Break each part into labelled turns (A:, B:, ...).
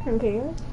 A: Okay.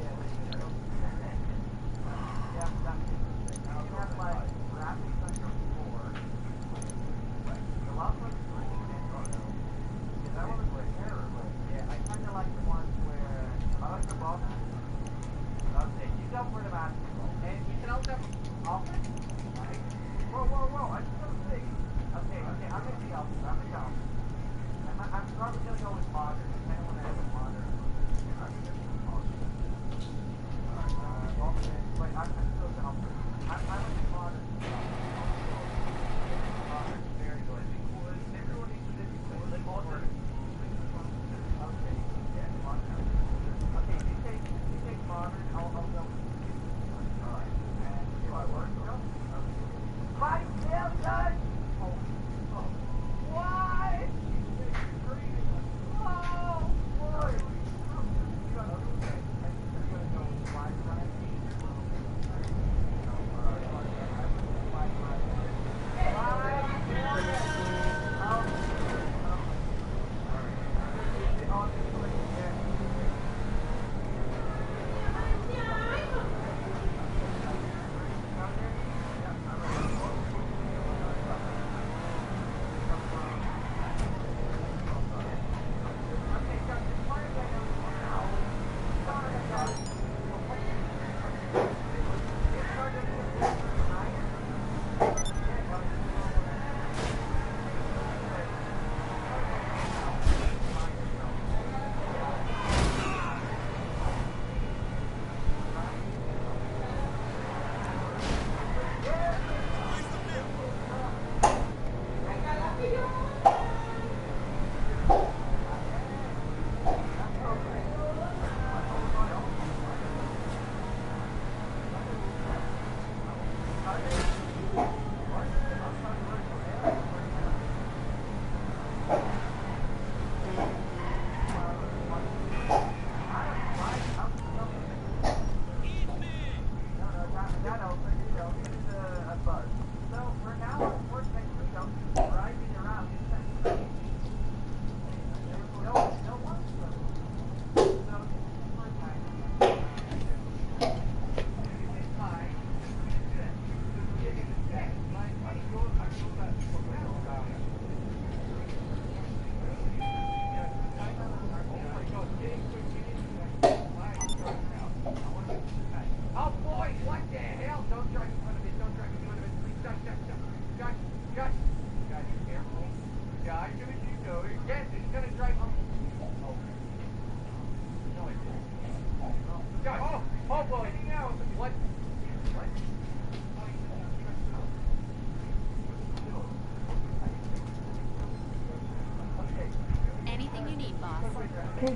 B: Anything you need, boss.
A: Okay.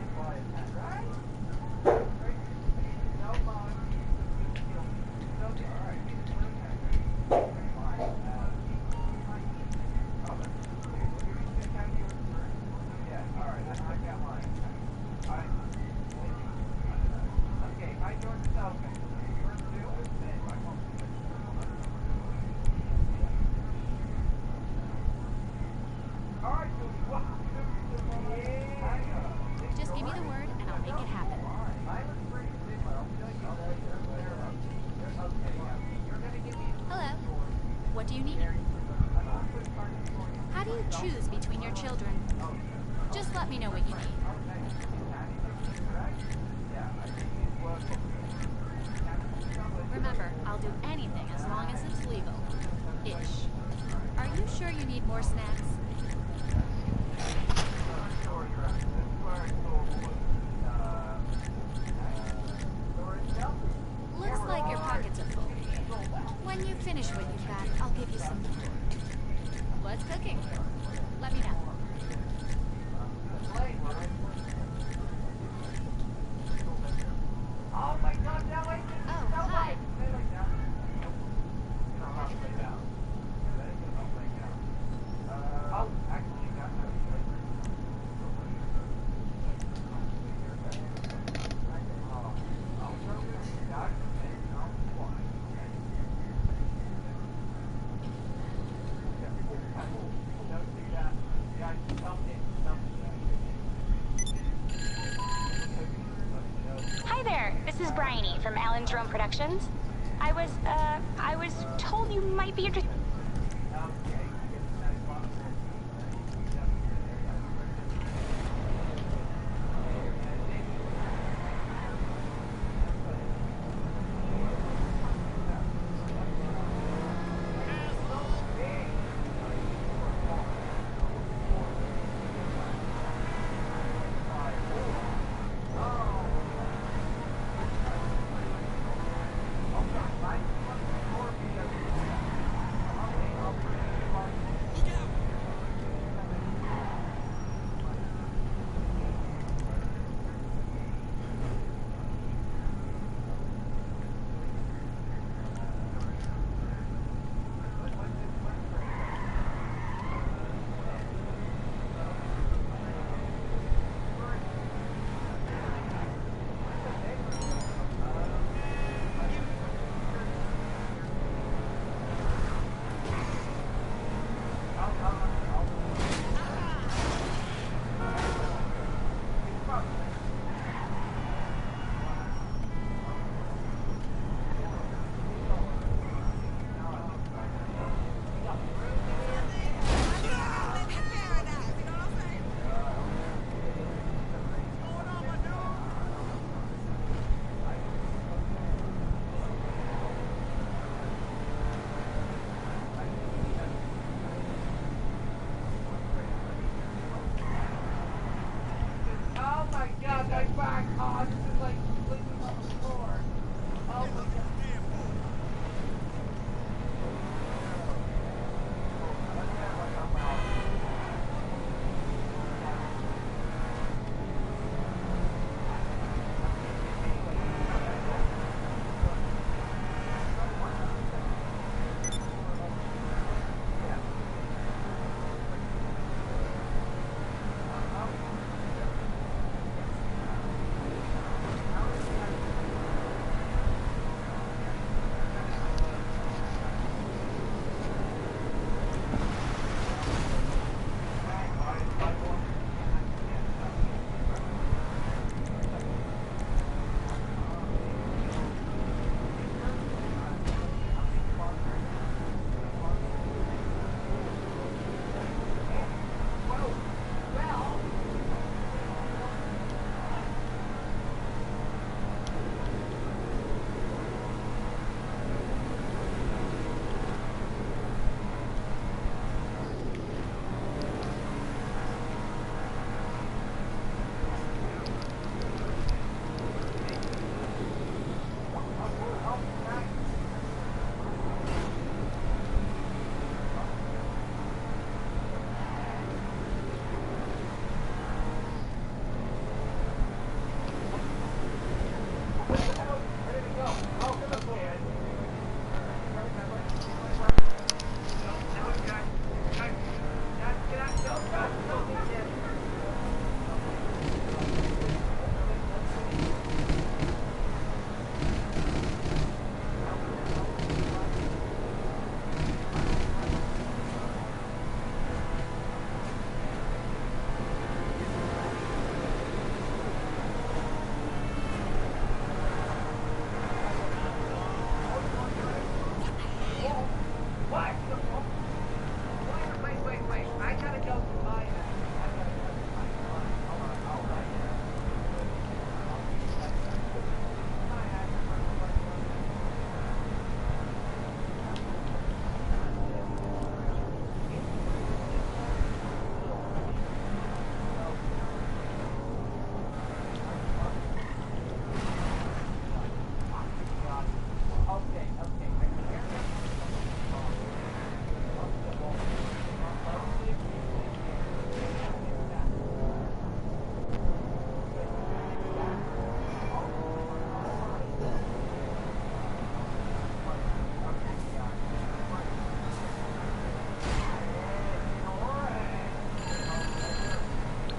B: Just give me the word and I'll make it happen. Hello. What do you need? How do you choose between your children? Just let me know what you need. Remember, I'll do anything as long as it's legal. Ish. Are you sure you need more snacks? Looks like your pockets are full. When you finish what you've got, I'll give you some more. What's cooking? Let me know. Oh, hi.
C: Hi there, this is Bryony from Alan's Rome Productions. I was told you might be interested.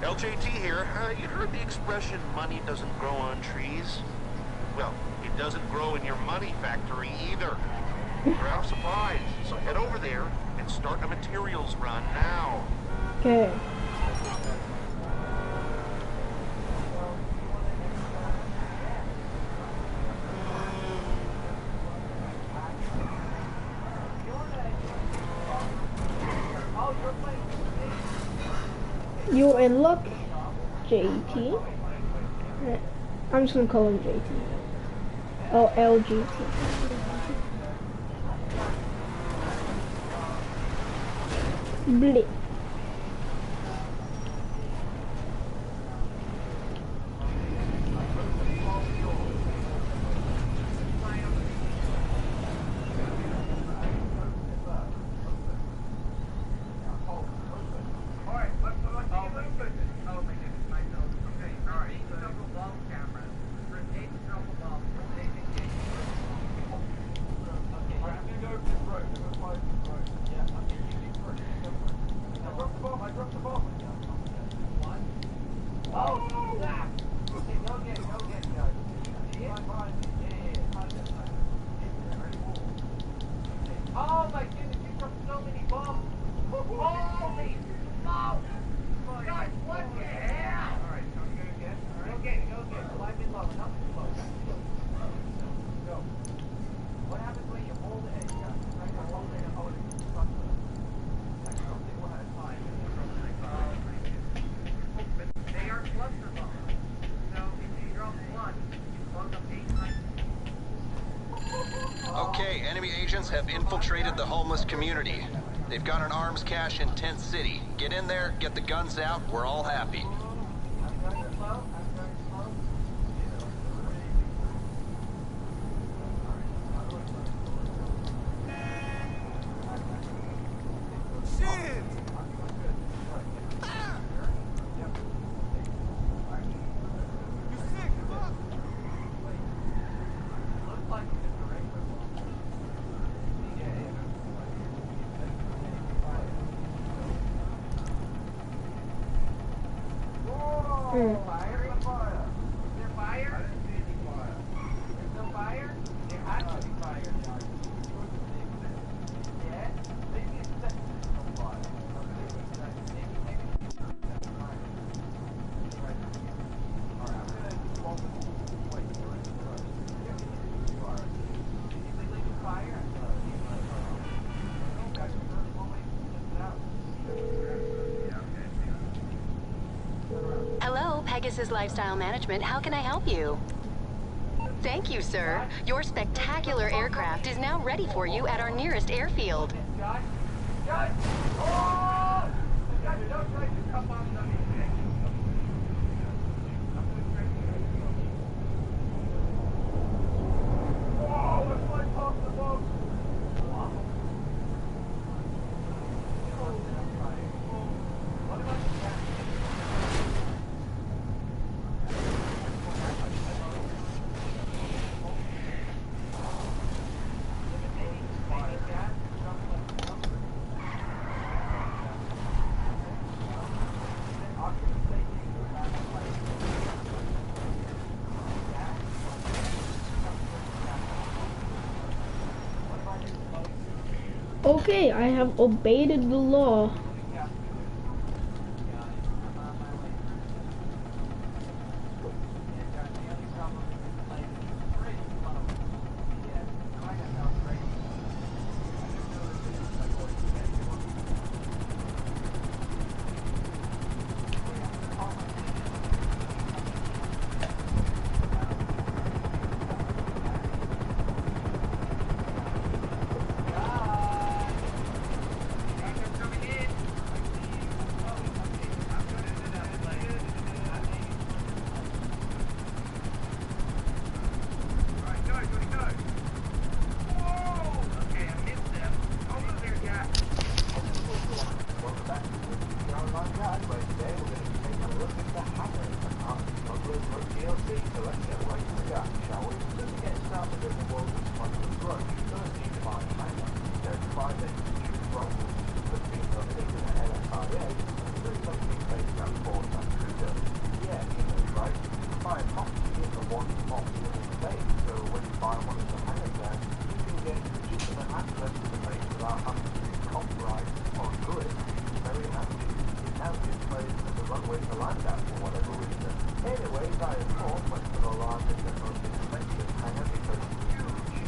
D: LJT here. You heard the expression, money doesn't grow on trees? Well, it doesn't grow in your money factory either. We're out of supplies, so head over there and start a materials run now.
A: Okay. You're in luck, JT. I'm just gonna call him JT. Oh, LGT. Blip.
E: Oh my goodness, you dropped so many bombs! Holy smoke! Guys, what the hell? Alright, so I'm gonna get. Alright. Go get. Climb in low, not too low. Go. What happens when you hold it and you try to hold it and hold it? I don't think we'll have time. They are cluster bombs. So if you drop one, you blow up 8 times.
D: Okay, enemy agents have infiltrated the homeless community. They've got an arms cache in Tent City. Get in there, get the guns out, we're all happy.
E: Fire? Is there fire? There's no fire? There has to be fire. Yeah? Maybe it's no fire.
F: Hello, Pegasus Lifestyle Management. How can I help you? Thank you, sir. Your spectacular aircraft is now ready for you at our nearest airfield.
E: Josh! Josh! Oh! Josh, don't try to come on the Whoa, it's like off the boat! What about the cat?
A: Okay, I have obeyed the law.
E: one way to land at for whatever reason. Anyways, I of course went for the largest and most expensive hangar because it's huge.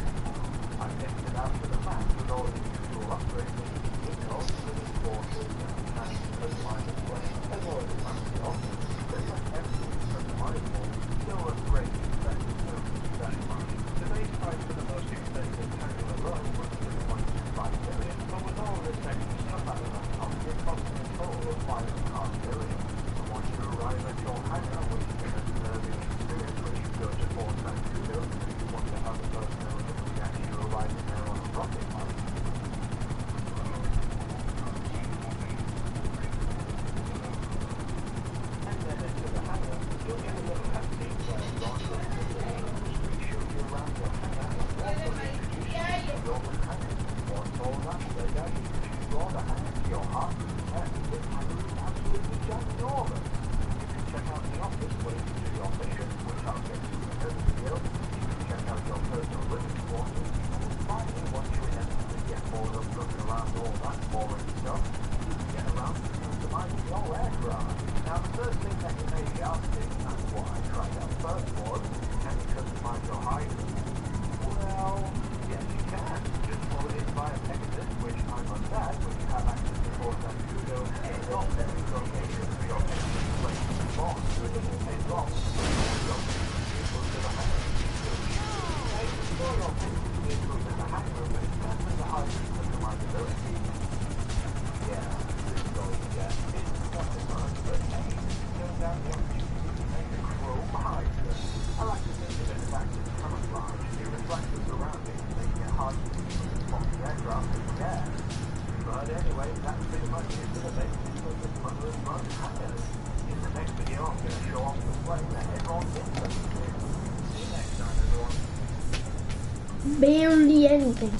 E: I tested out to the max with all the usual upgrades and windows, living quarters, and customized display, as well as a fancy office. Pretty much everything is customizable. Still a great expensive too, keep that in mind. The base price for the most expensive hangar alone was $3.25 million, but with all this extra stuff out of that cost, it cost me a total of $5.5 million. And once you arrive at your hangar, which is an observing experience when you go to Fort Santudo, if you want to have a personal reaction to arriving there on a rocket launch. And then into the hangar, you'll get a little cutscene where Ron will show you around your hangar and also introduce you to your mechanics. Once all that's laid out, you can explore the hangar to your heart. This hangar is absolutely ginormous. You can check out the office where you can do your mission, which I'll get to in another video. You can check out your personal living quarters. And finally, once you inevitably get bored of looking around all that boring stuff, you can get around to customizing your aircraft. Now, the first thing that you may be asking, and what I tried out first was, can you customize your hydro? Well, yes you can. Just load it via Pegasus, which I must add, when you have access to Fort Santudo, it's not every location for your Pegasus place to spawn, so it doesn't take long to put your Pegasus vehicles to the hangar. So you may store your Pegasus vehicles in the hangar, but it's definitely the hybrid customizability. Yeah, this is all you get. It's nothing much, but hey, it turns out the opportunity to make a chrome hydra. I like to think of it as active camouflage. It reflects the surroundings, making it hard to see from the spot the aircraft in the air. But anyway, that's pretty much it for the basics of this mother of mud hangars. In the next video, I'm going to show off the plane that everyone's interested in. See you next time, everyone.
A: Barely anything.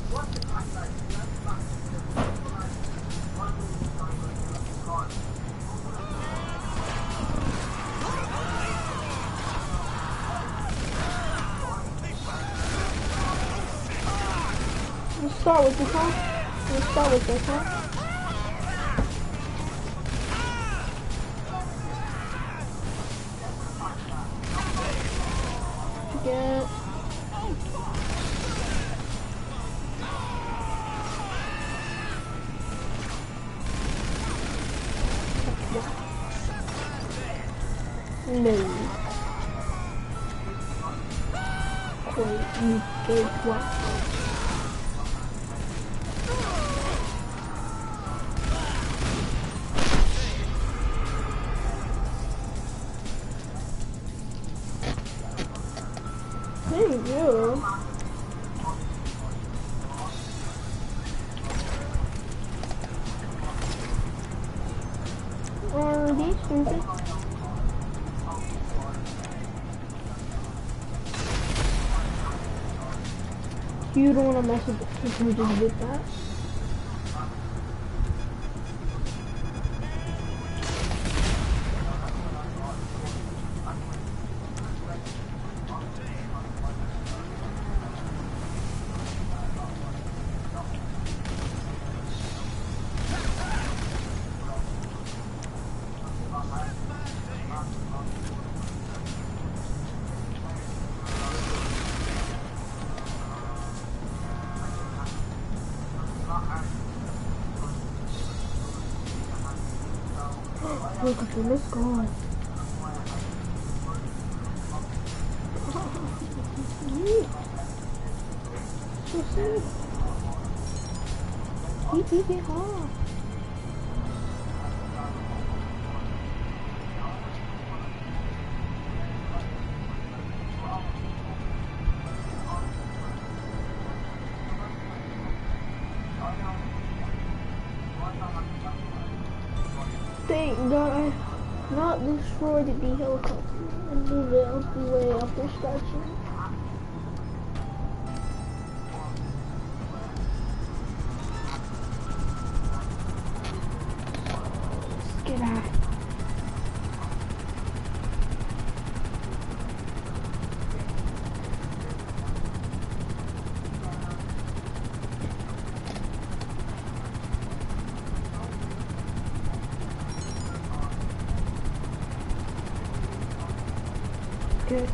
A: Let's start with this one. Let's start with this one. Yeah. No. Wait, you gave what? Thank you. Are these stupid? You don't want to mess with the people who just did that. Look at them, it's gone. So sad. He hard. Thank God I not destroyed the helicopter and moved it out the way after scratching. Get out. Okay.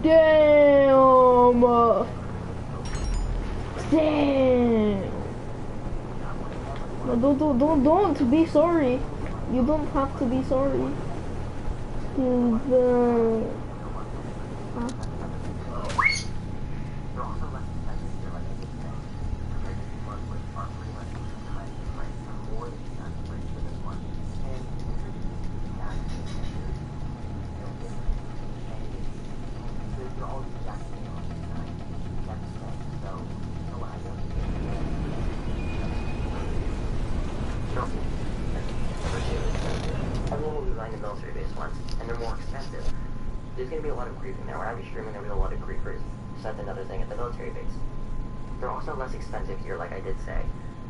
A: Damn! Damn! No, don't be sorry. You don't have to be sorry.
G: Everyone will be buying the military base ones, and they're more expensive. There's going to be a lot of griefing there. When I be streaming, there'll be a lot of griefers. So that's another thing at the military base. They're also less expensive here, like I did say,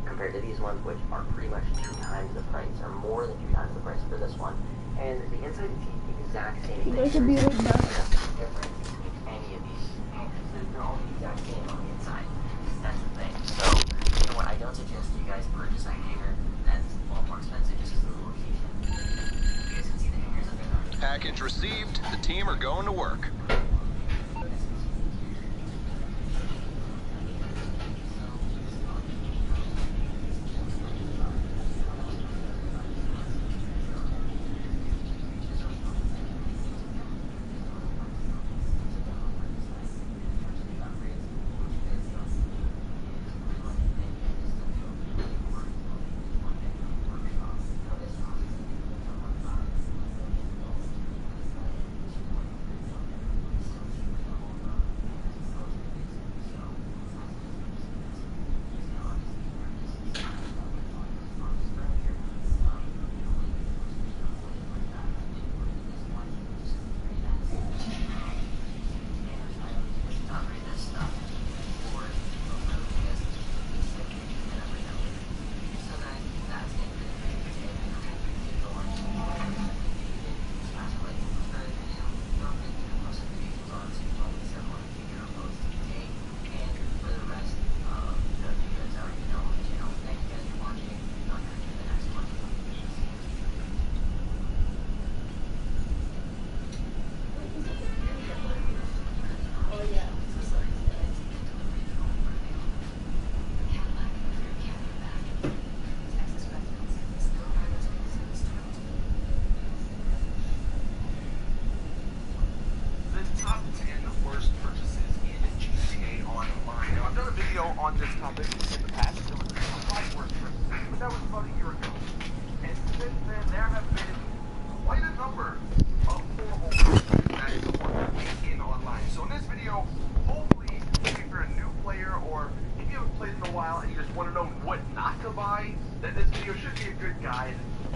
G: compared to these ones, which are pretty much 2 times the price, or more than 2 times the price for this one. And the inside is the exact same thing.
A: You guys should be right back.
G: Nothing different between any of these. They're all the exact same on the inside. That's the thing. So, you know what? I don't suggest you guys purchase a hanger that's a lot more expensive just because of the location. You guys can see the hangers up there.
H: Package received. The team are going to work.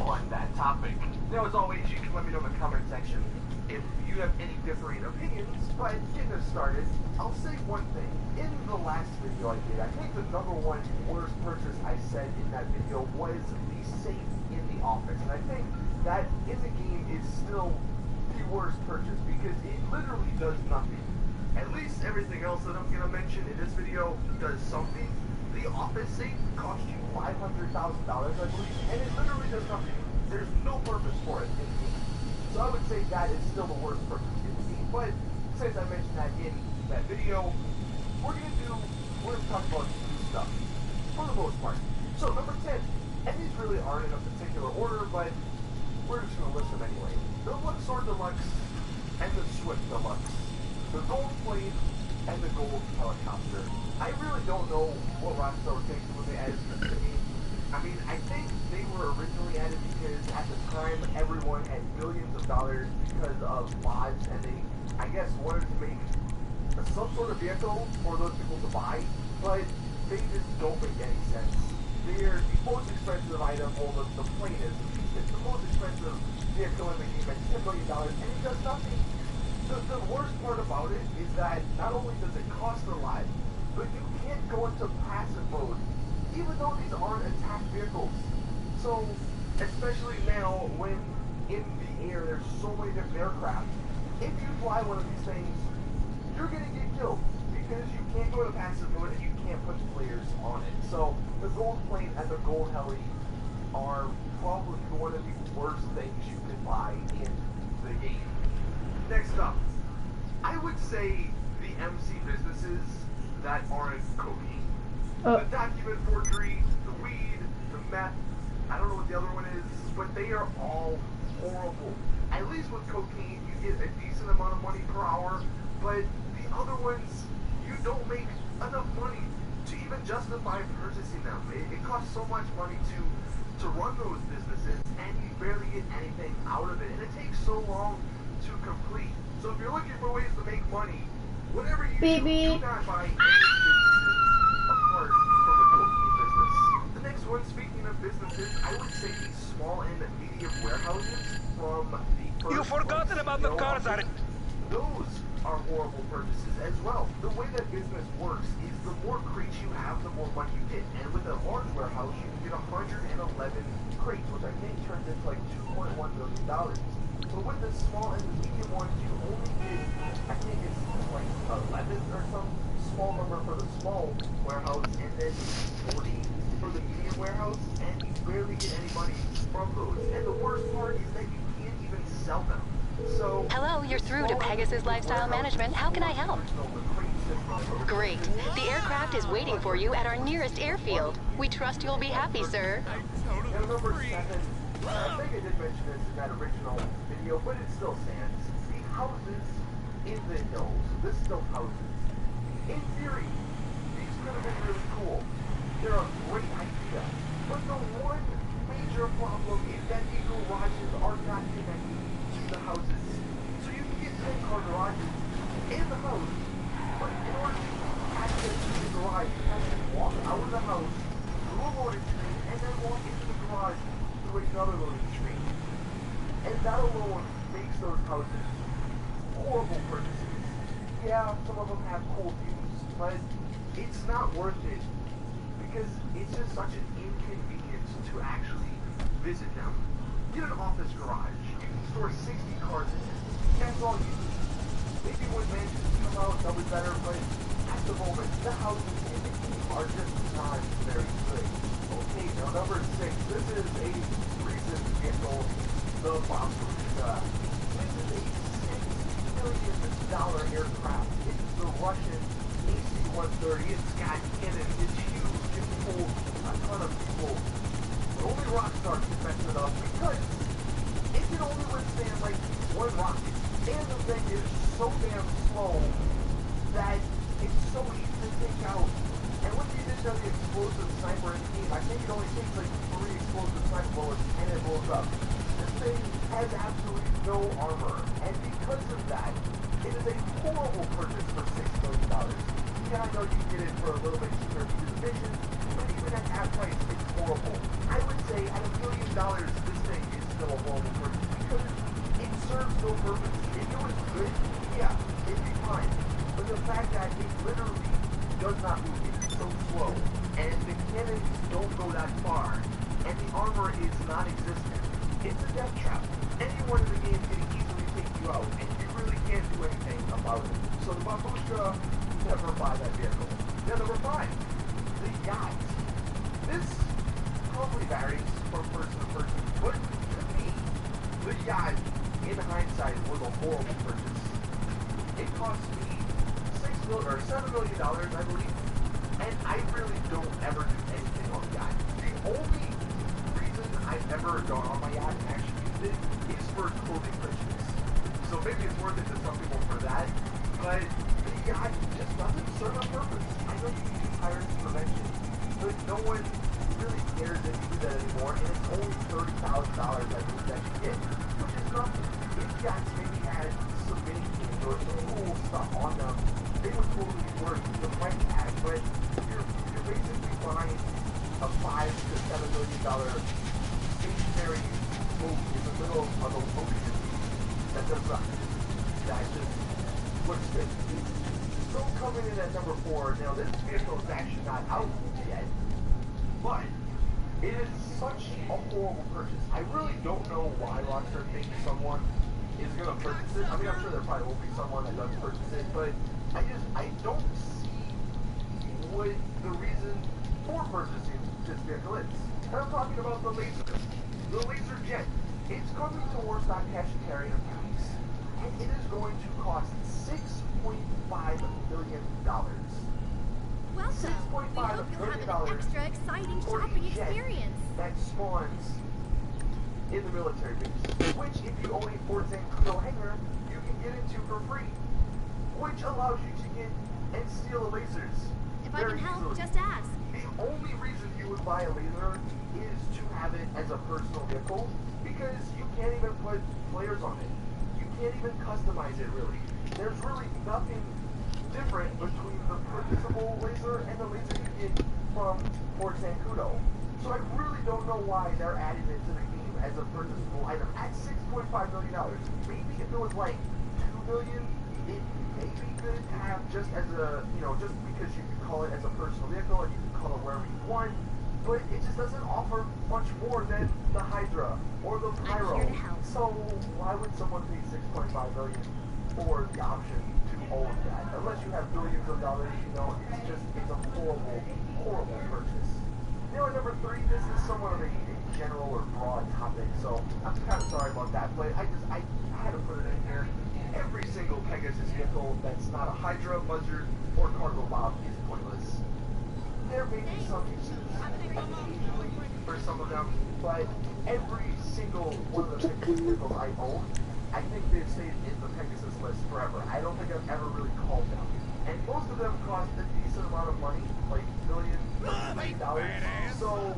E: on that topic. Now, as always, you can let me know in the comment section if you have any differing opinions. But getting us started, I'll say one thing. In the last video I did, I think the number one worst purchase I said in that video was the safe in the office. And I think that in the game is still the worst purchase because it literally does nothing. At least everything else that I'm going to mention in this video does something. The office safe costs you $500,000, I believe, and it literally does nothing. There's no purpose for it in the game. So I would say that is still the worst purchase in the game. But since I mentioned that in that video, we're going to talk about new stuff for the most part. So number 10, and these really aren't in a particular order, but we're just going to list them anyway. The Luxor Deluxe and the Swift Deluxe. The gold plane and the gold helicopter. I really don't know what Rockstar was thinking when they added this to the game. I mean, I think they were originally added because at the time everyone had billions of dollars because of mods, and they, I guess, wanted to make some sort of vehicle for those people to buy, but they just don't make any sense. They're the most expensive item, well, the plane is. It's the most expensive vehicle in the game at $10 million, and it does nothing. The worst part about it is that not only does it cost a lot, but you can't go into passive mode, even though these aren't attack vehicles. So, especially now when in the air there's so many different aircraft, if you fly one of these things, you're going to get killed because you can't go into passive mode and you can't put players on it. So, the gold plane and the gold heli are probably one of the worst things you can buy in the game. Next up, I would say the MC businesses that aren't cocaine. The document forgery, the weed, the meth, I don't know what the other one is, but they are all horrible. At least with cocaine, you get a decent amount of money per hour, but the other ones, you don't make enough money to even justify purchasing them. It costs so much money to run those businesses, and you barely get anything out of it, and it takes so long to complete. So if you're looking for ways to make money, whatever you do not buy any businesses apart from the cocaine business. The next one, speaking of businesses, I would say these small and medium warehouses from the
I: You've forgotten about the cars, Eric.
E: Those are horrible purchases as well. The way that business works is the more crates you have, the more money you get. And with a large warehouse, you can get 111 crates, which I think turns into like $2.1 million. But with the small and the medium ones, you only get, I think it's like 11 or some small number for the small warehouse, and then 40 for the medium warehouse, and you barely get any money from those. And the worst part is that you can't even sell them. So,
F: hello, you're through to Pegasus Lifestyle Management. How can I help? Great. The aircraft is waiting for you at our nearest airfield. We trust you'll be happy, sir.
E: And number 7, I think I did mention this in that original video, but it still stands. The houses in the hills, the stilt houses. In theory, these could have been really cool. They're a great idea. But the one major problem is that the garages are not connected to the houses. So you can get 10-car garages in the house, but in order to access the garage, you have to walk out of the house, through a loading screen, and then walk into the garage through another loading screen. And that alone makes those houses horrible purchases. Yeah, some of them have cool views, but it's not worth it because it's just such an inconvenience to actually visit them. Get an office garage. You can store 60 cars in it. That's all you need. Maybe when mansions come out, they'll be better, but at the moment, the houses in the game are just not very good. Okay, now number 6. This is a recent vehicle, the Puniser. This is a $6 million aircraft. It's the Russian AC-130. It's got cannons. It's huge. It holds a ton of people. But only Rockstar can mess it up because it can only withstand like one rocket. And the thing is so damn slow that it's so easy to take out. And with the addition of the explosive sniper in the game, I think it only takes like 3 explosive sniper bullets and it blows up. This thing has absolutely no armor. And because of that, it is a horrible purchase for $6 million. Yeah, I know you can get it for a little bit cheaper to the mission, but even at that price, it's horrible. I would say at $1 million, this thing serves no purpose. If it was good, yeah, it'd be fine. But the fact that it literally does not move, it's so slow, and the cannons don't go that far, and the armor is non-existent, it's a death trap. Anyone in the game can easily take you out, and you really can't do anything about it. So the Babushka, never buy that vehicle. Now number 5, the yacht. This probably varies from person to person, but to me, the yacht, in hindsight, was a horrible purchase. It cost me $7 million, I believe, and I really don't ever do anything on the yacht. The only reason I've ever gone on my yacht and actually used it is for clothing purchases. So maybe it's worth it to some people for that, but the yacht just doesn't serve a purpose. I know you can do piracy prevention, but no one really cares if you do that anymore, and it's only $30,000 I believe that you get, which is nothing. If yachts maybe had some mini games or some cool stuff on them, they would totally be worth the price tag, but you're basically buying a $5 to $7 million stationary boat in the middle of the ocean that does nothing. That just looks good. So coming in at number 4, now this vehicle is actually not out yet, but it is such a horrible purchase. I really don't know why Rockstar thinks someone is going to purchase it. I mean, I'm sure there probably will be someone that does purchase it, but I don't see what the reason for purchasing this vehicle is. And I'm talking about the laser. The laser jet. It's coming to Warstock Cash and Carry in a few weeks, and it is going to cost $6.5 million.
B: Welcome. We hope you'll have an extra exciting shopping experience.
E: That spawns in the military base, which if you own a Fort Zancudo hangar, you can get into for free, which allows you to get and steal the lasers.
B: If I can help, just ask.
E: The only reason you would buy a laser is to have it as a personal vehicle, because you can't even put flares on it. You can't even customize it, really. There's really nothing different between the purchasable laser and the laser you get from Fort Zancudo. So I really don't know why they're adding it to the game as a purchasable item at $6.5 million. Maybe if it was like $2 million, it may be good to have just as a, just because you can call it as a personal vehicle and you can call it wherever you want, but it just doesn't offer much more than the Hydra or the Pyro. So why would someone pay $6.5 million for the option to own that? Unless you have billions of dollars, it's a horrible, horrible purchase. Now at number 3, this is somewhat of a general or broad topic, so I'm kind of sorry about that, but I had to put it in here. Every single Pegasus vehicle that's not a Hydra, Buzzard, or Cargo Bob is pointless. There may be some uses occasionally for some of them, but every single one of the Pegasus vehicles I own, I think they've stayed in the Pegasus list forever. I don't think I've ever really called them. And most of them cost a decent amount of money, like $1 million, so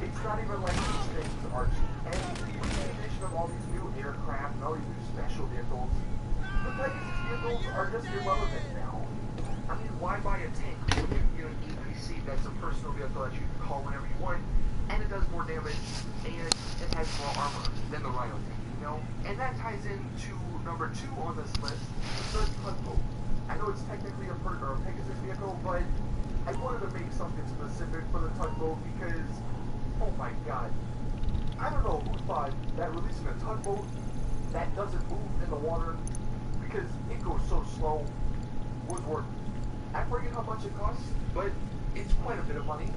E: it's not even like these things are cheap. And with the addition of all these new aircraft and all these new special vehicles, the Pegasus vehicles are just irrelevant now. I mean, why buy a tank when you get an EPC that's a personal vehicle that you can call whenever you want, and it does more damage, and it has more armor than the Rhino tank, And that ties into number 2 on this list, the tugboat. I know it's technically a Pegasus vehicle, but I wanted to make something specific for the tugboat because, oh my god, I don't know who thought that releasing a tugboat that doesn't move in the water because it goes so slow was worth it. I forget how much it costs, but it's quite a bit of money,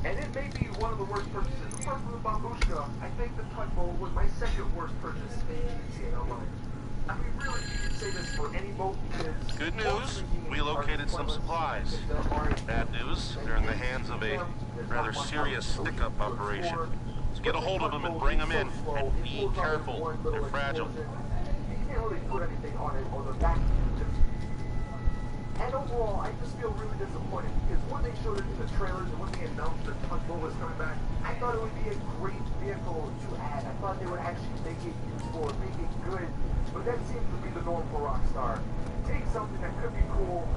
E: and it may be one of the worst purchases. Apart from the Babushka, I think the tugboat was my second worst purchase in GTA Online. I mean, really, you could say this for any boat because...
D: Good news, we located some supplies. Bad news, they're in the hands of a rather serious stick-up operation. So get a hold of them and bring them in, and be careful, they're fragile.
E: You can't really put anything on it or the back. And overall, I just feel really disappointed because when they showed it in the trailers and when they announced that tugboat was coming back, I thought it would be a great vehicle to add. I thought they would actually make it useful and make it good. But that seems to be the norm for Rockstar. Take something that could be cool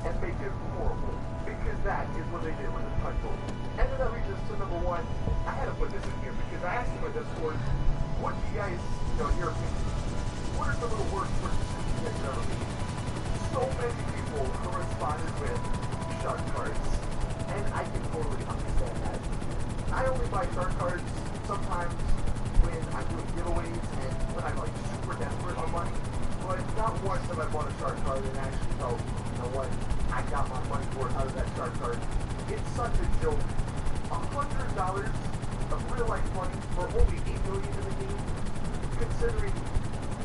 E: and make it horrible. Because that is what they did with the tugboat. And then that leads us to number 1. I had to put this in here because I asked in my Discord, what do you guys, your opinion? what are some of the worst purchases you guys have ever made? So many people have responded with shark cards, and I can totally understand that. I only buy shark cards sometimes when I'm doing giveaways and when I'm like super desperate on money, but not once have I bought a shark card and actually felt, you know what, I got my money worth out of that shark card. It's such a joke. $100 of real life money for only $8 million in the game, considering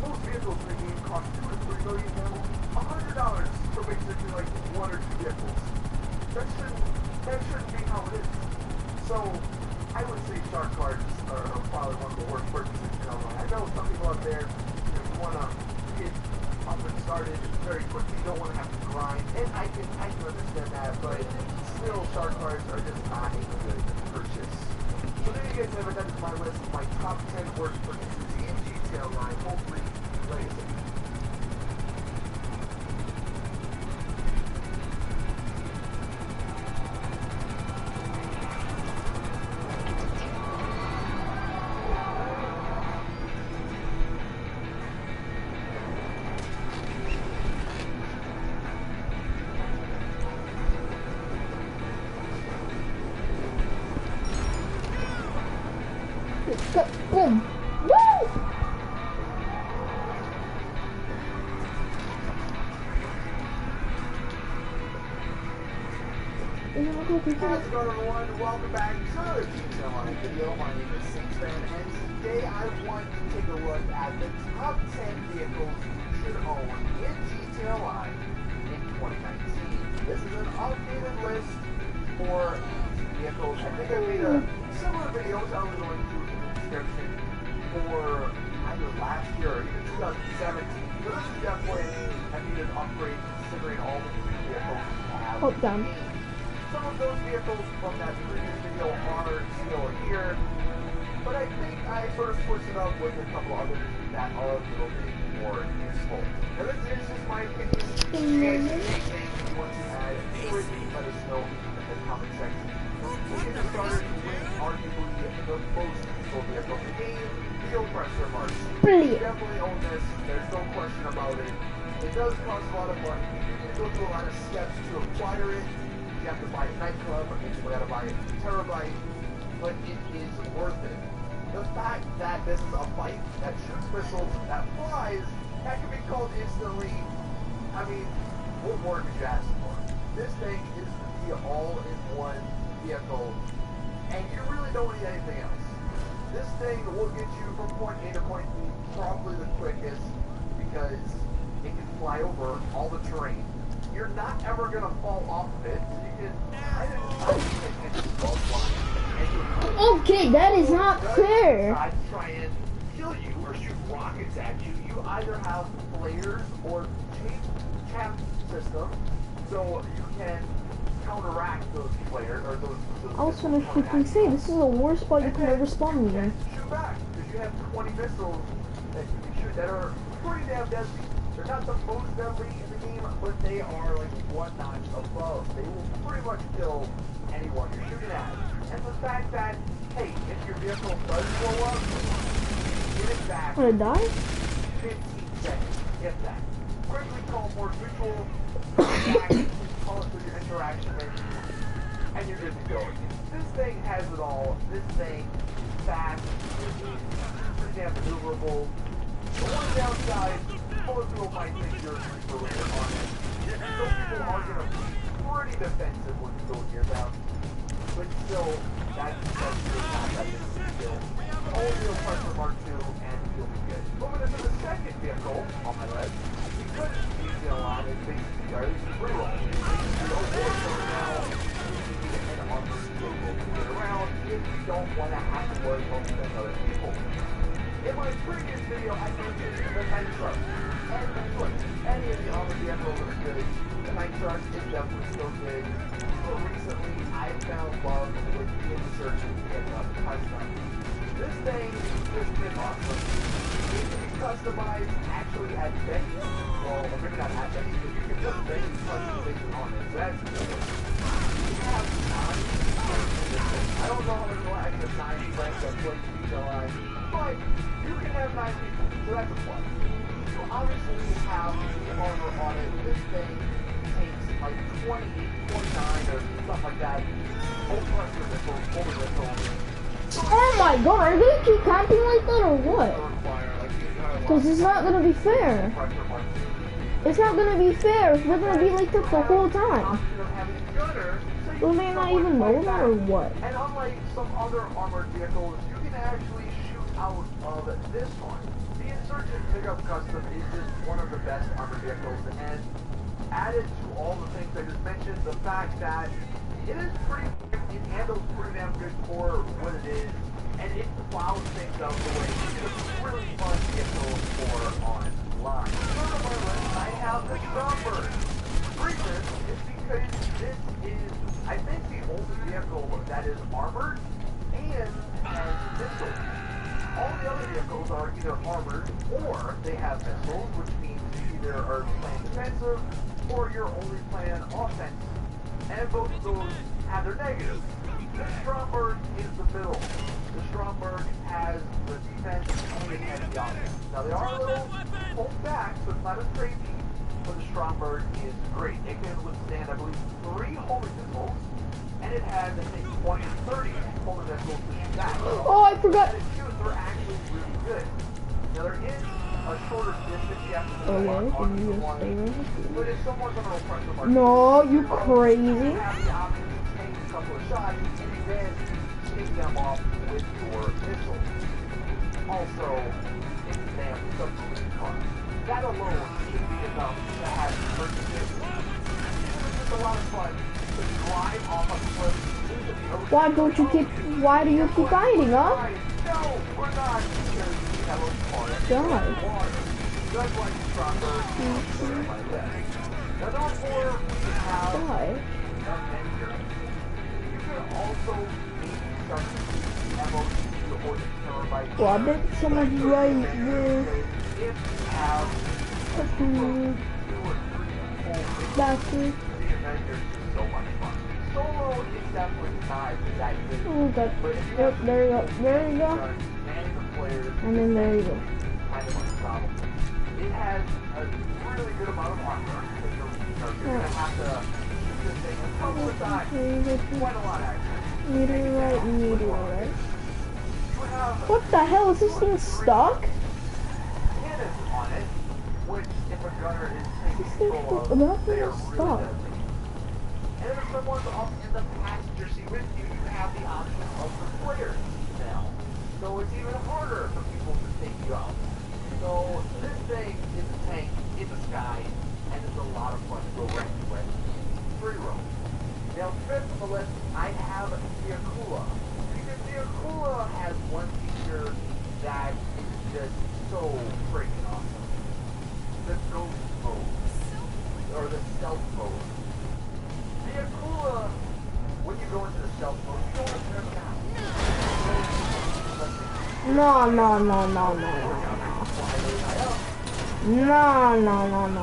E: most vehicles in the game cost $2 to $3 million now. $100 for basically like 1 or 2 vehicles. That shouldn't be how it is. So I would say shark cards are probably one of the worst purchases you know. I know some people out there, you want to get up and started very quickly, you don't want to have to grind, and I can understand that, but still shark cards are just not a good purchase. So there you guys have it. That is my list of my top 10 worst purchases in GTA Online. Hopefully, like I said,
A: Go, boom. Woo!
E: how's it going, everyone? Welcome back to another GTA Online video. My name is Saintsman, and today I want to take a look at the top 10 vehicles you should own in GTA Online in 2019. This is an updated list for vehicles. I think I made a similar video, which I was going to in the description, for either last year or even 2017. So this is definitely a needed upgrade considering all the new vehicles we have.
A: Hold down.
E: Some of those vehicles from that previous video are still here, but I think I sort of switched it up with a couple others that are a little bit more useful. Now this is just my opinion. If you guys have anything you want to add, please let us know in the comment section. We'll get started with arguably the most useful vehicle in the game, the oppressor march. You definitely own this, there's no question about it. It does cost a lot of money. You need to go through a lot of steps to acquire it. You have to buy a nightclub, or you gotta buy a terabyte, but it is worth it. The fact that this is a bike that shoots missiles, that flies, that can be called instantly, I mean, what more could you ask for? This thing is the all-in-one vehicle, and you really don't need anything else. This thing will get you from point A to point B probably the quickest, because it can fly over all the terrain. You're not ever gonna fall off of it. So you can just fall flying.
A: Okay, that is not fair.
E: Try to try and kill you or shoot rockets at you. You either have flares or chaff system, so you can counteract those flares or those.
A: I was gonna freaking say this is the worst spot you could ever spawn me in.
E: Shoot back because you have 20 missiles that you can shoot that are pretty damn deadly. They're not the most deadly in the game, but they are like one notch above. They will pretty much kill anyone you're shooting at. And the fact that, hey, if your vehicle does blow up, you get it back.
A: Wanna die?
E: 15 seconds, if that. Quickly call for neutral, call it through your interaction menu, and you're good to go. This thing has it all. This thing is fast, pretty damn maneuverable. The one downside, most people might think you're a super rare on it. Some people are going to be pretty defensive when you go near them. But still, that's really not that big of a deal. Only the Oppressor Mark II, and you'll be good. Moving into the second vehicle on my list, because GTA Online is basically our pre-roll. You don't want to now need an armored vehicle to get around if you don't want to have to worry about other people. In my previous video, I mentioned the night truck. And look, any of the armored vehicles are good. The night truck is definitely still good. But recently, I found love with the insurgent pickup custom. This thing just been awesome. It can be customized actually at venues. Well, maybe not at venues, but you can put venue customization on it. So that's good. You have 9. I don't know how many more I have 9 friends that play GTA Online. But you can have 9 people, so that's a plus. you obviously have the armor on it. This thing takes like 28, 29 or stuff like that. Full pressure missiles, fully missiles.
A: Oh my god, are you gonna keep camping like that or what? Because it's not gonna be fair. It's not gonna be fair if we're gonna be like that the whole time. Do they not even know that or what?
E: And unlike some other armored vehicles, you can actually shoot out of this one. The Insurgent Pickup Custom is just one of the best armored vehicles, and added to all the things I just mentioned, the fact that it is pretty, it handles pretty damn good for what it is, and it plows things out the way. It's a really fun vehicle for online. Third on my list, I have the Chopper. Reason is because this is, I think, the only vehicle that is armored and has missiles. All the other vehicles are either armored or they have missiles, which means you either are playing defensive or you're only playing offense. And both of those have their negatives. The Stromberg is the middle. The Stromberg has the defense and it has the offense. Now they are a little pulled back, so it's not as crazy, but the Stromberg is great. It can withstand, I believe, 3 homing missiles, and it has, I think, 20 to 30 homing missiles to shoot back.
A: Oh, I forgot.
E: The shoots are actually really good. Now there is a shorter distance you have to move
A: Okay,
E: on
A: can you
E: the
A: just
E: one,
A: stay right
E: but if someone's under a pressure mark,
A: No, you
E: you
A: crazy.
E: have the option to take a couple of shots and then take them off with your missile. Also, it's a damn submarine car. That alone should be enough to have emergency. It's just a lot of fun to drive off a cliff into the ocean.
A: Why don't you keep, why do you keep hiding, huh?
E: No, we're not. Because we have a car that's
A: God.
E: water. Just like the Stromberg like that. Now, number 4, we have
A: Why?
E: Avenger. You can also maybe start to use MOC or the terabyte.
A: Well, I bet someone's right there.
E: If you have
A: That's
E: 2
A: me.
E: or 3 full
A: That's it.
E: the Avengers is so much fun. Solo is definitely not that good.
A: Oh, God.
E: But if you
A: Yep,
E: have
A: there you go. There you go.
E: and the players,
A: And then there you go.
E: kind of unstoppable. It has a really good amount of armor, so you're gonna have to shoot this thing a couple of times. Quite a lot, actually.
A: Meteorite.
E: You have
A: What the hell? Is this thing stuck?
E: cannons on it, which if a gunner is taking control of,
A: That
E: they
A: thing
E: are
A: is
E: really
A: stuck.
E: deadly. And if someone's up in the passenger seat with you, you have the option of the flares now. So it's even harder for people to take you out. So this thing is a tank in the sky, and it's a lot of fun to go wrecking with. 3 row. Now 5th on the list, I have the Akula. Because the Akula has one feature that is just so freaking awesome. The ghost mode. Or the stealth mode. The Akula, when you go into the stealth mode, you don't have to turn down.
A: No, no, no, no, no, no, no.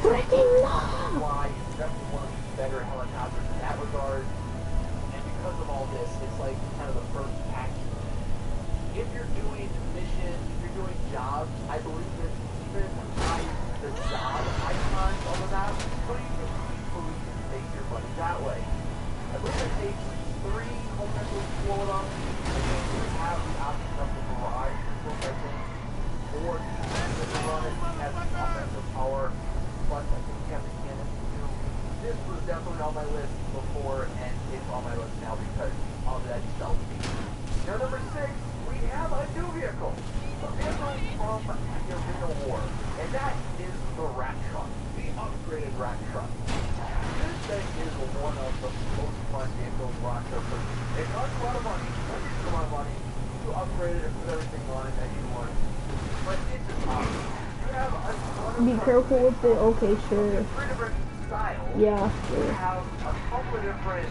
A: Freaking no!
E: Why it's definitely one of the better helicopters in that regard. And because of all this, it's like kind of the first action. If you're doing missions, if you're doing jobs, I believe that even hide the job icons on the map, so you can easily make your money that way. I believe it takes 3 home missiles to blow it up, and then you have the option of the barrage missile, I think, or the run it has offensive power. Plus, I think you have the cannon too. This was definitely on my list before, and it's on my list now because of that stealth feature. Now, number 6, we have a new vehicle. A vehicle from the original war, and that is the rat truck, the upgraded rat truck. This thing is one of the most fun vehicles Rockstar purchased. It costs a lot of money, a lot of money to upgrade it and put everything on it that you want. But it's just awesome. You have a ton of
A: Be careful with it. Okay, sure.
E: 3 different styles.
A: Yeah,
E: You
A: sure.
E: have a couple of different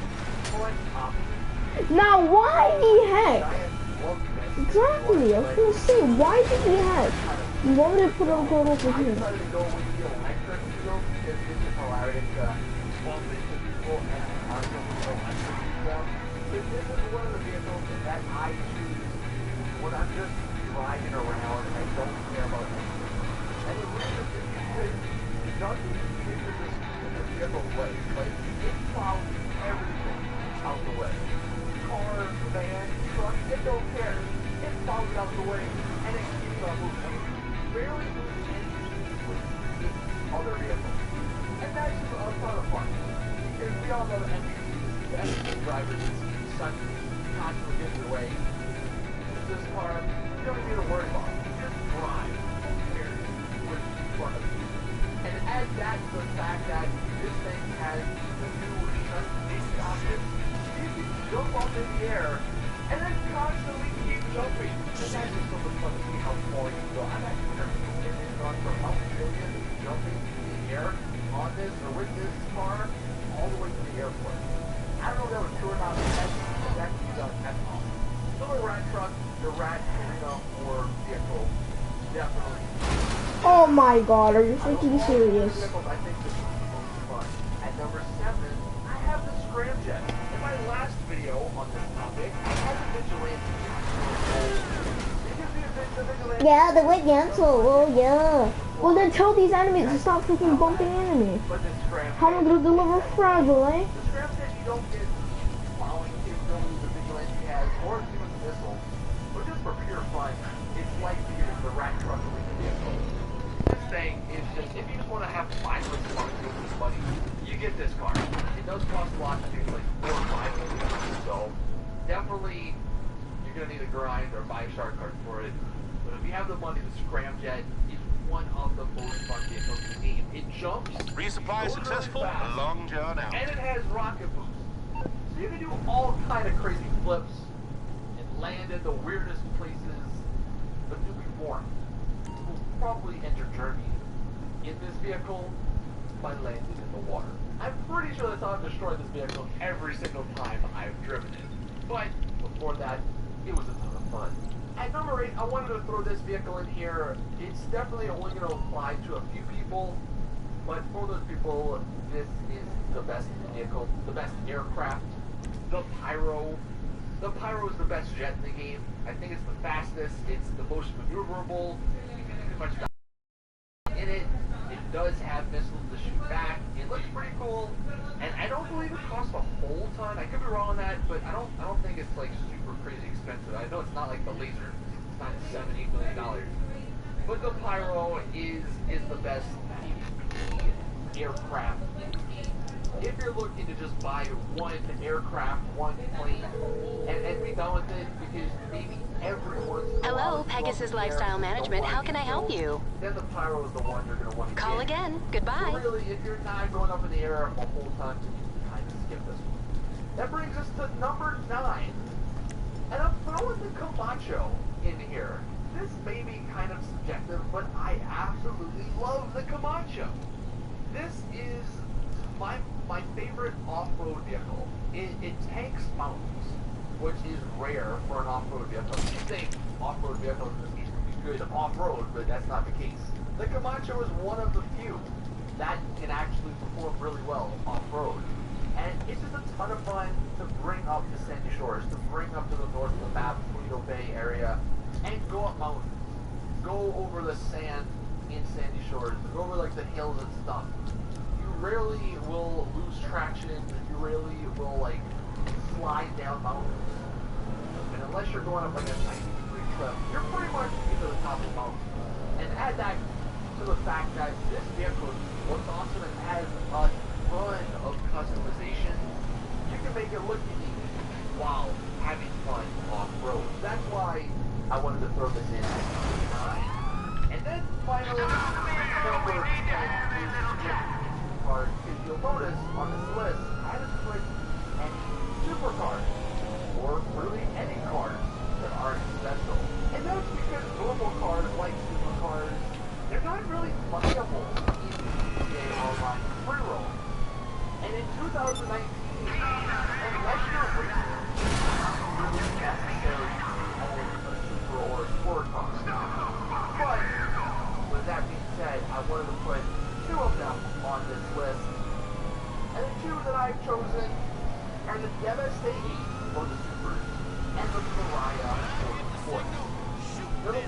E: point options.
A: Now, why the heck?
E: Giant wolf nest.
A: Exactly. I was gonna say, why did the heck? You want me to put it over
E: I
A: here?
E: decided to go with the electric wheel because it's just hilarious to bump into people and constantly electrocute them. But this is one of the vehicles that I choose when I'm just driving around and I don't care about anything. And it really is it doesn't get to this vehicle way. Like, it plows everything out the way. Car, van, truck, it don't care. It plows it out the way and it keeps on moving. Barely moves into other vehicles. And that's just a ton of fun. Because we all know that NPCs, drivers, constantly get in your way. This car, you don't need to worry about it. Just drive. Who cares what's in front of you? And add that to the fact that this thing has the new shut option. You can jump up in the air and then constantly keep jumping. And that's just so much fun to see how far you can go. I've actually never seen it run from Mount Million jumping in the air on this or with this car all the way to the airport. I don't know if that was true or not, but that's actually done. That's awesome. So the rat truck, the rat arena or vehicle, definitely.
A: Oh my god, are you freaking serious?
E: I think this is most fun. At number 7, I have the scramjet. In my last video on this topic, I had the vigilante.
A: Yeah, the wet cancel. Oh yeah. Well then tell these enemies to stop freaking bumping into me. How am I gonna deliver fragile, eh?
E: The scramjet you don't get plowing capabilities the vigilante has, or even missiles, but just for pure fun, it's like the rat truck with the vehicle. This thing is just, if you just want to have mindless fun with this money, you get this car. It does cost a lot to do, like 4 or 5 million, so definitely you're going to need a grind or buy a shark card for it. But if you have the money, the scramjet is one of the most fun vehicles in the game. It jumps,
D: Resupply
E: goes
D: successful,
E: really fast,
D: long john out.
E: and it has rocket boost. So you can do all kind of crazy flips and land in the weirdest places. But do be warned, you will probably enter journey in this vehicle by landing in the water. I'm pretty sure that's how I've destroyed this vehicle every single time I've driven it. But before that, it was a ton of fun. At number 8, I wanted to throw this vehicle in here. It's definitely only going to apply to a few people, but for those people, this is the best vehicle, the best aircraft, the Pyro. The Pyro is the best jet in the game. I think it's the fastest, it's the most maneuverable. You can pretty much die in it. It does have missiles to shoot back. It looks pretty cool, and I don't believe it costs a whole ton. I could be wrong on that, but I don't think it's like super crazy expensive. I know it's not like the laser. It's not $7-8 million. But the Pyro is the best PvP aircraft in the game. If you're looking to just buy one aircraft, one plane, and be done with it, because maybe everyone's
F: Hello, Pegasus Lifestyle Management. How can I help you?
E: Then the Pyro is the one you're going to want to
F: Call again. Goodbye.
E: So really, if you're not going up in the air the whole time, you can kind of skip this one. That brings us to number 9. And I'm throwing the Camacho in here. This may be kind of subjective, but I absolutely love the Camacho. This is my favorite off-road vehicle. It tanks mountains, which is rare for an off-road vehicle. You think off-road vehicles in this game can be good off-road, but that's not the case. The Camacho is one of the few that can actually perform really well off-road. And it's just a ton of fun to bring up to Sandy Shores, to bring up to the north of the map, Toledo Bay area, and go up mountains. Go over the sand in Sandy Shores, go over like the hills and stuff. You rarely will lose traction, you rarely will like slide down mountains. And unless you're going up like a 90-degree cliff, you're pretty much into the top of the mountain. And add that to the fact that this vehicle looks awesome and has a ton of customization. You can make it look unique while having fun off-road. That's why I wanted to throw this in at number 9. And then finally, number 10 is the card. If you'll notice on this list, I just put any supercars, or really any cars that aren't special. And that's because normal cars, like supercars, they're not really playable in GTA Online free roam. And in 2019, unless you're racing, it's really necessary to own a super or a sport car. But with that being said, I wanted to put 2 of them on this list. And the 2 that I've chosen are the Devastating for the supers and the Mariah for the sports. Now the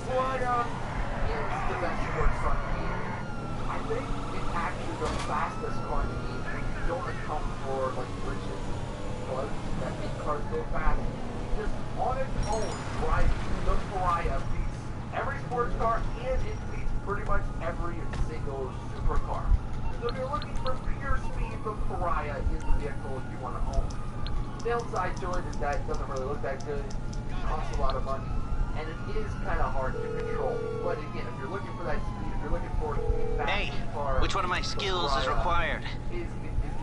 E: downside to it is that it doesn't really look that good. It costs a lot of money, and it is kind of hard to control. But again, if you're looking for that speed, if you're looking for a fast car,
J: which one of my skills is required?
E: Is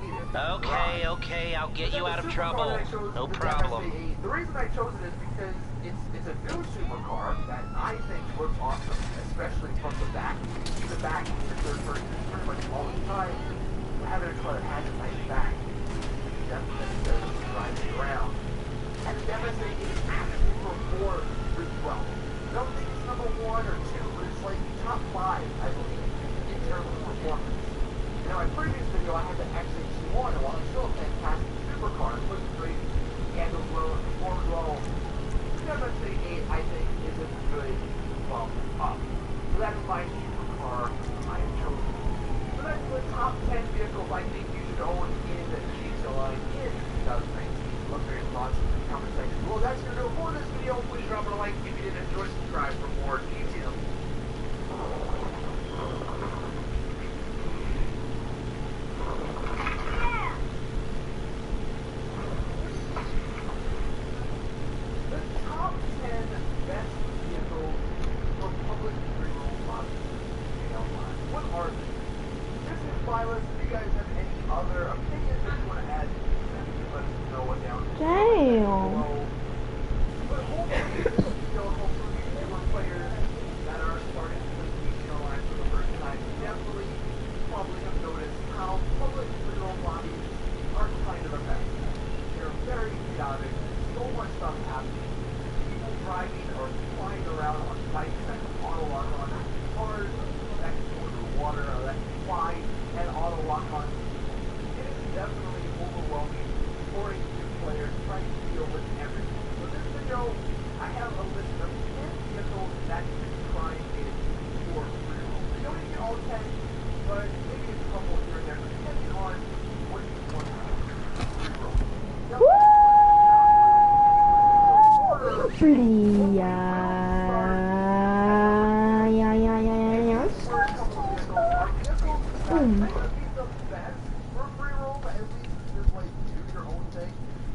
E: needed.
J: Okay, I'll get you out of trouble. No problem.
E: The reason I chose it is because it's a new supercar that I think looks awesome, especially from the back. The back in the third person is pretty much all the time. Having a car that has a nice back, definitely driving around. And the demonstration is actually performed really well. I don't think it's number 1 or 2, but it's like top 5, I believe, in terms of performance. In my previous video, I had the XH1, and while it's still a fantastic supercar, it looks great, handles well, it performs well. The MSA8, I think, is a good bump up. So that's my supercar I have chosen. So that's the top 10 vehicles I think you should own in the GXO line in 2019. Love your thoughts in the comment section. Well, that's going to do it for this video. Please drop a like if you did enjoy, subscribe for more details.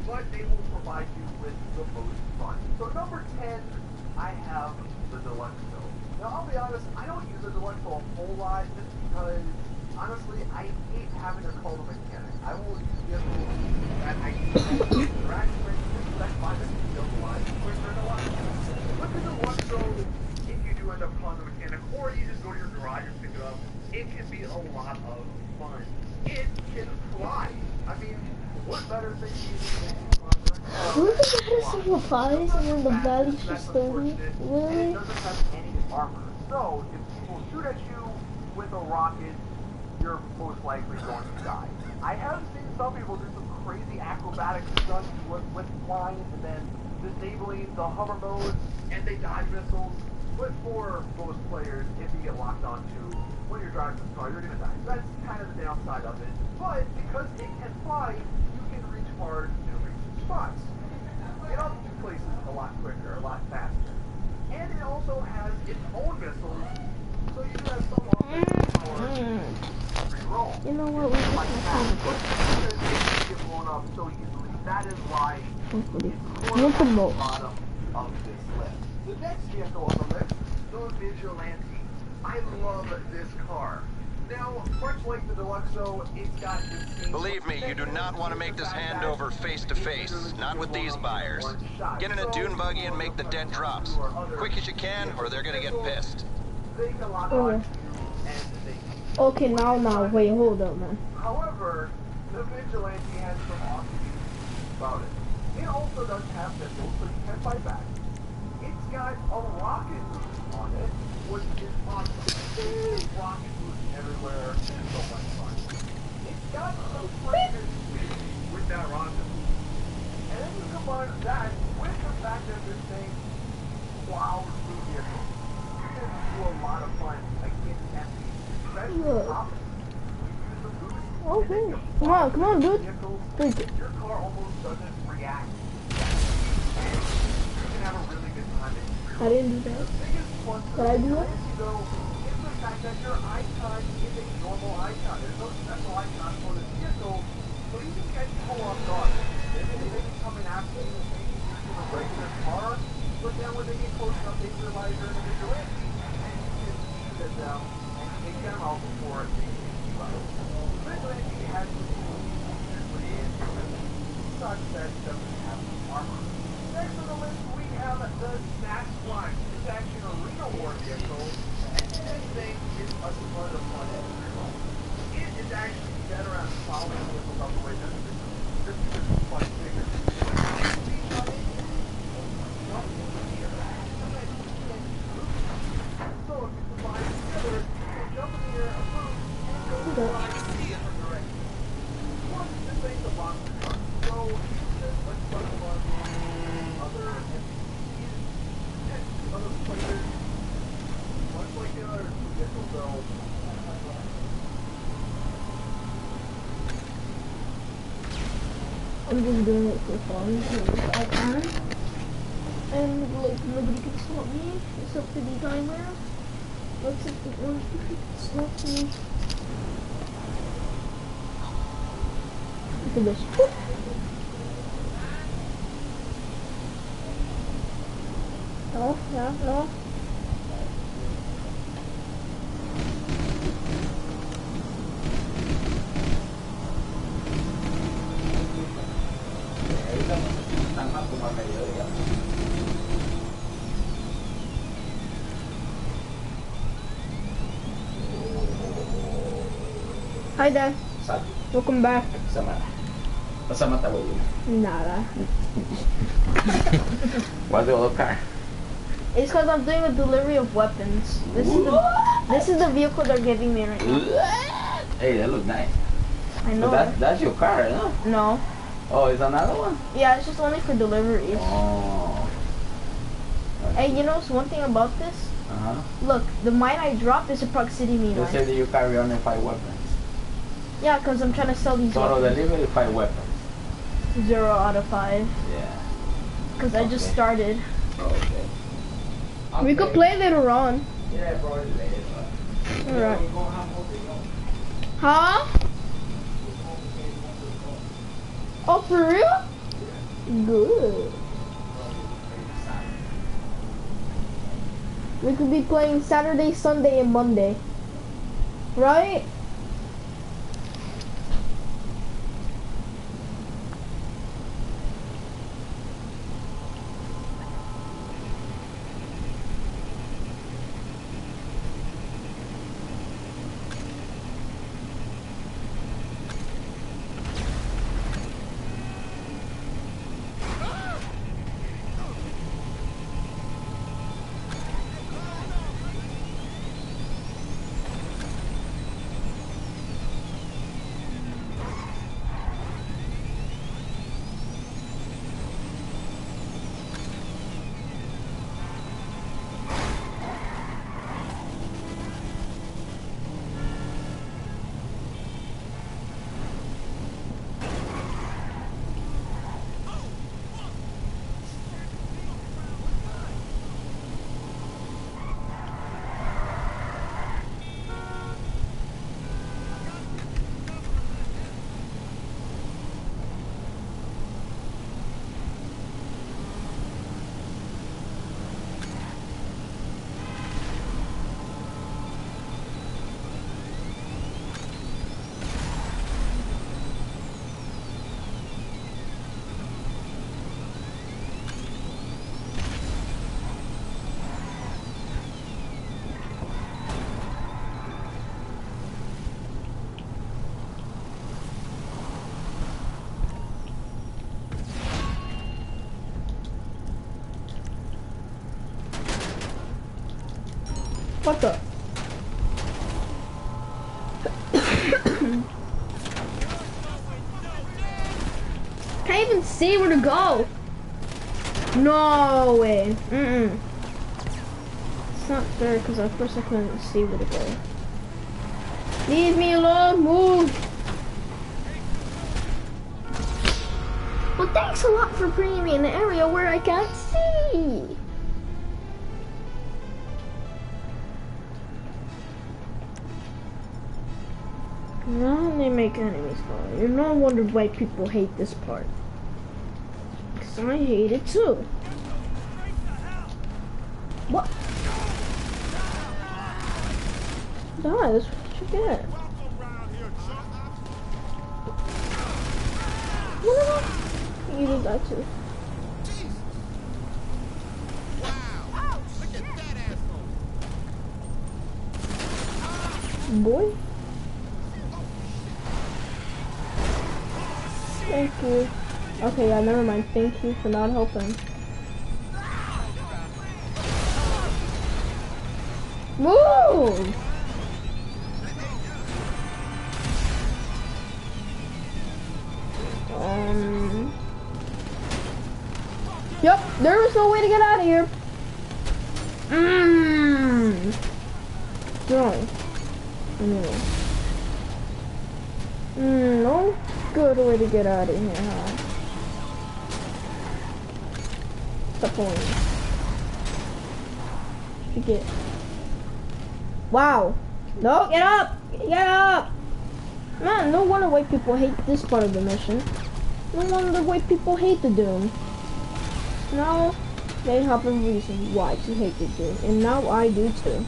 E: But they will provide you with the most fun. So number 10, I have the Deluxo. Now I'll be honest, I don't use the Deluxo a whole lot just because, honestly, I hate having to call the mechanic. I will use vehicles that I use as interact with, that's fine, I can feel the line quicker than a lot. With the Deluxo, if you do end up calling the mechanic, or you just go to your garage and pick it up, it can be a lot of fun. It can fly. I mean, what better thing do you do than
A: Look at the simplifies and then the valley's just 30. Really?
E: It doesn't have any armor. So, if people shoot at you with a rocket, you're most likely going to die. I have seen some people do some crazy acrobatic stunts with flying and then disabling the hover mode, and they dodge missiles. But for most players, if you get locked onto when you're driving this car, you're going to die. So that's kind of the downside of it. But because it can fly, you can reach hard and reach spots. Get up to places a lot quicker, a lot faster. And it also has its own missiles, so you do have some offensive power to re-roll.
A: You know what? We just have
E: because it can get blown up so easily. That is why it's
A: Not the most.
E: bottom of this list. The next vehicle on the list, the Vigilante. I love this car. Now, much like the Deluxo, it's got the same...
H: Believe me, you do not want to make this handover face-to-face. Not with these buyers. Get in a dune buggy and make the dead drops. Quick as you can, or they're gonna get pissed.
A: Okay, now, wait, hold up, man.
E: However, the Vigilante has some awesome things about it. It also does have missiles, so you can fight back. It's got a rocket boost on it, which is awesome. Rocket boost everywhere, and so much fun. It's got some pretty good speed with that rocket boost. And then you combine that with the fact that this thing plows through vehicles. You can do a lot of fun against enemies, especially opposites. You use the boost.
A: Okay. Come on, dude. Take it.
E: Your car almost doesn't react. And you can have a really good time.
A: I didn't do that. Did I do it?
E: Is the fact that your icon is a normal icon. There's no special icon for this vehicle, so you can catch people off guard. If they can come in after you, in a regular car, but then when they get close enough, they realize they're in a vigilante, and you can shoot at them and take them out before they can keep up. Vigilante has to be usually is such that it doesn't have armor. Next on the list, we have the Snatch One. It's actually an arena war vehicle, and this thing is a ton of fun. It is actually better at solving difficult operations than the just because it's much bigger. So if you combine together, you can jump in the air, move, and go fly in different directions. Plus, this thing's a monster truck, so there's much fun among other NPCs and other players. Much like the other vehicles, though.
A: I'm just doing it for fun because I can. And like nobody can stop me except for the timer. Let's see if one stops me. Look at this. Whoop. No, yeah, no. Hi there.
K: Sabi.
A: Welcome back.
K: Sama. Masama tawa yun.
A: Nada.
K: What's the other car?
A: It's because I'm doing a delivery of weapons. This is the vehicle they're giving me right now.
K: Hey, that looks nice.
A: I know.
K: But that's your car, huh?
A: No.
K: Oh, it's another one?
A: Yeah, it's just only for deliveries.
K: Oh.
A: Hey, you know one thing about this?
K: Uh-huh.
A: Look, the mine I dropped is a proximity
K: They
A: mine.
K: say that you carry only 5 weapons.
A: Yeah, because I'm trying to sell these
K: Total
A: weapons.
K: delivery, 5 weapons.
A: 0 out of 5.
K: Yeah.
A: Because I just started.
K: Okay.
A: We could play later on.
K: Yeah, probably later.
A: Alright. Huh? Oh, for real? Good. We could be playing Saturday, Sunday, and Monday. Right? What the? Can't even see where to go. No way. It's not fair because at first I couldn't see where to go. Leave me alone. Move. Well, thanks a lot for bringing me in an area where I can't see. Now they make enemies fall. You're no wonder why people hate this part. I hate it too. What? Die, that's what you get. What? You did that too. Boy. Thank you. Okay, yeah, never mind. Thank you for not helping. Move! Yep, there was no way to get out of here. Drawing. Anyway. No good way to get out of here, huh? What's the point? You get. Wow. No, get up! Get up! Man, no wonder white people hate this part of the mission. No wonder white people hate the Doom. Now they have a reason why to hate the Doom, and now I do too.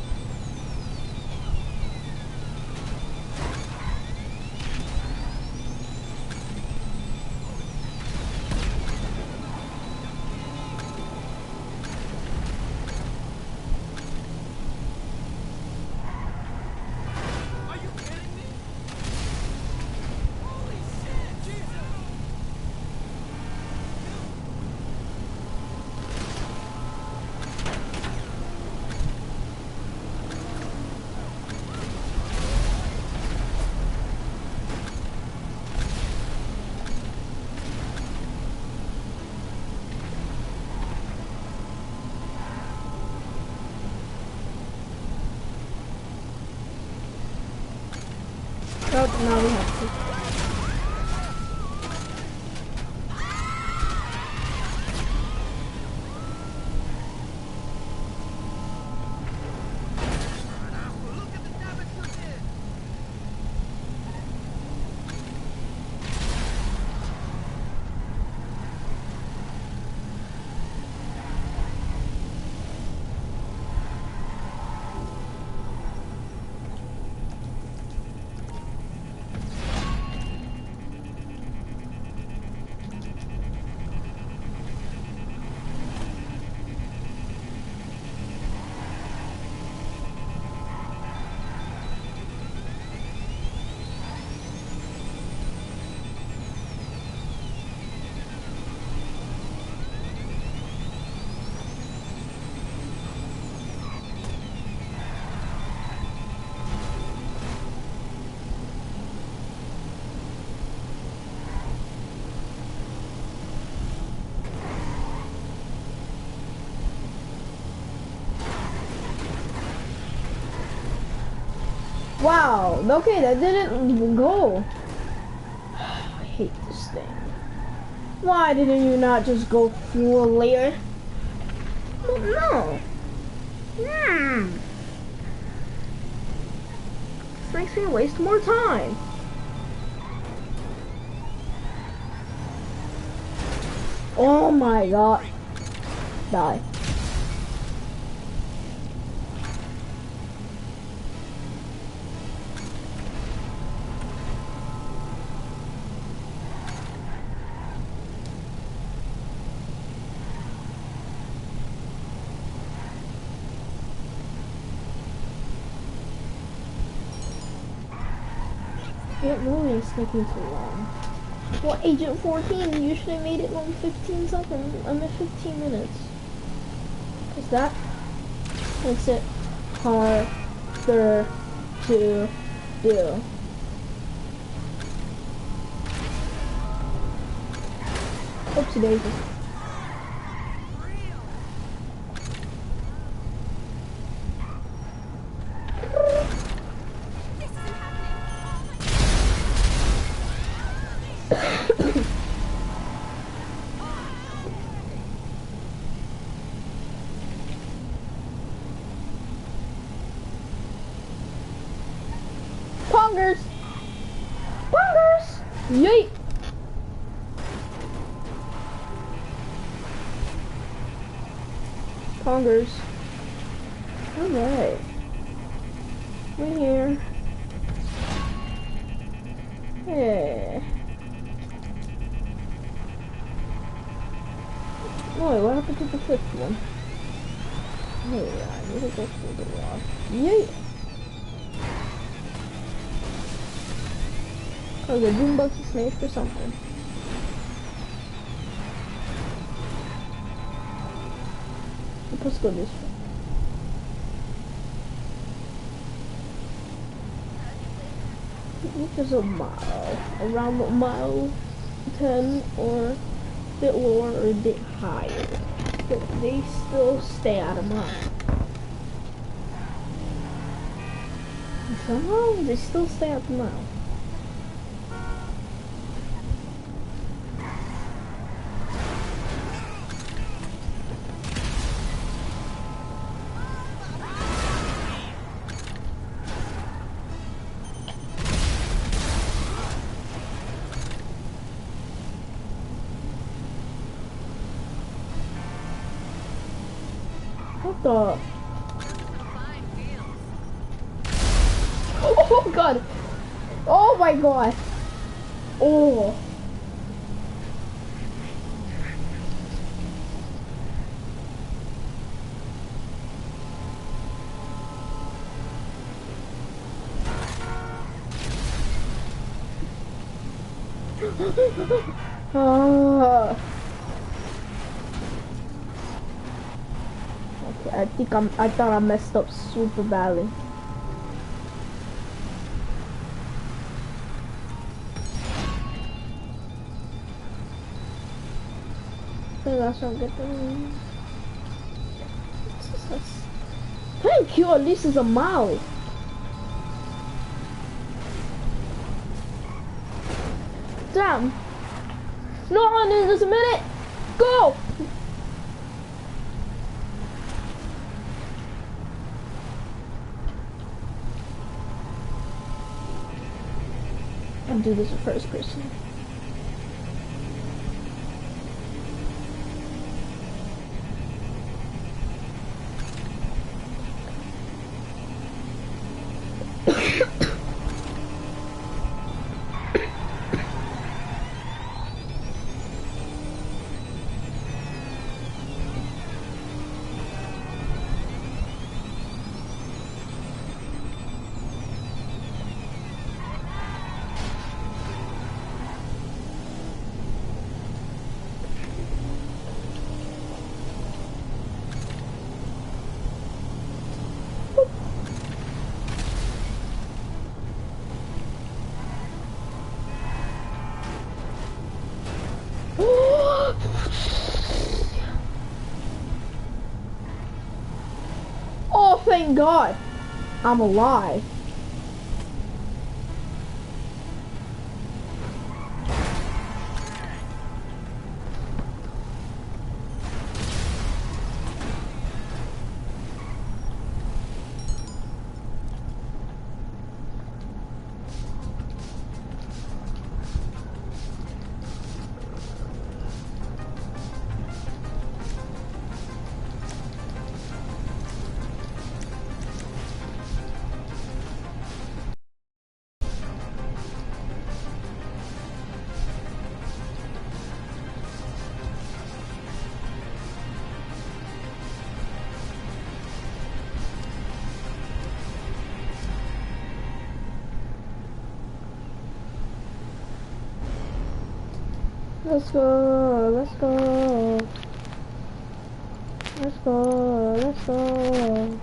A: Oh, now we have to. Wow, okay, that didn't even go. I hate this thing. Why didn't you not just go full layer? Well, no. This makes me waste more time. Oh my god. Die. It really is taking too long. Well, Agent 14, you should have made it on 15 seconds. I mean 15 minutes. Cause that makes it harder to do. Oopsie daisy. Pongers! Pongers! Yeet! hungers. Alright. We're here. Yeah. Oh, wait, what happened to the fifth one? Oh yeah, I need to go through the rock. Yeah. Oh, the boombox is made for something. Let's go this way. Which is a mile. Around a mile 10 or a bit lower or a bit higher. But they still stay at a mile. And somehow they still stay at the mile. What the? Oh god! Oh my god! Oh! Okay, I thought I messed up super badly. So that's not good thing. Thank you, at least it's a mile. Damn. Not on in just a minute. Go! I'll do this in first person. Oh, thank God, I'm alive. Let's go, let's go. Let's go, let's go.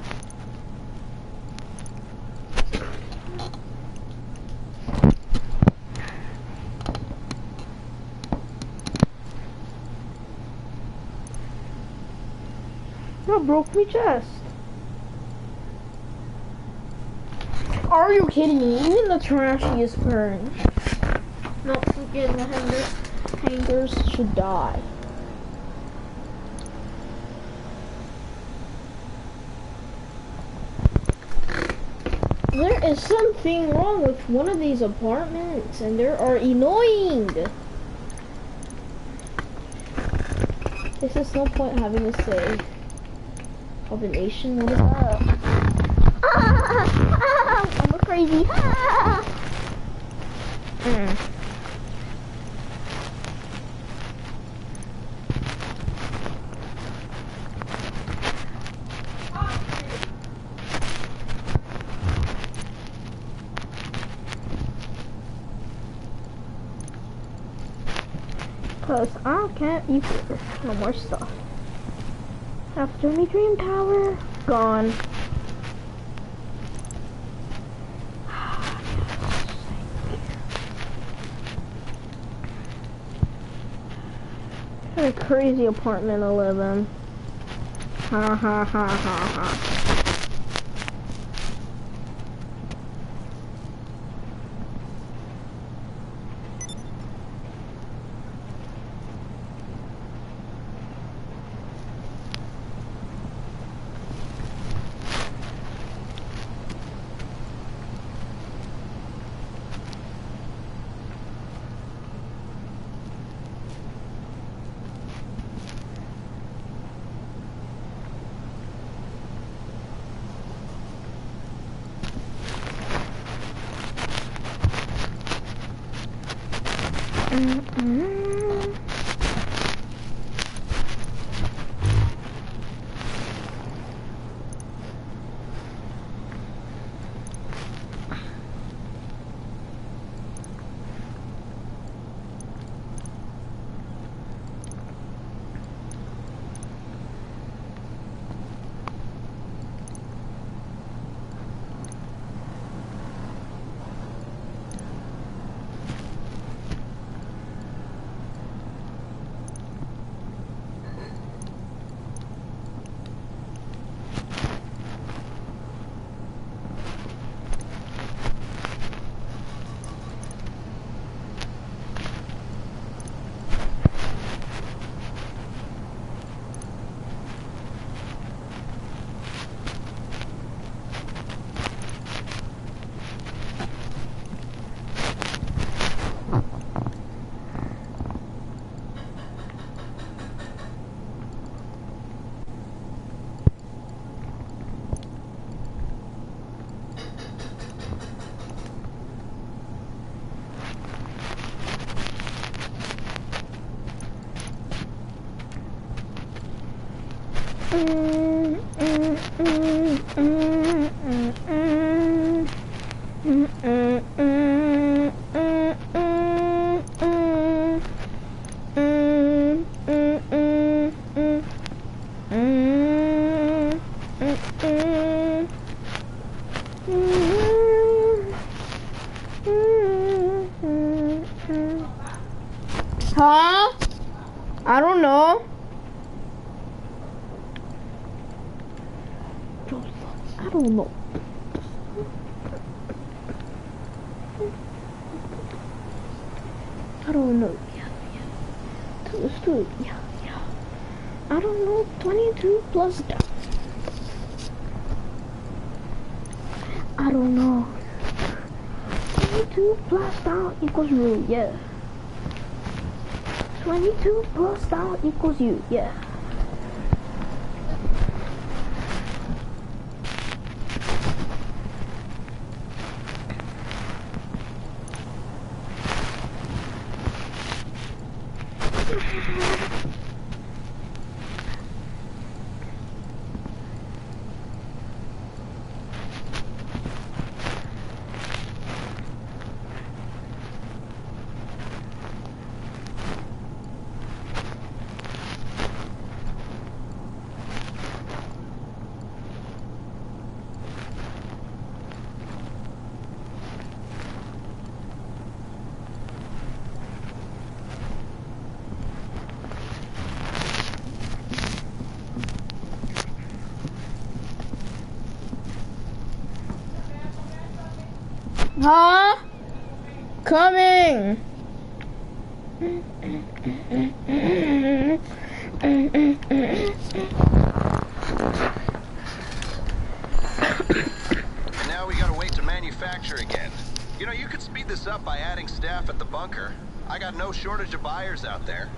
A: That broke my chest. Are you kidding me? Even the trashy is burned. Not freaking hangers should die. There is something wrong with one of these apartments, and they are annoying. This is no point having to say. Combination, what is up? I'm a crazy. Cause I can't use no more stuff. After me dream tower, gone. What a crazy apartment to live in. Ha ha ha ha ha. Huh? I don't know. I don't know. I don't know. Yeah. To the food. Yeah. I don't know. 22 plus down. I don't know. 22 plus down equals you. Yeah. 22 plus down equals you. Yeah. Huh? Coming.
H: Now we gotta wait to manufacture again. You know, you could speed this up by adding staff at the bunker. I got no shortage of buyers out there.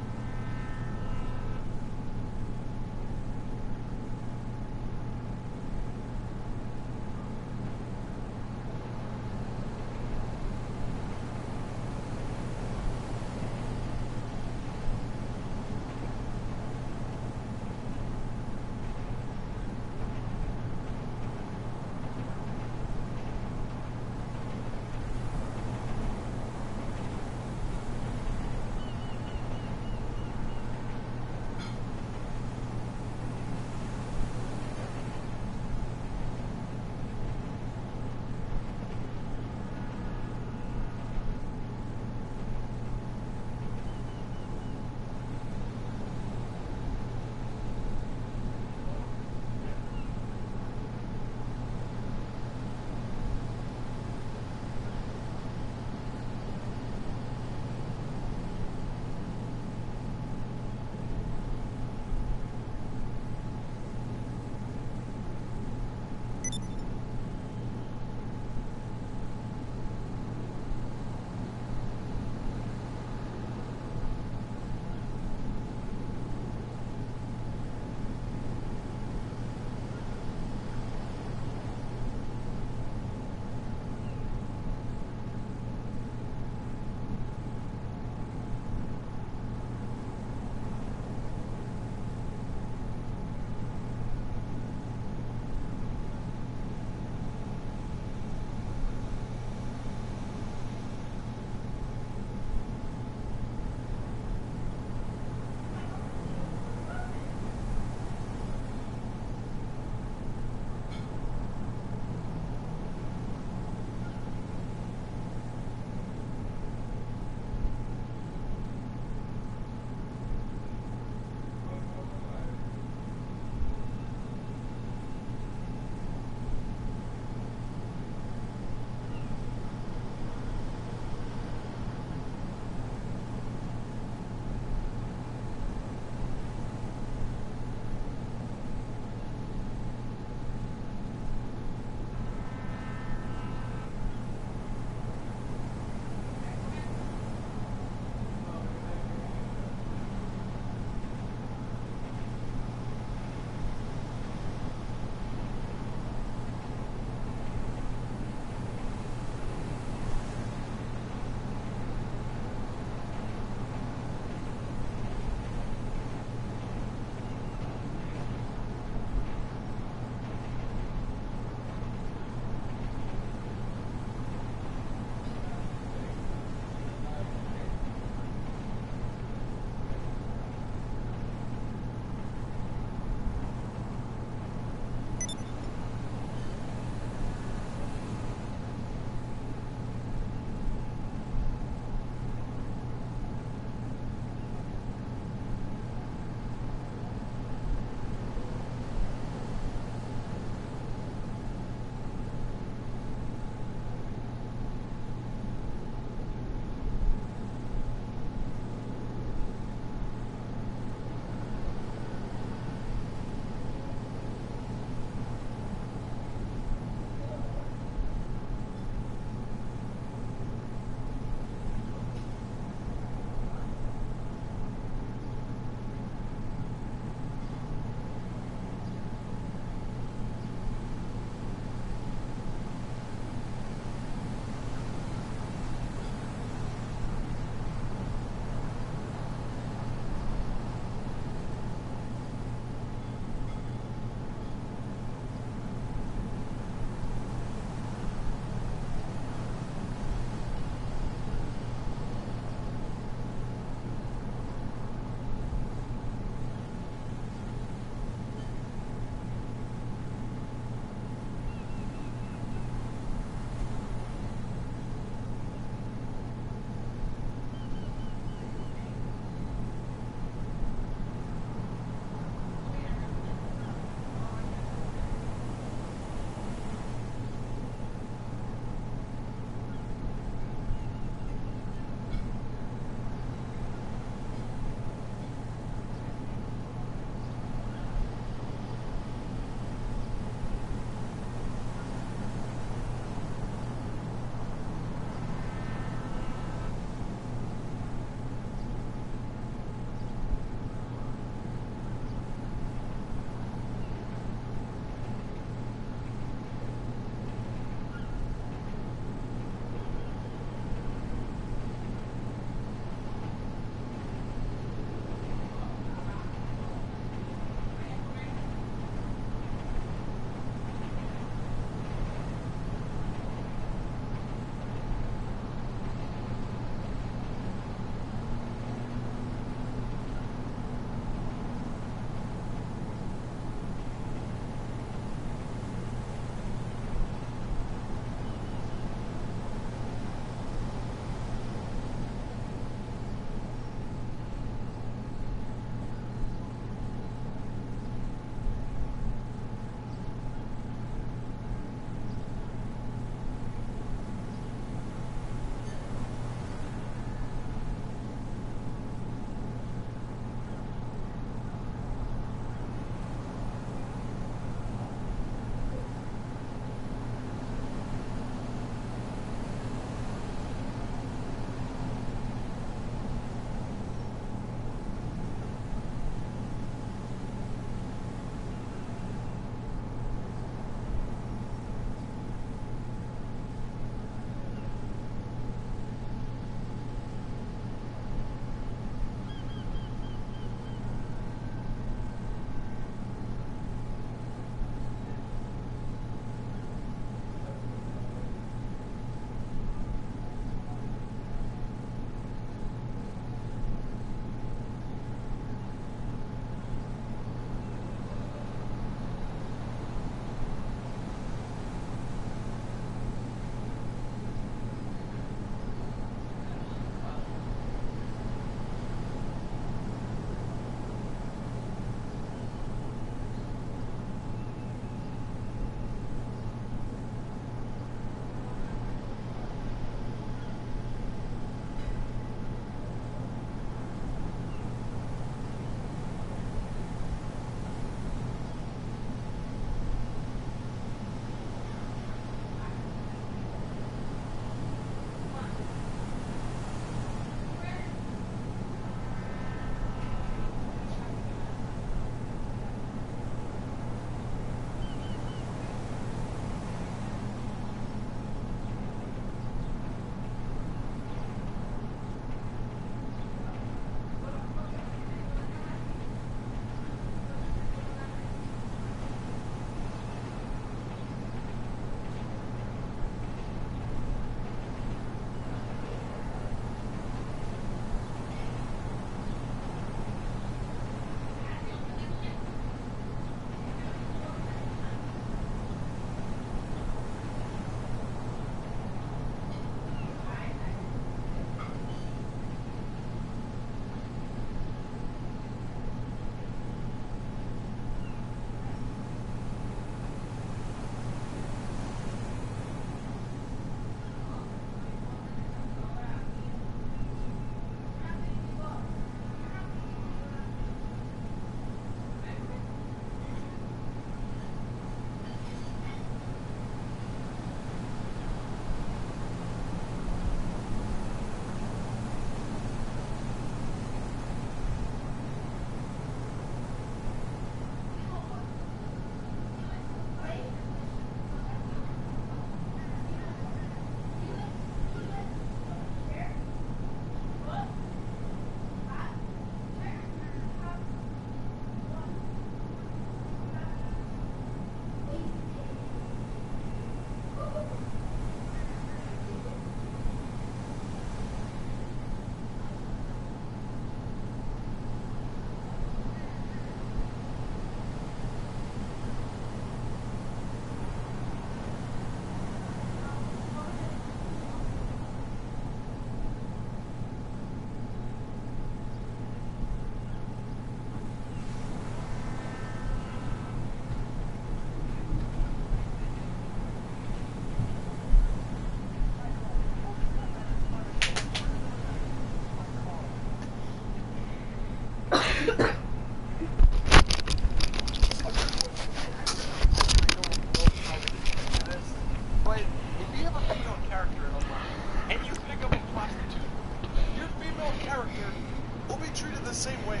D: same way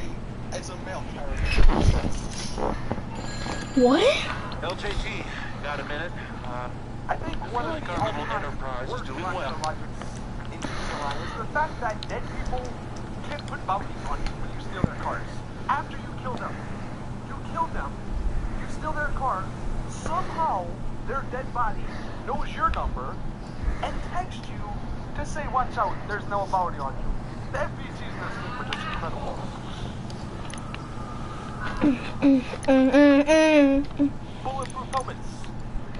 D: as a male character.
A: What?
D: LJT, got a minute? I think one of the governmental enterprise is doing well.
E: In is the fact that dead people can put bounties on you when you steal their cars. After you kill them, you steal their car, somehow their dead body knows your number and texts you to say, watch out, there's no bounty on you. The FBC's listening, which is incredible. Bulletproof helmets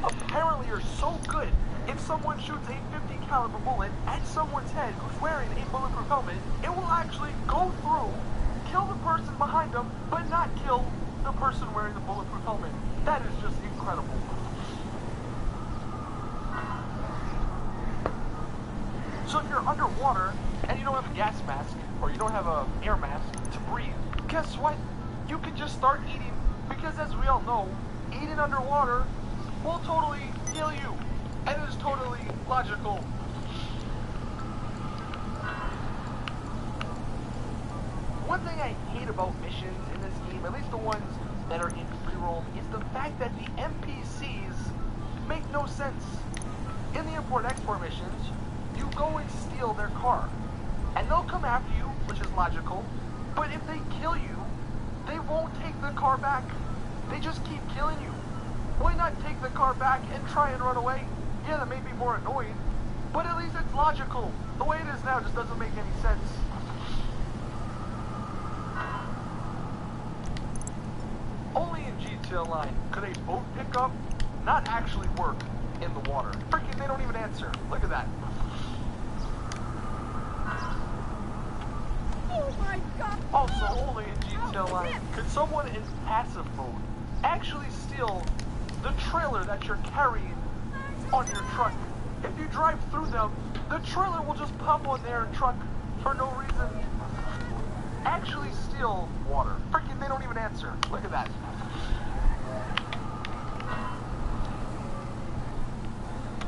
E: apparently are so good. If someone shoots a 50 caliber bullet at someone's head who's wearing a bulletproof helmet, it will actually go through, kill the person behind them, but not kill the person wearing the bulletproof helmet. That is just incredible. So if you're underwater and you don't have a gas mask, or you don't have an air mask to breathe, guess what? You can just start eating, because as we all know, eating underwater will totally kill you. And it is totally logical. One thing I hate about missions in this game, at least the ones that are in free roam, is the fact that the NPCs make no sense. In the import-export missions, you go and steal their car. And they'll come after you, which is logical, but if they kill you, they won't take the car back. They just keep killing you. Why not take the car back and try and run away? Yeah, that may be more annoying, but at least it's logical. The way it is now just doesn't make any sense. Only in GTA Online could a boat pickup not actually work in the water. Freaking, they don't even answer. Look at that.
B: Oh my god!
E: Also, only in GTA Online could someone in passive mode actually steal the trailer that you're carrying on your truck. If you drive through them, the trailer will just pop on their truck for no reason. Actually steal water. Freaking, they don't even answer. Look at that.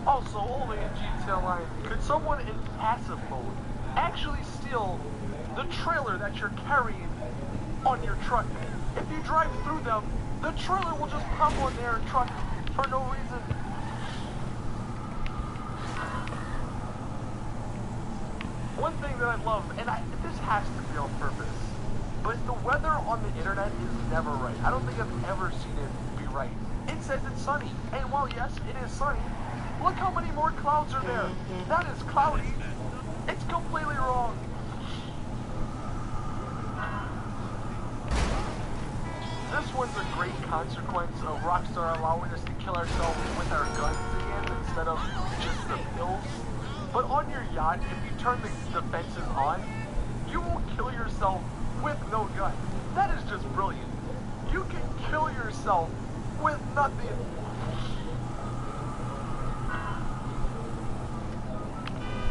E: Also, only in GTA Online could someone in passive mode actually steal the trailer that you're carrying on your truck. If you drive through them, the trailer will just pop on their truck for no reason. One thing that I love, and this has to be on purpose, but the weather on the internet is never right. I don't think I've ever seen it be right. It says it's sunny, and while yes, it is sunny, look how many more clouds are there. That is cloudy. It's completely wrong. This one's a great consequence of Rockstar allowing us to kill ourselves with our guns again instead of just the pills. But on your yacht, if you turn the defenses on, you won't kill yourself with no gun. That is just brilliant. You can kill yourself with nothing.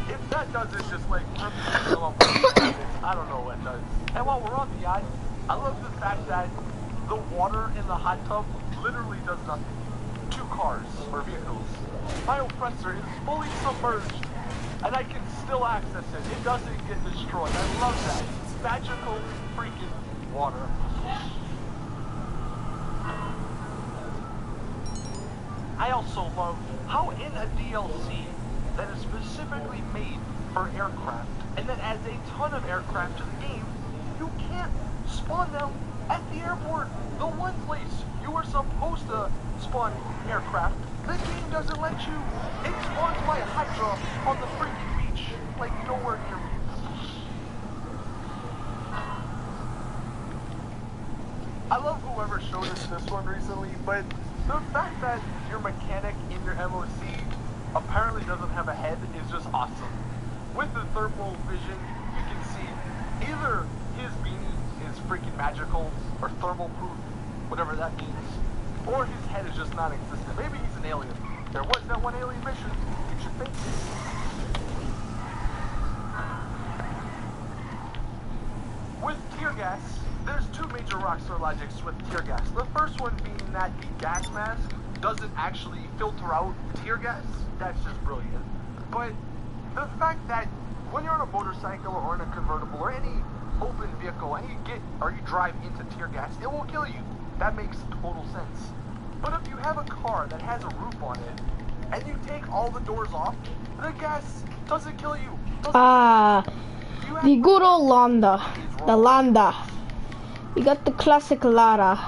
E: If that doesn't just like rip the skill up, I don't know what does. And while we're on the yacht, I love the fact that the water in the hot tub literally does nothing. 2 cars or vehicles. My oppressor is fully submerged, and I can still access it. It doesn't get destroyed. I love that. Magical freaking water. I also love how in a DLC that is specifically made for aircraft, and that adds a ton of aircraft to the game, you can't spawn them at the airport. The one place you were supposed to spawn aircraft, the game doesn't let you. It spawns by a Hydra on the freaking beach, like nowhere near me. I love whoever showed us this one recently, but the fact that your mechanic in your MOC apparently doesn't have a head is just awesome. With the thermal vision, you can see either his beanie is freaking magical or thermal proof, whatever that means, or his head is just non-existent. Maybe he's an alien. There was that one alien mission, you should think. With tear gas, there's 2 major Rockstar logics with tear gas. The first one being that the gas mask doesn't actually filter out tear gas. That's just brilliant. But the fact that when you're on a motorcycle or in a convertible or any open vehicle and you drive into tear gas, it will kill you. That makes total sense. But if you have a car that has a roof on it and you take all the doors off, the gas doesn't kill you.
A: The good old Landa. The Landa. You got the classic Lada.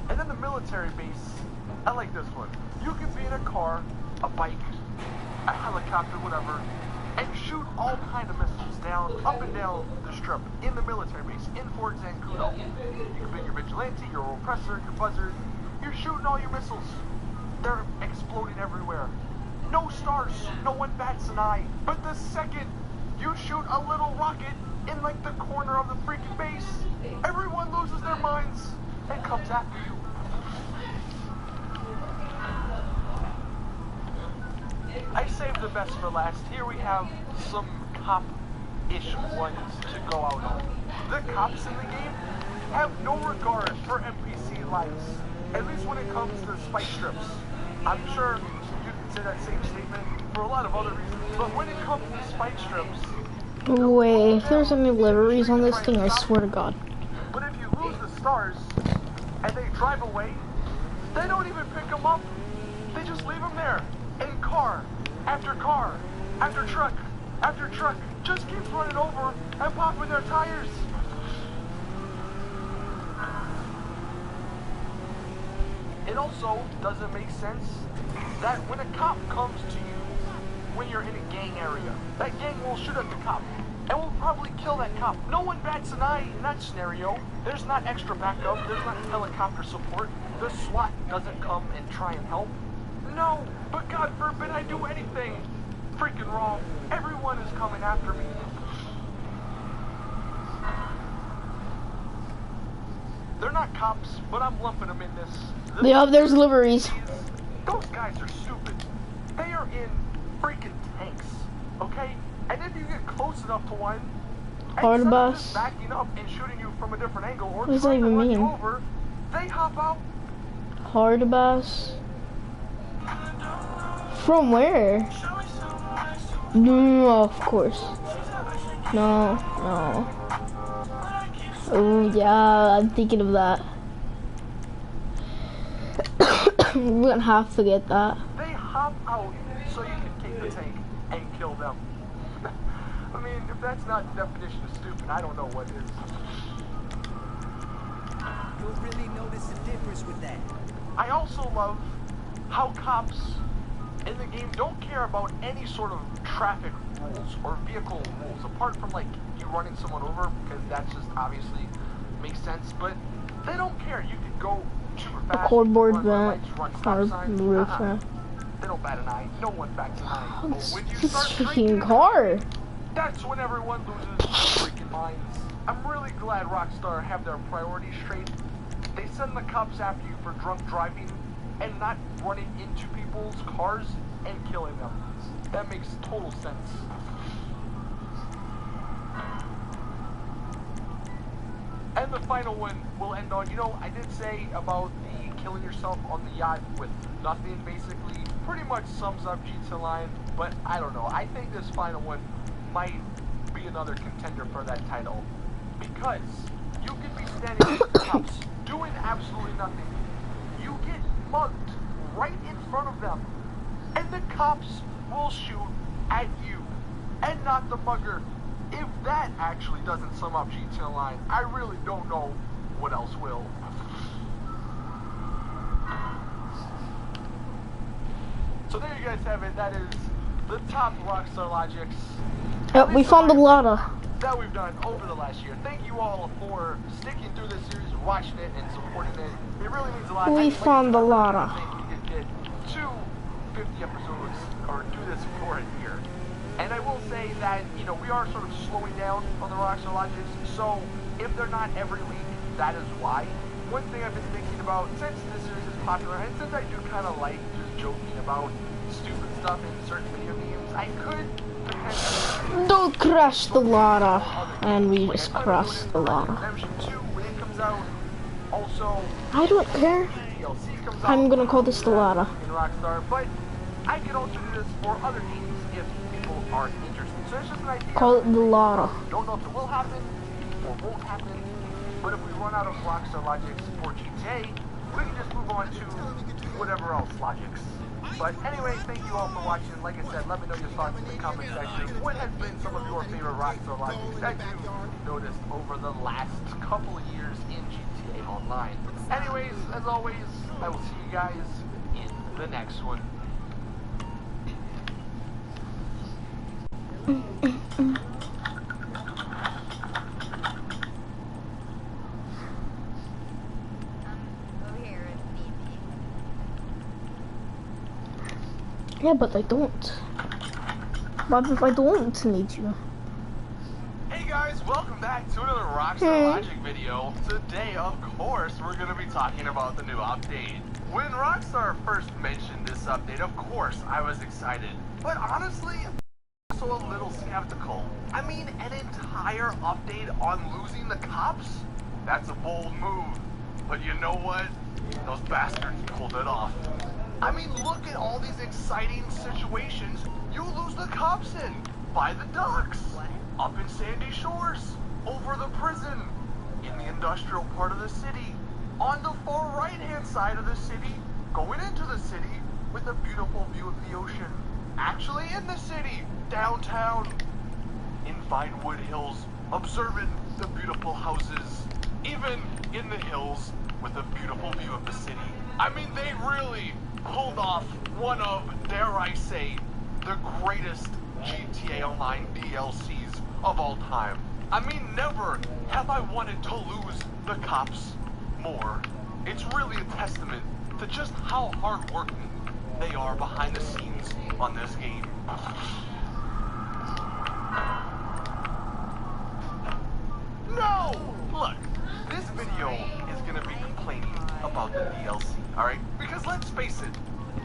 E: And then the military base, I like this one. You can be in a car, a bike, a helicopter, whatever, and shoot all kind of missiles down, up and down the strip in the military base, in Fort Zancudo. You can be your vigilante, your oppressor, your buzzard. You're shooting all your missiles. They're exploding everywhere. No stars, no one bats an eye. But the second you shoot a little rocket in like the corner of the freaking base, everyone loses their minds and comes after you. I saved the best for last. Here we have some cop-ish ones to go out on. The cops in the game have no regard for NPC lives, at least when it comes to spike strips. I'm sure you can say that same statement for a lot of other reasons, but when it comes to spike strips...
A: Wait, if there's any liveries on this thing, I swear to God.
E: But if you lose the stars, and they drive away, they don't even pick them up. They just leave them there. And car, after truck, after truck, just keeps running over and popping their tires. It also doesn't make sense that when a cop comes to you, when you're in a gang area, that gang will shoot at the cop and will probably kill that cop. No one bats an eye in that scenario. There's not extra backup, there's not helicopter support. The SWAT doesn't come and try and help. No, but God forbid I do anything freaking wrong. Everyone is coming after me. They're not cops, but I'm lumping them in this.
A: Yeah, there's liveries.
E: Those guys are stupid. They are in freaking tanks, okay? And if you get close enough to one,
A: Hard
E: instead of
A: bus.
E: just backing up and shooting you from a different angle or
A: What does that
E: trying to
A: even
E: run you
A: mean?
E: over, they hop out.
A: Hard bus. From where? No, of course. No. Oh yeah, I'm thinking of that. We're gonna have to get that.
E: They hop out so you can take the tank and kill them. I mean, if that's not the definition of stupid, I don't know what is.
L: You'll really notice a difference with that.
E: I also love how cops in the game don't care about any sort of traffic rules or vehicle rules, apart from like you running someone over, because that's just obviously makes sense, but they don't care. You can go super fast,
A: Cardboard
E: run red
A: vent,
E: lights, run stop
A: hard
E: signs.
A: roof.
E: They don't bat an eye. No one bats an eye.
A: Oh,
E: But when you
A: this
E: start
A: freaking
E: drinking,
A: car.
E: that's when everyone loses their freaking minds. I'm really glad Rockstar have their priorities straight. They send the cops after you for drunk driving and not running into people's cars and killing them. That makes total sense. And the final one will end on, you know, I did say about the killing yourself on the yacht with nothing, basically, pretty much sums up GTA Line, but I don't know. I think this final one might be another contender for that title. Because you could be standing with the cops, doing absolutely nothing. You get mugged right in front of them, and the cops will shoot at you, and not the mugger. If that actually doesn't sum up GTA Online, I really don't know what else will. So there you guys have it. That is the top Rockstar Logics.
A: Yep, we found the Lada.
E: That we've done over the last year. Thank you all for sticking through this series, watching it, and supporting it. It really means a lot.
A: We found the Lada.
E: We could get 250 episodes, or do this for a year. And I will say that, you know, we are sort of slowing down on the Rockstar Logics, so if they're not every week, that is why. One thing I've been thinking about, since this series is popular, and since I do kind of like just joking about stupid stuff in certain video games, I could potentially...
A: Don't crash the Lada. And we just crashed the Lada.
E: When it comes out, also...
A: I don't care.
E: DLC comes out
A: I'm gonna call this the Lada.
E: in Rockstar, but I could also do this for other games if people aren't interested. So it's just an idea.
A: Call it the lotto.
E: Don't know if it will happen or won't happen, but if we run out of Rockstar Logics for GTA, we can just move on to whatever else Logics. But anyway, thank you all for watching. Like I said, let me know your thoughts in the comment section. What has been some of your favorite Rockstar Logics that you've noticed over the last couple of years in GTA Online? Anyways, as always, I will see you guys in the next one.
A: Yeah, but I don't. What if I don't need you?
E: Hey guys, welcome back to another Rockstar Logic video. Today, of course, we're going to be talking about the new update. When Rockstar first mentioned this update, of course, I was excited. But honestly, I'm also a little skeptical. I mean, an entire update on losing the cops? That's a bold move. But you know what? Those bastards pulled it off. I mean, look at all these exciting situations you lose the cops in. By the docks, up in Sandy Shores, over the prison, in the industrial part of the city, on the far right-hand side of the city, going into the city with a beautiful view of the ocean. Actually in the city, downtown, in Vinewood Hills, observing the beautiful houses, even in the hills with a beautiful view of the city. I mean, they really pulled off one of, dare I say, the greatest GTA Online DLCs of all time. I mean, never have I wanted to lose the cops more. It's really a testament to just how hardworking they are behind the scenes on this game. No! Look, this video is gonna be complaining about the DLC, alright? Because let's face it,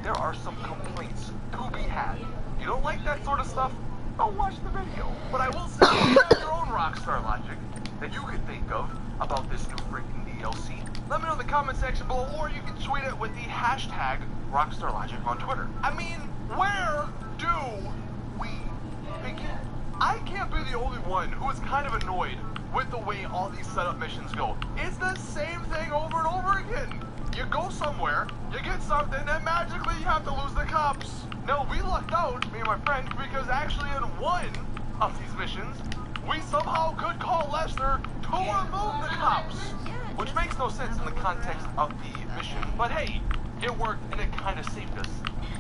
E: there are some complaints to be had. You don't like that sort of stuff? Don't watch the video. But I will say, you have your own Rockstar Logic that you could think of about this new freaking DLC. Let me know in the comment section below, or you can tweet it with the hashtag Rockstar Logic on Twitter. I mean, where do we begin? I can't be the only one who is kind of annoyed with the way all these setup missions go. It's the same thing over and over again. You go somewhere, you get something, and magically you have to lose the cops. No, we lucked out, me and my friend, because actually in one of these missions, we somehow could call Lester to remove the cops. Which makes no sense in the context of the mission, but hey, it worked and it kind of saved us.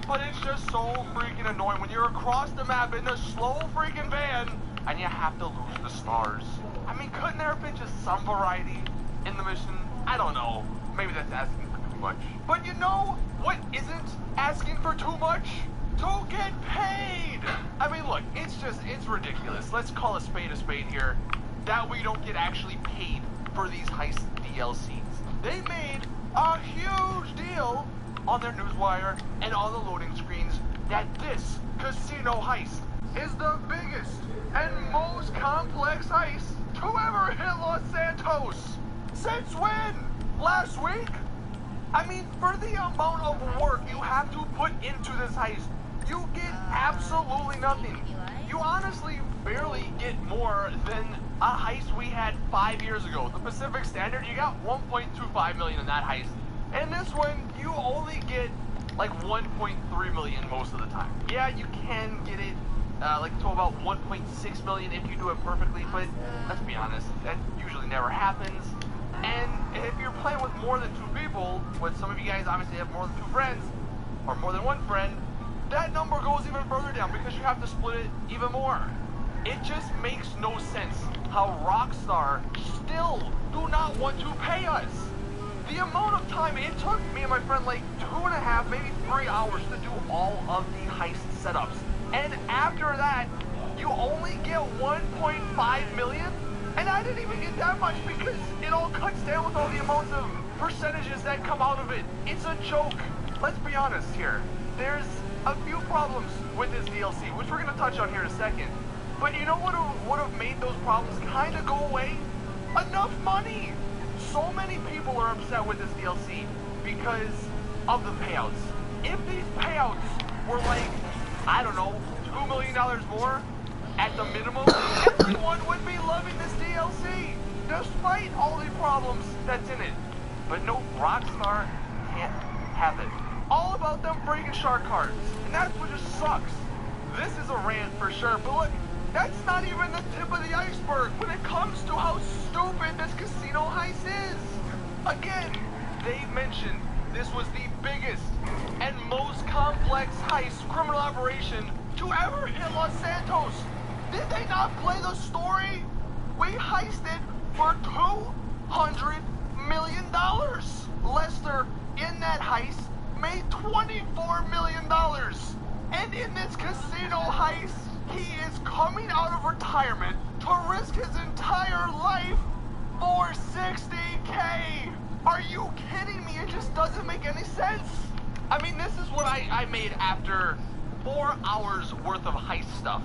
E: But it's just so freaking annoying when you're across the map in a slow freaking van and you have to lose the stars. I mean, couldn't there have been just some variety in the mission? I don't know. Maybe that's asking for too much. But you know what isn't asking for too much? To get paid! I mean, look, it's ridiculous. Let's call a spade here. That we don't get actually paid for these heist DLCs. They made a huge deal on their newswire and on the loading screens that this casino heist is the biggest and most complex heist to ever hit Los Santos. Since when? Last week? I mean, for the amount of work you have to put into this heist, you get absolutely nothing. You honestly barely get more than a heist we had 5 years ago. The Pacific Standard, you got 1.25 million in that heist. And this one, you only get like 1.3 million most of the time. Yeah, you can get it like to about 1.6 million if you do it perfectly, but let's be honest, that usually never happens. And if you're playing with more than 2 people, which some of you guys obviously have more than 2 friends, or more than 1 friend, that number goes even further down because you have to split it even more. It just makes no sense how Rockstar still do not want to pay us. The amount of time it took me and my friend like 2.5, maybe 3 hours to do all of the heist setups. And after that, you only get 1.5 million? And I didn't even get that much because it all cuts down with all the amounts of percentages that come out of it. It's a joke. Let's be honest here. There's a few problems with this DLC, which we're going to touch on here in a second. But you know what would have made those problems kind of go away? Enough money! So many people are upset with this DLC because of the payouts. If these payouts were like, I don't know, $2 million more, at the minimum, everyone would be loving this DLC, despite all the problems that's in it. But no, Rockstar can't have it. All about them breaking shark cards, and that's what just sucks. This is a rant for sure, but look, that's not even the tip of the iceberg when it comes to how stupid this casino heist is. Again, they mentioned this was the biggest and most complex heist criminal operation to ever hit Los Santos. Did they not play the story? We heisted for $200 million. Lester, in that heist, made $24 million. And in this casino heist, he is coming out of retirement to risk his entire life for $60K. Are you kidding me? It just doesn't make any sense. I mean, this is what I made after 4 hours worth of heist stuff.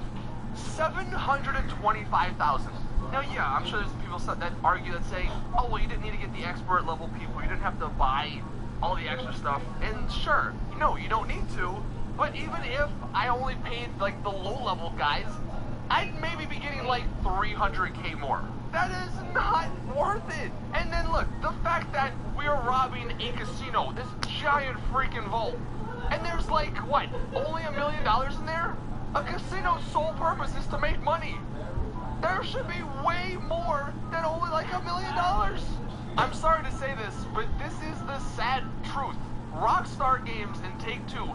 E: $725,000. Now, yeah, I'm sure there's people that argue that say, oh, well, you didn't need to get the expert level people. You didn't have to buy all the extra stuff. And sure, no, you don't need to. But even if I only paid, like, the low-level guys, I'd maybe be getting, like, 300K more. That is not worth it. And then, look, the fact that we are robbing a casino, this giant freaking vault, and there's, like, what, only $1 million in there? A casino's sole purpose is to make money. There should be way more than only, like, $1 million. I'm sorry to say this, but this is the sad truth. Rockstar Games and Take-Two,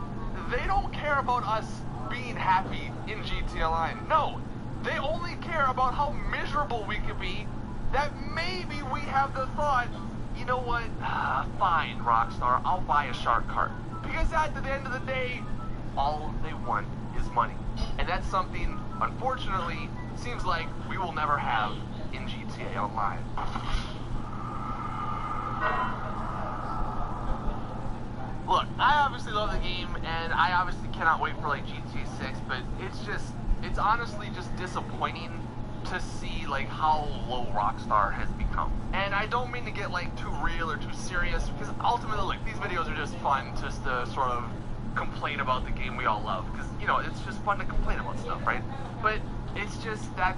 E: they don't care about us being happy in GTA Online. No, they only care about how miserable we could be, that maybe we have the thought, you know what, fine, Rockstar, I'll buy a shark cart. Because at the end of the day, all they want is money. And that's something, unfortunately, seems like we will never have in GTA Online. Look, I obviously love the game, and I obviously cannot wait for, like, GTA 6, but it's honestly just disappointing to see, like, how low Rockstar has become. And I don't mean to get, like, too real or too serious, because ultimately, look, these videos are just fun just to sort of complain about the game we all love, because, you know, it's just fun to complain about stuff, right? But it's just, I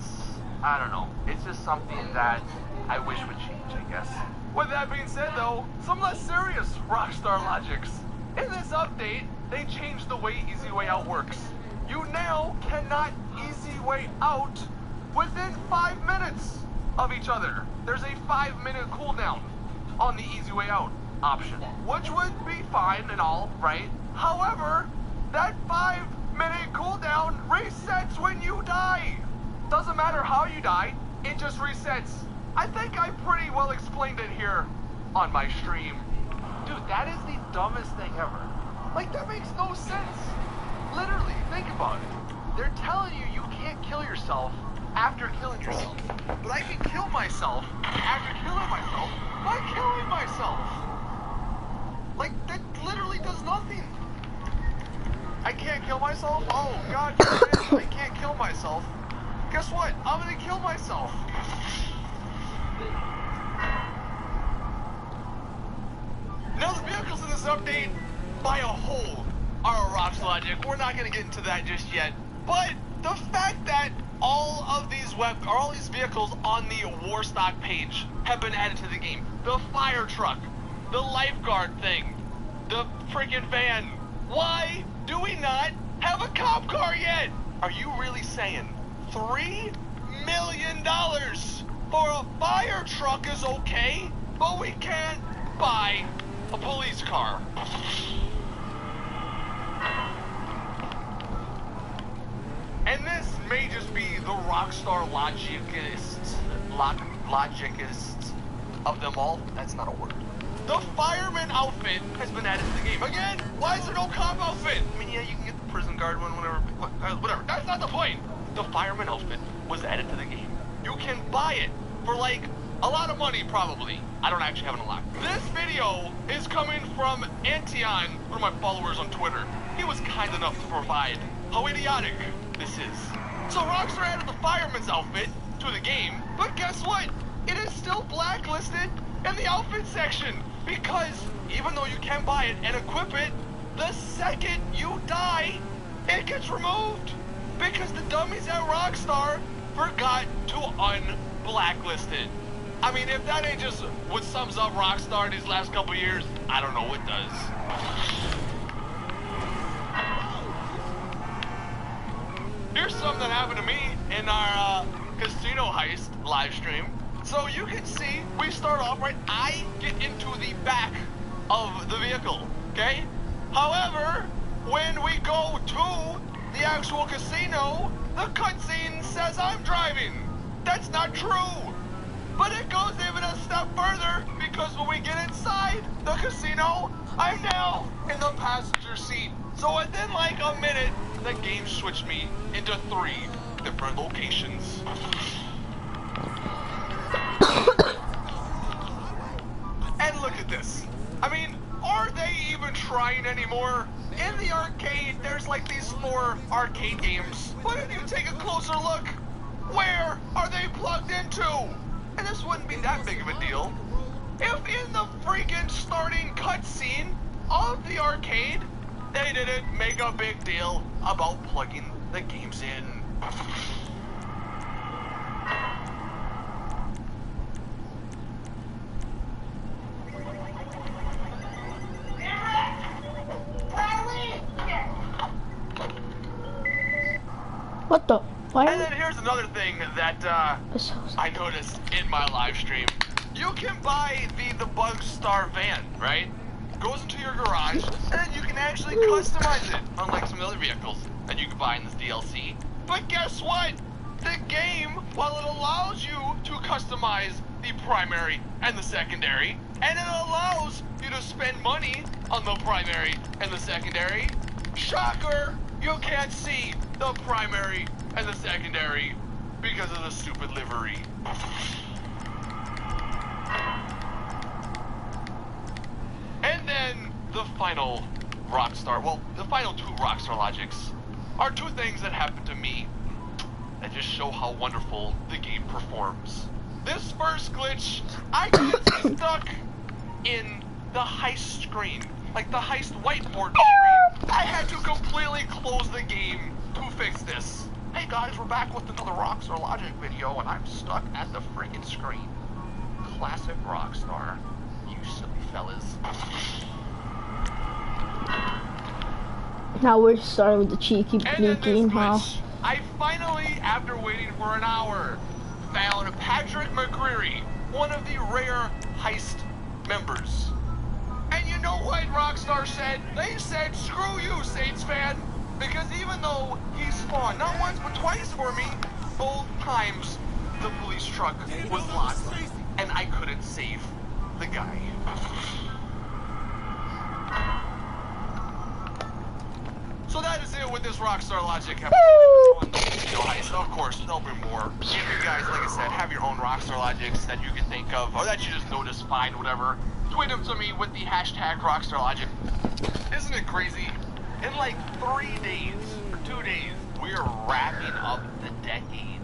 E: don't know, it's just something that I wish would change, I guess. With that being said, though, some less serious Rockstar logics. In this update, they changed the way Easy Way Out works. You now cannot Easy Way Out within 5 minutes of each other. There's a 5-minute cooldown on the Easy Way Out option, which would be fine and all, right? However, that 5-minute cooldown resets when you die. Doesn't matter how you die, it just resets. I think I pretty well explained it here on my stream. Dude, that is the dumbest thing ever. Like, that makes no sense. Literally, think about it. They're telling you you can't kill yourself after killing yourself. But I can kill myself after killing myself by killing myself. Like, that literally does nothing. I can't kill myself? Oh, God, I can't kill myself. Guess what? I'm gonna kill myself. Now, the vehicles in this update, by a whole, are a Rock's logic. We're not gonna get into that just yet. But the fact that all of these vehicles on the Warstock page have been added to the game. The fire truck, the lifeguard thing, the freaking van. Why do we not have a cop car yet? Are you really saying $3 million for a fire truck is okay, but we can't buy a police car? And this may just be the Rockstar logicists of them all. That's not a word. The fireman outfit has been added to the game. Again, why is there no cop outfit? I mean, yeah, you can get the prison guard one, whatever. That's not the point. The fireman outfit was added to the game. You can buy it for, like, a lot of money, probably. I don't actually have it unlocked. This video is coming from Antion, one of my followers on Twitter. He was kind enough to provide how idiotic this is. So Rockstar added the fireman's outfit to the game, but guess what? It is still blacklisted in the outfit section, because even though you can buy it and equip it, the second you die, it gets removed.
M: because the dummies at Rockstar forgot to unblacklist it. I mean, if that ain't just what sums up Rockstar these last couple years, I don't know what does. Here's something that happened to me in our casino heist live stream. So you can see, we start off, right? I get into the back of the vehicle, okay? However, when we go to the actual casino, the cutscene says I'm driving. That's not true. But it goes even a step further, because when we get inside the casino, I'm now in the passenger seat. So within like a minute, the game switched me into 3 different locations. And look at this. I mean, are they even trying anymore? In the arcade, there's like these 4 arcade games. But if you take a closer look, where are they plugged into? And this wouldn't be that big of a deal if in the freaking starting cutscene of the arcade, they didn't make a big deal about plugging the games in.
A: What the? Why?
M: And then here's another thing that I noticed in my live stream. You can buy the Bugstar van, right? Goes into your garage, and then you can actually customize it, unlike some other vehicles that you can buy in this DLC. But guess what? The game, while it allows you to customize the primary and the secondary, and it allows you to spend money on the primary and the secondary, shocker, you can't see the primary and the secondary because of the stupid livery. And then the final Rockstar, well, the final 2 Rockstar logics are 2 things that happened to me that just show how wonderful the game performs. This first glitch, I get stuck in the heist screen, like the heist whiteboard screen. I had to completely close the game to fix this. Hey guys, we're back with another Rockstar Logic video, and I'm stuck at the freaking screen. Classic Rockstar, you silly fellas.
A: Now we're starting with the cheeky peeking, huh?
M: I finally, after waiting for an hour, found Patrick McCreary, one of the rare heist members. And you know what Rockstar said? They said, screw you, Saints fan. Because even though he spawned not once but twice for me, both times the police truck was locked and I couldn't save the guy. So that is it with this Rockstar Logic episode. Of course, there'll be more. If you guys, like I said, have your own Rockstar Logics that you can think of, or that you just noticed, fine, whatever, tweet them to me with the hashtag Rockstar Logic. Isn't it crazy? In like 3 days, or 2 days, we are wrapping up the decade.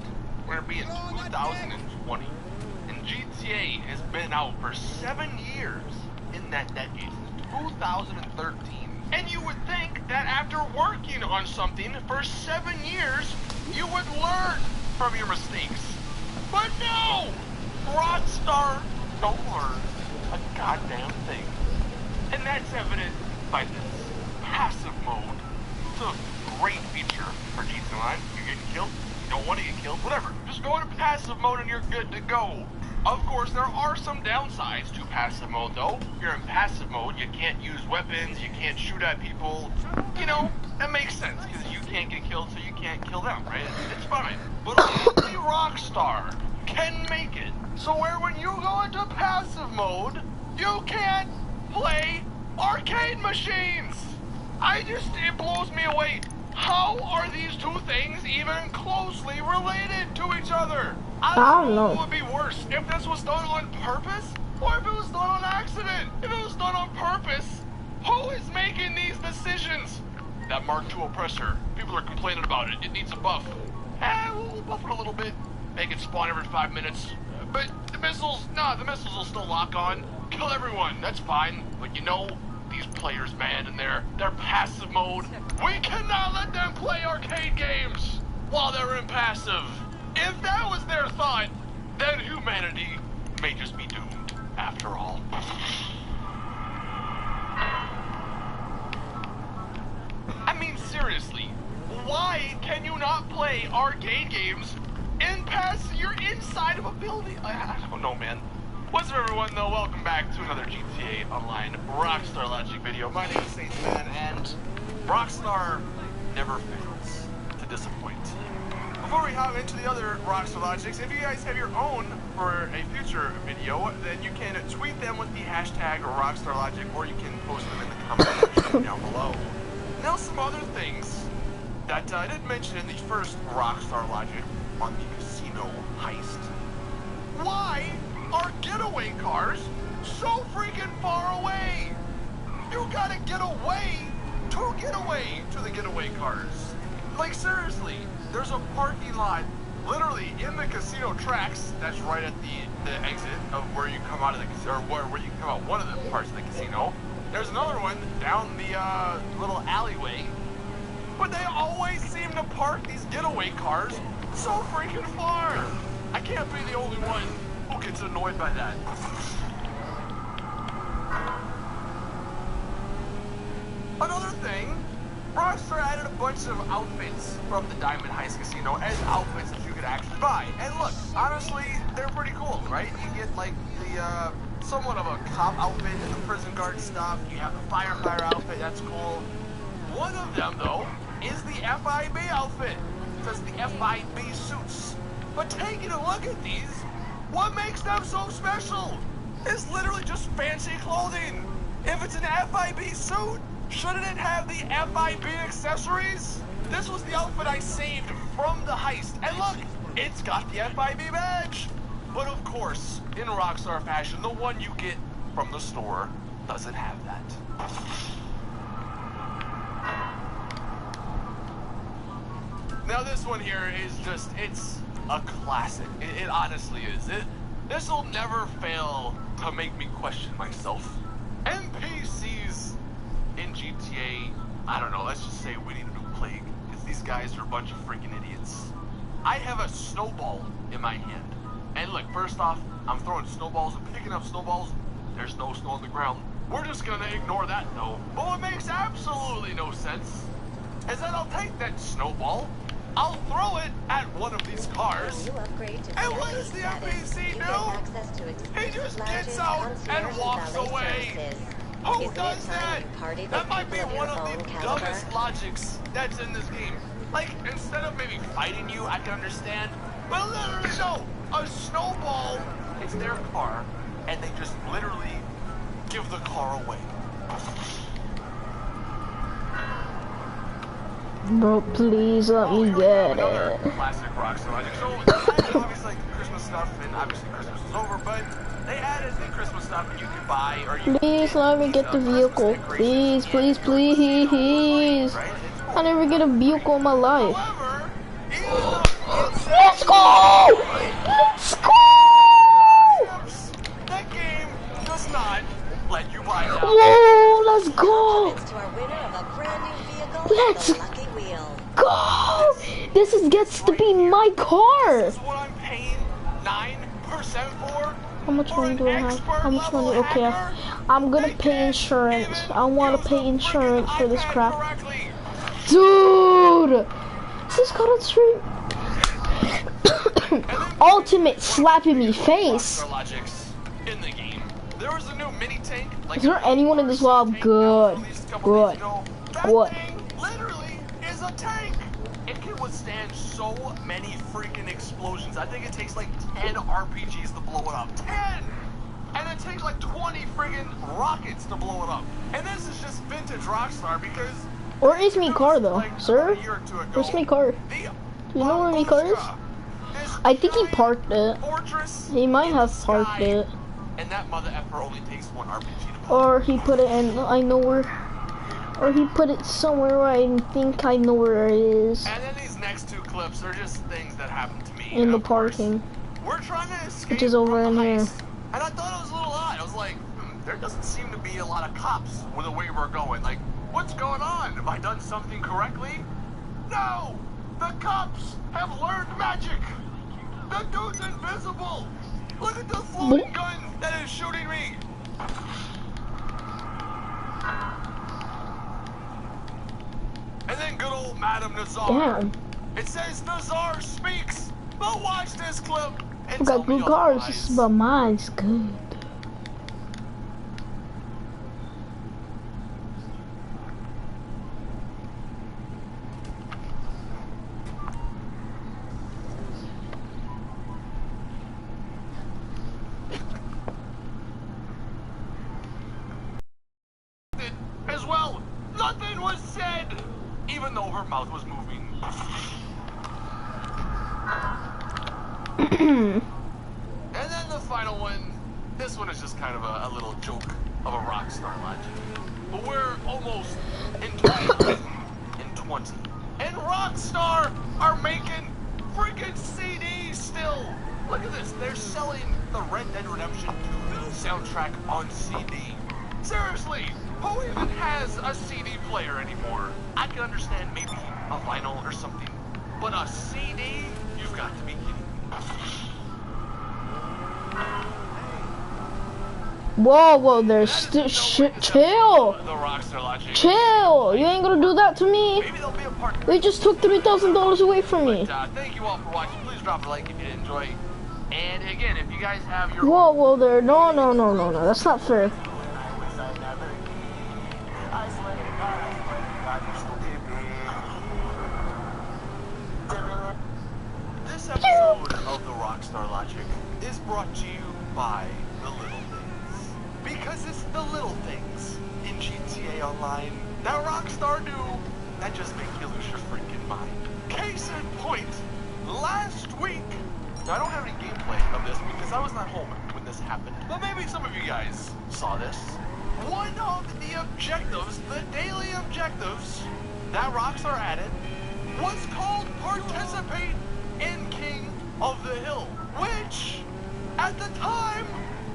M: We're gonna be in 2020. And GTA has been out for 7 years in that decade, since 2013. And you would think that after working on something for 7 years, you would learn from your mistakes. But no! Rockstar don't learn a goddamn thing. And that's evident by this. Passive mode. It's a great feature for GTA Online. You're getting killed, you don't want to get killed, whatever. Just go into passive mode and you're good to go. Of course, there are some downsides to passive mode, though. If you're in passive mode, you can't use weapons, you can't shoot at people. You know, that makes sense, because you can't get killed, so you can't kill them, right? It's fine. But only Rockstar can make it. So where when you go into passive mode, you can't play arcade machines! It blows me away. How are these 2 things even closely related to each other? I don't know what would be worse, if this was done on purpose, or if it was done on accident. If it was done on purpose, who is making these decisions? That Mark II oppressor, people are complaining about it. It needs a buff. We'll buff it a little bit. Make it spawn every 5 minutes. But the missiles, the missiles will still lock on. Kill everyone, that's fine. But you know, these players, man, in their passive mode, we cannot let them play arcade games. while they're impassive. If that was their thought, then humanity may just be doomed, after all. I mean, seriously, why can you not play arcade games you're inside of a building? I don't know, man. What's up, everyone, though? Welcome back to another GTA Online Rockstar Logic video. My name is Saints Man, and Rockstar never fails to disappoint. Before we hop into the other Rockstar Logics, if you guys have your own for a future video, then you can tweet them with the hashtag Rockstar Logic, or you can post them in the comment section down below. Now, some other things that I didn't mention in the first Rockstar Logic on the casino heist. Why are getaway cars so freaking far away? You gotta get away to the getaway cars. Like, seriously, there's a parking lot literally in the casino tracks that's right at the exit of where you come out of the casino, or where you come out one of the parts of the casino. There's another one down the little alleyway. But they always seem to park these getaway cars so freaking far. I can't be the only one who gets annoyed by that. Another thing, Rockstar added a bunch of outfits from the Diamond Heist Casino as outfits that you could actually buy. And look, honestly, they're pretty cool, right? You get like the somewhat of a cop outfit and the prison guard stuff. You have the firefighter outfit, that's cool. One of them, though, is the FIB outfit. It says the FIB suits. But taking a look at these, what makes them so special? It's literally just fancy clothing. If it's an FIB suit, shouldn't it have the FIB accessories? This was the outfit I saved from the heist. And look, it's got the FIB badge. But of course, in Rockstar fashion, the one you get from the store doesn't have that. Now this one here is just, it's a classic. It honestly is. This'll never fail to make me question myself. NPCs in GTA, I don't know, let's just say we need a new plague, because these guys are a bunch of freaking idiots. I have a snowball in my hand. And look, first off, I'm throwing snowballs and picking up snowballs. There's no snow on the ground. We're just gonna ignore that though. But what makes absolutely no sense is that I'll take that snowball, I'll throw it at one of these cars, and what does the NPC do? He just gets out and walks away. Who does that? That might be one of the dumbest logics that's in this game. Like, instead of maybe fighting you, I can understand. But literally, no. A snowball is their car, and they just literally give the car away.
A: Bro, please let me get it.
M: Classic Rockstar Logic. So, obviously, like the Christmas stuff, and obviously Christmas is over, but they added the Christmas stuff that you can buy, or you
A: please let me get the vehicle. Please, please, please. I never get a vehicle in my life. Let's go! Let's go!
M: That game does not let you buy that.
A: Whoa, let's go! Let's go! This gets to be my car!
M: This is what I'm paying 9% for?
A: How much money do I have? How much money? Okay, I'm gonna pay insurance. I wanna pay insurance for this crap. Dude! This car on street. Ultimate slapping me face.
M: In the game. There was a new mini tank. Like,
A: is there anyone in this world? Good. Good. Good.
M: Literally is a tank. It can withstand so many freaking explosions. I think it takes like 10 RPGs to blow it up. 10! And it takes like 20 friggin' rockets to blow it up. And this is just vintage Rockstar because...
A: Where is my car though, like sir? Where's my car? Do you know where my car is? I think he parked it. He might have parked it.
M: And that mother effer only takes 1 RPG to
A: or he put it in, I know where. Or he put it somewhere where I think I know where it is.
M: And then these next 2 clips are just things that happened to me.
A: In the parking.
M: We're trying to escape,
A: which is over in here.
M: And I thought it was a little odd. I was like, there doesn't seem to be a lot of cops with the way we're going. Like, what's going on? Have I done something correctly? No! The cops have learned magic. The dude's invisible. Look at the floating gun that is shooting me. And then good old Madame Nazar.
A: Damn.
M: It says Nazar speaks. But watch this clip and
A: We got good cars, but mine's good.
M: As well, nothing was said, even though her mouth was moving. And then the final one, this one is just kind of a little joke of a Rockstar legend. But we're almost in 2020. And Rockstar are making freaking CDs still. Look at this, they're selling the Red Dead Redemption 2 soundtrack on CD. Seriously, who even has a CD player anymore? I can understand maybe a vinyl or something, but a CD? You've got to be kidding me.
A: Whoa, there's still chill. Chill. You ain't gonna do that to me. They just took $3,000 away from me.
M: Thank you all for watching. Please drop a like if you did enjoy. And again, if you guys have your
A: Whoa there. No. That's not fair.
M: This episode of the Rockstar Logic is brought to you by the little things. Because it's the little things in GTA Online that Rockstar do that just make you lose your freaking mind. Case in point, last week, now I don't have any gameplay of this because I was not home when this happened, but maybe some of you guys saw this. One of the objectives, the daily objectives that Rockstar added was called Participate in King of the Hill, which at the time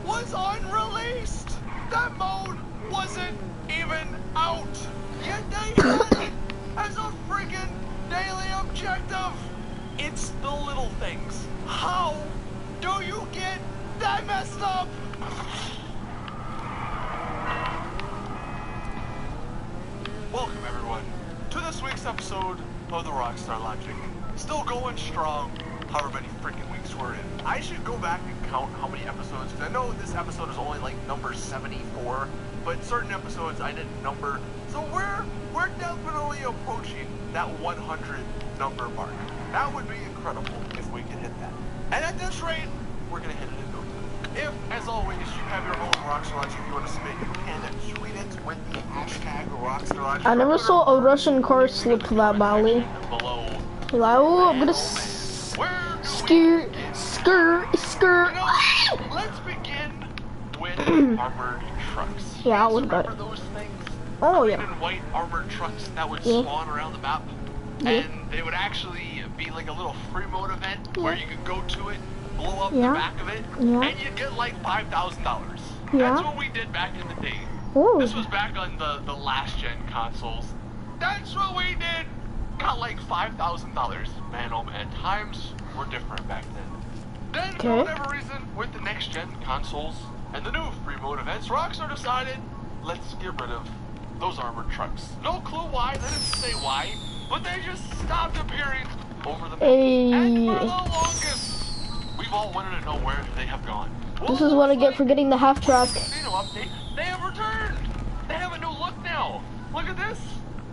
M: was unreleased. That mode wasn't even out. Yet they had it as a freaking daily objective. It's the little things. How do you get that messed up? Welcome everyone to this week's episode of the Rockstar Logic. Still going strong, however many freaking weeks we're in. I should go back and count how many episodes, because I know this episode is only like number 74, but certain episodes I didn't number. So we're definitely approaching that 100 number mark. That would be incredible if we could hit that. And at this rate, we're gonna hit it in no time. If, as always, you have your own Rockstar Logic you want to submit, you can tweet it with the hashtag Rockstar Logic.
A: I never saw a Russian car slip that badly. Like, oh, I'm gonna skirt.
M: You know, let's begin with armored trucks.
A: Yeah, I was better.
M: Those things?
A: Oh,
M: Green
A: yeah.
M: and white armored trucks that would spawn around the map.
A: Yeah.
M: And they would actually be like a little free mode event where you could go to it, blow up the back of it, and you'd get like $5,000. That's what we did back in the day.
A: Ooh.
M: This was back on the last gen consoles. That's what we did. Got like $5,000. Man, oh man, times were different back then. Then, for whatever reason, with the next gen consoles and the new free mode events, Rockstar decided, let's get rid of those armored trucks. No clue why, they didn't say why, but they just stopped appearing over the map. And for the longest, we've all wanted to know where they have gone.
A: This is what I get for getting the half track.
M: Casino update, they have returned. They have a new look now. Look at this,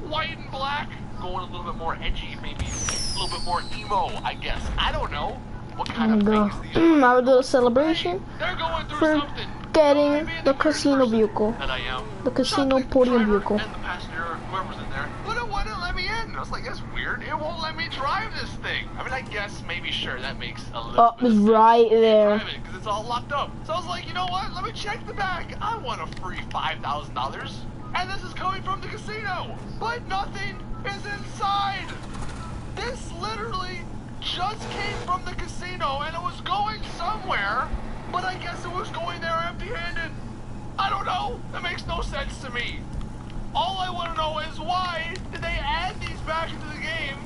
M: white and black, going a little bit more edgy, maybe a little bit more emo, I guess. I don't know what kind of things these are.
A: I would do a celebration
M: They're going through
A: for
M: something.
A: getting the casino vehicle.
M: That I am.
A: The casino podium vehicle.
M: And the passenger, whoever's in there, but it wouldn't let me in. I was like, that's weird. It won't let me drive this thing. I mean, I guess maybe sure that makes a little bit of sense.
A: Right there.
M: Because it's all locked up. So I was like, you know what? Let me check the back. I want a free $5,000. And this is coming from the casino. But nothing is inside. This literally just came from the casino and it was going somewhere, but I guess it was going there empty-handed. I don't know. That makes no sense to me. All I want to know is why did they add these back into the game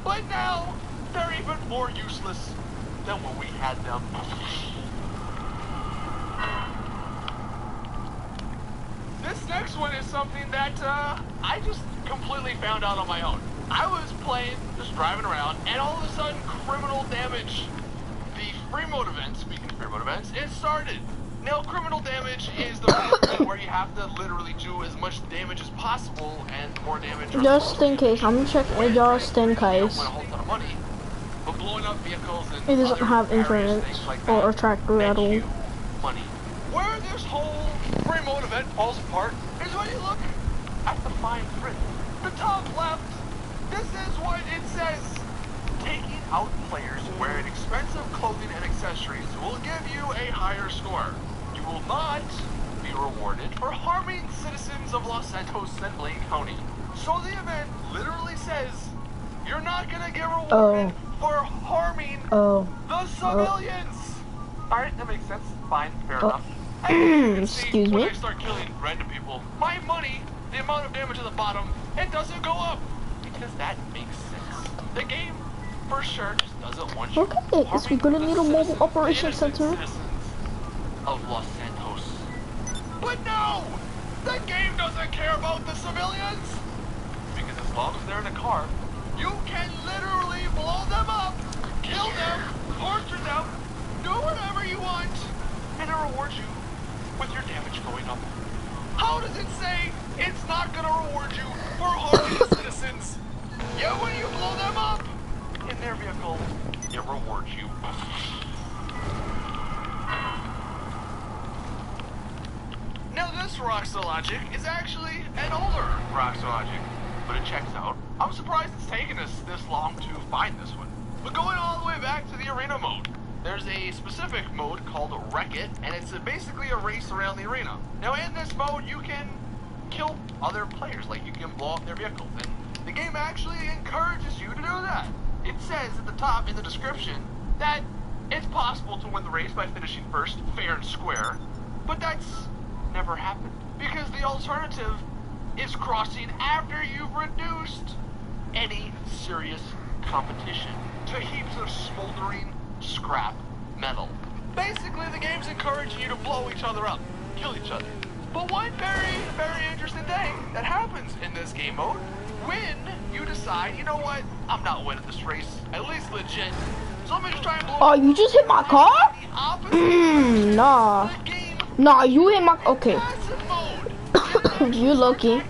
M: But now, they're even more useless than when we had them. This next one is something that I just completely found out on my own. I was playing, just driving around, and all of a sudden, criminal damage. The free mode event, speaking of free mode events, it started. Now, criminal damage is the event where you have to literally do as much damage as possible, and the more damage.
A: Just in case, I'm checking. Just in case.
M: But blowing up vehicles and
A: It doesn't have infinite or tractor at all.
M: Money. Where this whole free mode event falls apart is when you look at the fine print. The top left, this is what it says. Taking out players wearing expensive clothing and accessories will give you a higher score. You will not be rewarded for harming citizens of Los Santos and Blaine County. So the event literally says you're not gonna get rewarded for harming the civilians. Alright, that makes sense. Fine, fair enough.
A: Excuse me.
M: When I start killing random people, my money, the amount of damage at the bottom, it doesn't go up. Because that makes sense. The game, for sure, just doesn't want you
A: Okay, we're gonna need a mobile operation center.
M: Of Los Santos. But no! The game doesn't care about the civilians! Because as long as they're in a car, you can literally blow them up, kill them, torture them, do whatever you want, and it rewards you with your damage going up. How does it say it's not gonna reward you for harming the citizens? Yet when you blow them up in their vehicle, it rewards you. Now this Rockstar logic is actually an older Rockstar logic, but it checks out. I'm surprised it's taken us this long to find this one. But going all the way back to the arena mode, there's a specific mode called Wreck-It, and it's basically a race around the arena. Now in this mode, you can kill other players, like you can blow up their vehicles, and the game actually encourages you to do that. It says at the top in the description that it's possible to win the race by finishing first, fair and square, but that's never happened, because the alternative is crossing after you've reduced any serious competition to heaps of smoldering scrap metal. Basically, the game's encouraging you to blow each other up, kill each other. But one very, very interesting thing that happens in this game mode, when you decide, you know what, I'm not winning this race, at least legit, so let me just try and blow
A: Oh, you just hit my car? Nah. Nah, you hit my... Okay. You're lucky.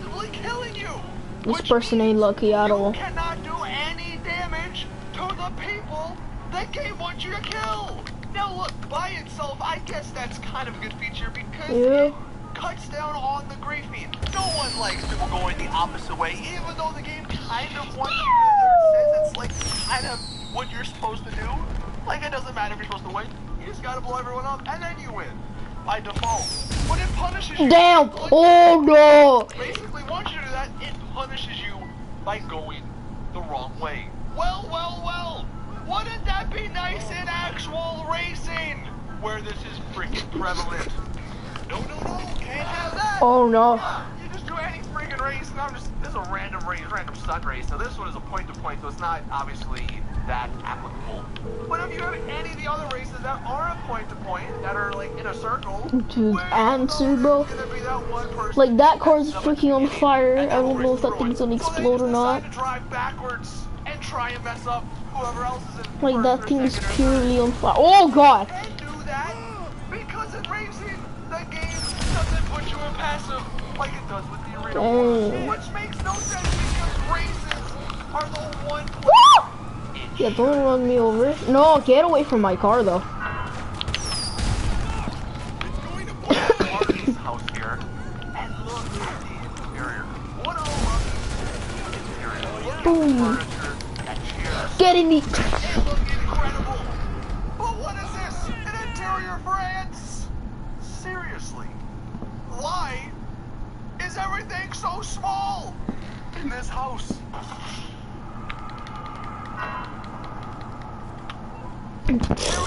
A: This person ain't lucky at all.
M: You cannot do any damage to the people the game wants you to kill. Now look, by itself, I guess that's kind of a good feature because it cuts down on the griefing. No one likes people going the opposite way, even though the game kind of wants you to, says it's like kind of what you're supposed to do. Like it doesn't matter if you're supposed to win, you just gotta blow everyone up and then you win. By default. When it punishes you,
A: damn! Oh no!
M: Basically, once you do that, it punishes you by going the wrong way. Well, well, well! Wouldn't that be nice in actual racing? Where this is freaking prevalent. No, no, no, can't have that!
A: Oh no.
M: You just do any freaking race, and this is a random race, random stunt race. Now this one is a point-to-point, so it's not obviously that applicable. But if you have any of the other races that aren't point-to-point, that are like in a circle,
A: dude, answer, bro. Like that car's freaking on fire. I don't know if that thing's gonna explode or not.
M: To drive backwards and try and mess up whoever else is in
A: like that thing is purely on fire. Oh god!
M: And do that because in racing, the game doesn't put you in passive like it does with the arena one, which makes no sense because races are the one place.
A: Yeah, don't run me over. No, get away from my car though.
M: It's going to blow up Marty's house here, and look at the interior. What a lovely interior.
A: Boom. Get in the...
M: It looks incredible. But what is this? An interior for ants? Seriously. Why is everything so small in this house?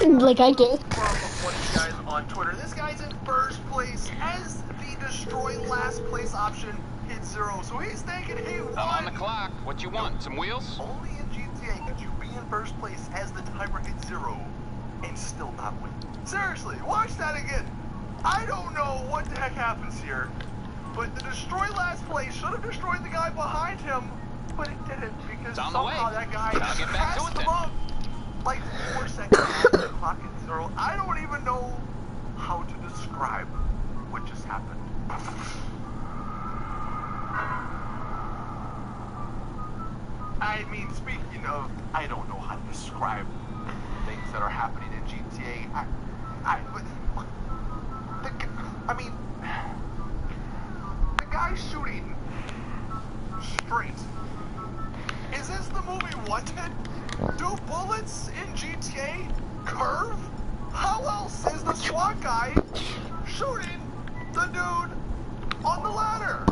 A: Like I did.
M: Guys on Twitter. This guy's in first place as the destroy last place option hits 0. So he's thinking, hey,
H: I'm on the clock. What you want? Some wheels?
M: Only in GTA first place as the timer hits 0 and still not win. Seriously, watch that again. I don't know what the heck happens here, but the destroy last place should have destroyed the guy behind him, but it didn't because somehow that guy passed him up like 4 seconds after the clock hit 0. I don't even know how to describe what just happened. I mean, speaking of, I don't know how to describe things that are happening in GTA. The guy shooting straight. Is this the movie Wanted? Do bullets in GTA curve? How else is the SWAT guy shooting the dude on the ladder?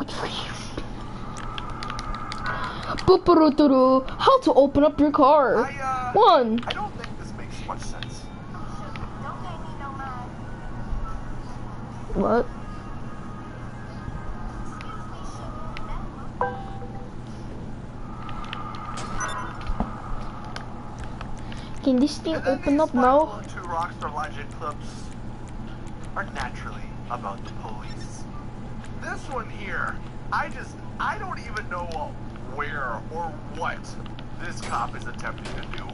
A: How to open up your car? One.
M: I don't think this makes much sense.
A: What? Can this thing open up now?
M: Two Rockstar Logic clips are naturally about the police. This one here, I don't even know where or what this cop is attempting to do.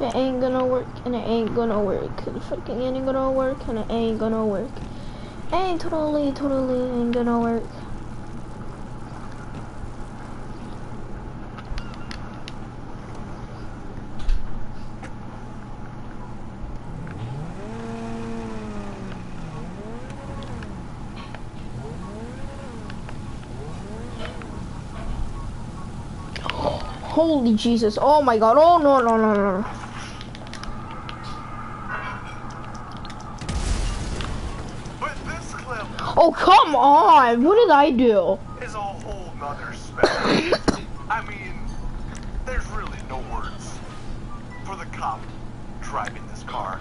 A: It ain't gonna work, and it ain't gonna work. It fucking ain't gonna work, and it ain't gonna work. Ain't totally ain't gonna work. Holy Jesus, oh my god, oh no.
M: But this clip...
A: Oh, come on, what did I do?
M: ...is a whole nother spectrum. I mean, there's really no words for the cop driving this car.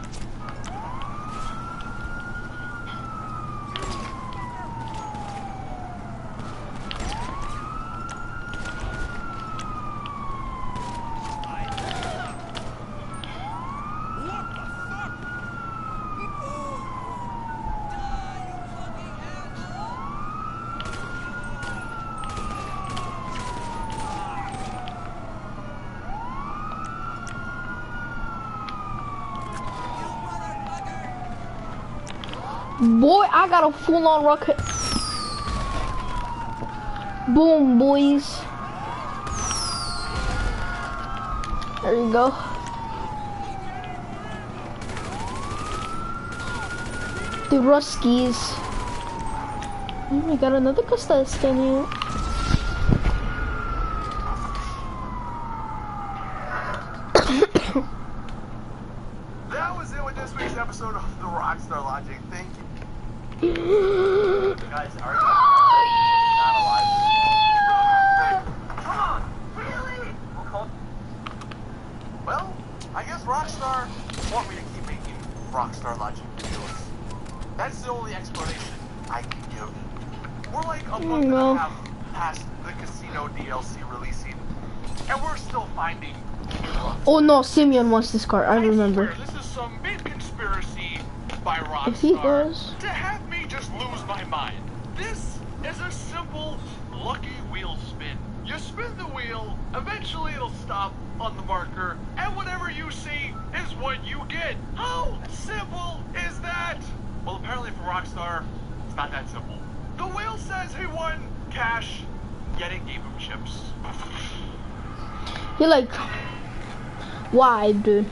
A: Boy, I got a full-on rocket. Boom, boys. There you go. The Ruskies. Oh, we got another contestant in here.
M: That was it with this week's episode of the Rockstar Logic. Thank you. Guys, are you not alive? Come on, really? Well, I guess Rockstar want me to keep making Rockstar Logic videos. That's the only explanation I can give. We're like a month and a half past the casino DLC releasing, and we're still finding.
A: Oh no, Simeon wants this car, I remember.
M: This is some big conspiracy by Rockstar
A: if he does.
M: To have me just lose my mind. This is a simple lucky wheel spin. You spin the wheel, eventually it'll stop on the marker, and whatever you see is what you get. How simple is that? Well, apparently for Rockstar, it's not that simple. The wheel says he won cash, yet it gave him chips.
A: You're like, why, dude?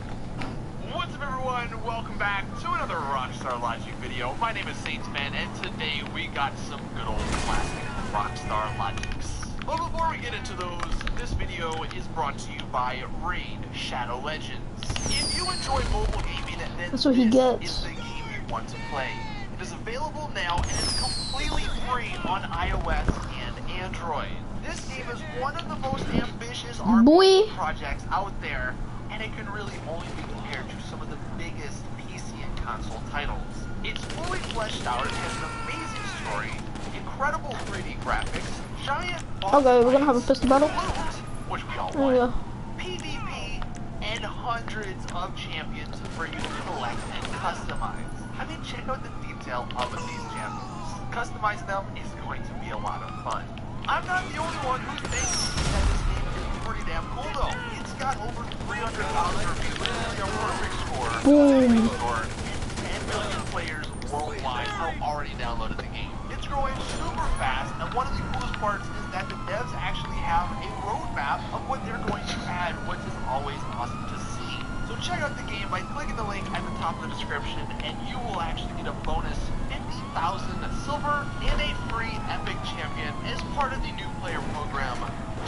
M: What's up, everyone? Welcome back to another Rockstar Logic video. My name is Saintsman, and today we got some good old classic Rockstar Logics. But before we get into those, this video is brought to you by Raid Shadow Legends. If you enjoy mobile gaming, then
A: that's what he gets.
M: Is the game you want to play. It is available now and is completely free on iOS and Android. This game is one of the most ambitious RPG projects out there, and and it can really only be compared to some of the biggest PC and console titles. It's fully fleshed out, it has an amazing story, incredible 3D graphics, giant boss
A: Okay, we're gonna have a
M: fights,
A: pistol battle.
M: loot, which we all
A: There we
M: want,
A: go.
M: PvP, and hundreds of champions for you to collect and customize. I mean, check out the detail of these champions. Customizing them is going to be a lot of fun. I'm not the only one who thinks that this game is pretty damn cool though. It's got over 300,000 reviews, a perfect score,
A: Boom.
M: and 10 million players worldwide have already downloaded the game. It's growing super fast, and one of the coolest parts is that the devs actually have a roadmap of what they're going to add, which is always awesome to see. So check out the game by clicking the link at the top of the description, and you will actually get a bonus 50,000 silver and a free epic champion as part of the new player program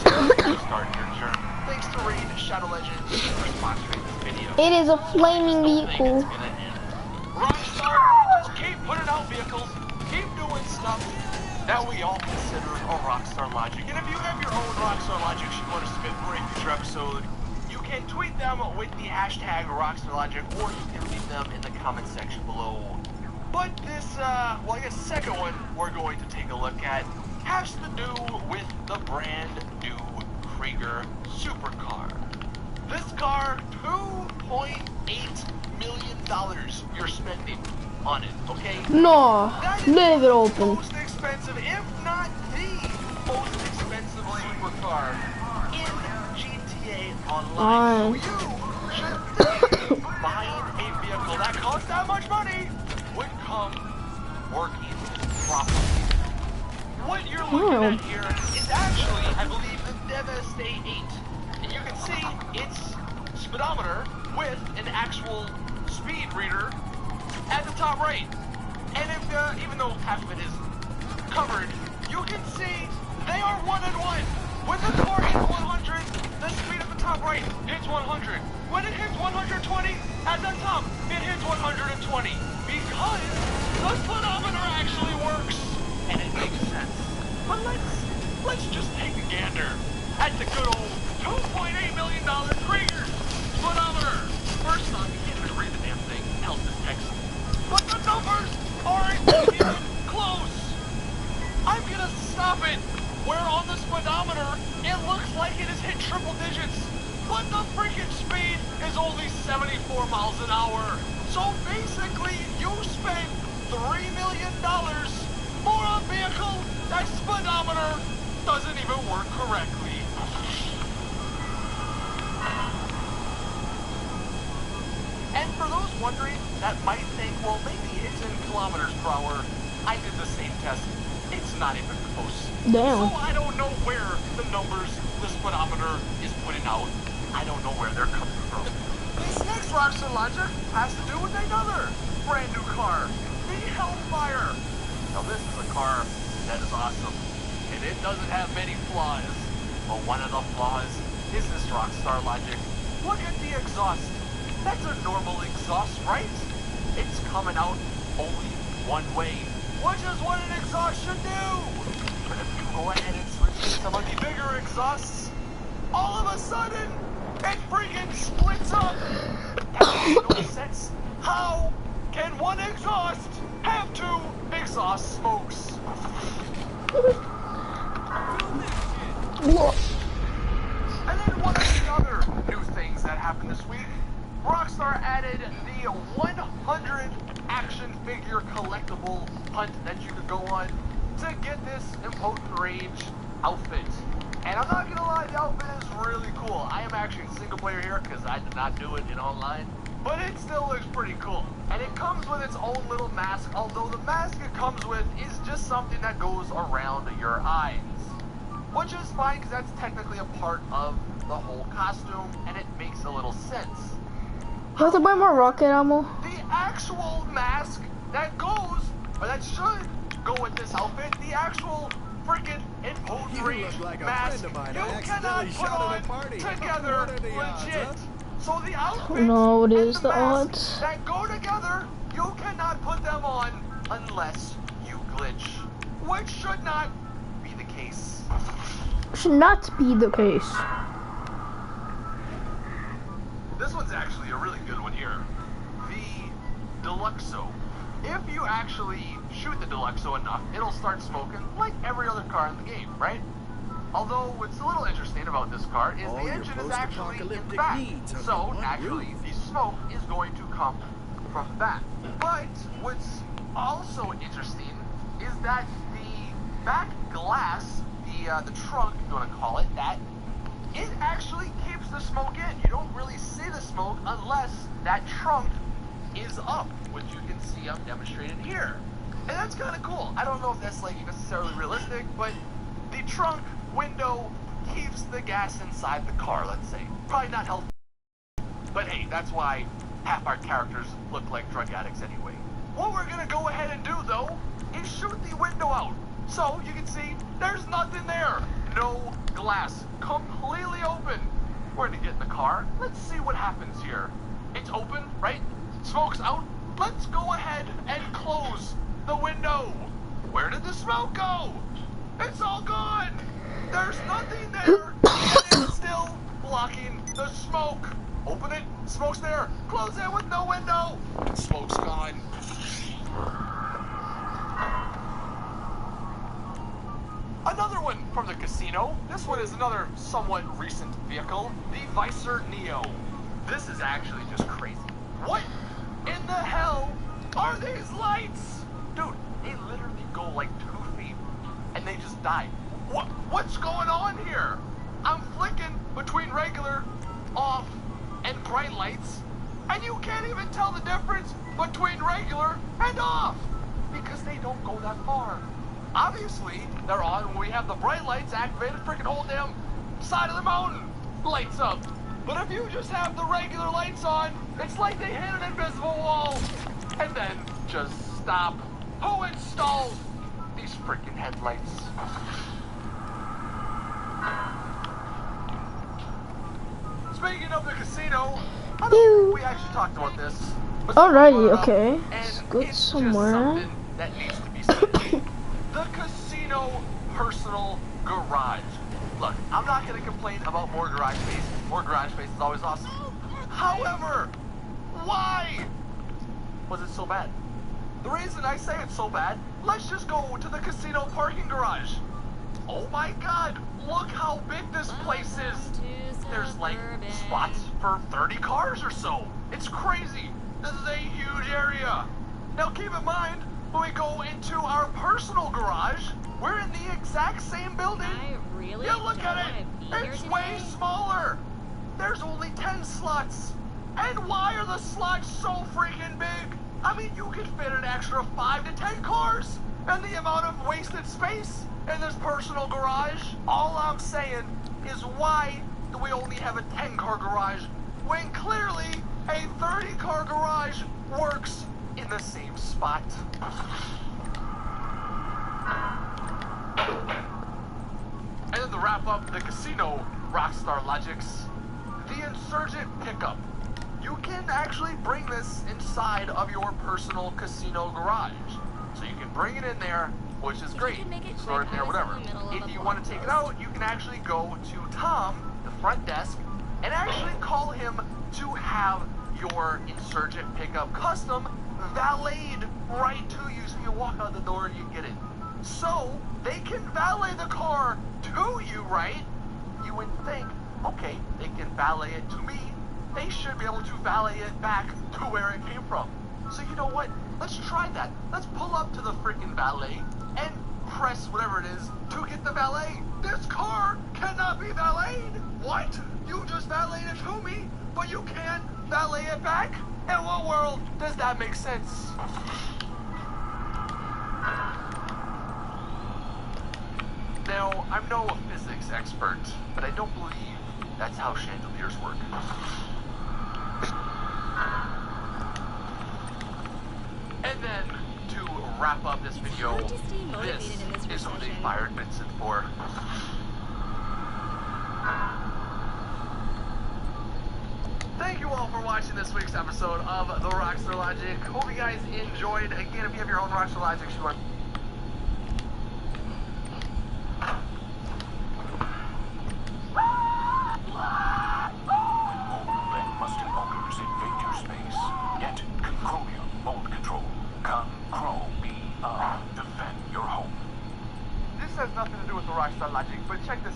M: to start your journey. Thanks to Raid Shadow Legends for sponsoring this video.
A: It is a flaming vehicle.
M: Rockstar, just keep putting out vehicles, keep doing stuff that we all consider a Rockstar Logic. And if you have your own Rockstar Logics you want to submit for a future episode, you can tweet them with the hashtag Rockstar Logic, or you can leave them in the comment section below. But this, well, I guess second one we're going to take a look at has to do with the brand new Krieger supercar. This car, $2.8 million you're spending on it, okay?
A: No, leave it open.
M: The most expensive, if not the most expensive supercar in GTA Online. So you should think buying a vehicle that costs that much money would come working properly. What you're looking at here is actually, I believe, the Devastate 8. And you can see its speedometer with an actual speed reader at the top right. And if, even though half of it is covered, you can see they are 1 and 1. When the car hits 100, the speed at the top right hits 100. When it hits 120, at the top, it hits 120. Because the speedometer actually works. And it makes sense. But let's just take a gander at the good old $2.8 million Krieger speedometer. First off, you can't even read the damn thing. Hell's this text. But the numbers aren't even close. I'm gonna stop it. Where on the speedometer, it looks like it has hit triple digits. But the freaking speed is only 74 miles an hour. So basically, you spent $3 million for a vehicle that speedometer doesn't even work correctly. And for those wondering that might think, well, maybe it's in kilometers per hour, I did the same test. It's not even close.
A: Damn.
M: So I don't know where the numbers the speedometer is putting out. I don't know where they're coming from. This next Rockstar Logic has to do with another brand new car, the Hellfire. Now this is a car that is awesome, and it doesn't have many flaws. But one of the flaws is this Rockstar Logic. Look at the exhaust. That's a normal exhaust, right? It's coming out only one way, which is what an exhaust should do. But if you go ahead and switch to some of the bigger exhausts, all of a sudden, it freaking splits up. That makes no sense. How can one exhaust have two exhaust smokes? And then one of the other new things that happened this week, Rockstar added the 100 action figure collectible hunt that you could go on to get this Impotent Rage outfit. And I'm not gonna lie, the outfit is really cool. I am actually single player here because I did not do it in online, but it still looks pretty cool. And it comes with its own little mask, although the mask it comes with is just something that goes around your eyes. Which is fine because that's technically a part of the whole costume, and it makes a little sense.
A: You have to buy more rocket ammo.
M: The actual mask that goes, or that should go with this outfit, the actual freaking Impotent Rage mask, you cannot put on together legit. So the outfit
A: No, what
M: and
A: is
M: the
A: the
M: mask
A: odds?
M: that go together, you cannot put them on unless you glitch, which should not be the case.
A: Should not be the case.
M: This one's actually a really good one here. The Deluxo. If you actually shoot the Deluxo enough, it'll start smoking like every other car in the game, right? Although what's a little interesting about this car is the engine is actually in the back. So actually the smoke is going to come from the back. But what's also interesting is that the back glass, the trunk, if you want to call it that, it actually keeps the smoke in. You don't really see the smoke unless that trunk is up, which you can see I've demonstrated here. And that's kind of cool. I don't know if that's like necessarily realistic, but the trunk window keeps the gas inside the car, let's say. Probably not healthy, but hey, that's why half our characters look like drug addicts anyway. What we're gonna go ahead and do though is shoot the window out. So you can see there's nothing there. No glass, completely open. We're gonna get in the car. Let's see what happens here. It's open, right? Smoke's out. Let's go ahead and close the window. Where did the smoke go? It's all gone. There's nothing there, and it's still blocking the smoke. Open it, smoke's there. Close it with no window. Smoke's gone. Another one from the casino. This one is another somewhat recent vehicle, the Vicer Neo. This is actually just crazy. What in the hell are these lights? Dude, they literally go like 2 feet and they just die. What's going on here? I'm flicking between regular, off, and bright lights, and you can't even tell the difference between regular and off because they don't go that far. Obviously, they're on when we have the bright lights activated. Freaking whole damn side of the mountain lights up. But if you just have the regular lights on, it's like they hit an invisible wall and then just stop. Who installed these freaking headlights? Speaking of the casino, I don't think we actually talked about this.
A: Alrighty, okay. Let's go somewhere.
M: That needs to be said. The casino personal garage. Look, I'm not going to complain about more garage space. More garage space is always awesome. However, why was it so bad? The reason I say it's so bad, let's just go to the casino parking garage. Oh my god, look how big this place is. There's like spots for 30 cars or so. It's crazy. This is a huge area. Now keep in mind, when we go into our personal garage, we're in the exact same building. Yeah, look at it. It's way smaller. There's only 10 slots. And why are the slots so freaking big? I mean, you could fit an extra 5 to 10 cars. And the amount of wasted space in this personal garage. All I'm saying is why do we only have a 10-car garage when clearly a 30-car garage works in the same spot? And then to wrap up the casino Rockstar Logics, the Insurgent Pickup. You can actually bring this inside of your personal casino garage. So you can bring it in there, which is great. Store it there, whatever. If you want to take it out, you can actually go to Tom, the front desk, and actually call him to have your Insurgent Pickup custom valeted right to you. So you walk out the door and you get it. So they can valet the car to you, right? You would think, okay, they can valet it to me. They should be able to valet it back to where it came from. So you know what? Let's try that. Let's pull up to the freaking valet and press whatever it is to get the valet. This car cannot be valeted. What? You just valeted it to me, but you can't valet it back? In what world does that make sense? Now, I'm no physics expert, but I don't believe that's how chandeliers work. And then, to wrap up this video, this is who they fired Vincent for. Thank you all for watching this week's episode of The Rockstar Logic. Hope you guys enjoyed. Again, if you have your own Rockstar Logic, you want movement must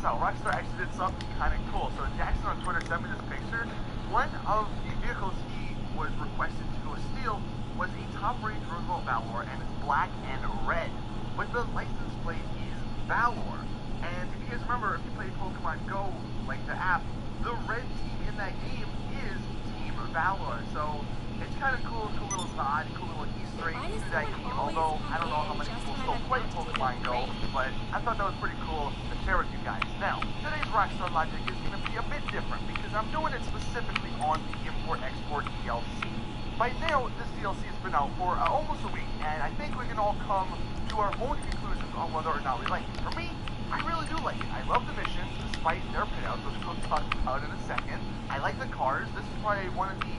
M: out. Rockstar actually did something kind of cool. So Jackson on Twitter sent me this picture. One of the vehicles he was requested to go steal was a top-range Roosevelt Valor, and it's black and red. But the license plate is Valor. And if you guys remember, if you play Pokemon Go, like the app, the red team in that game is Team Valor. So it's kind of cool little nod, cool little Easter egg to that game. Although I don't know how many people still play Pokemon Go, but I thought that was pretty cool to share with you guys. Now, today's Rockstar Logic is going to be a bit different because I'm doing it specifically on the Import-Export DLC. By now, this DLC has been out for almost a week, and I think we can all come to our own conclusions on whether or not we like it. For me, I really do like it. I love the missions, despite their payouts, which we'll talk about in a second. I like the cars. This is probably one of the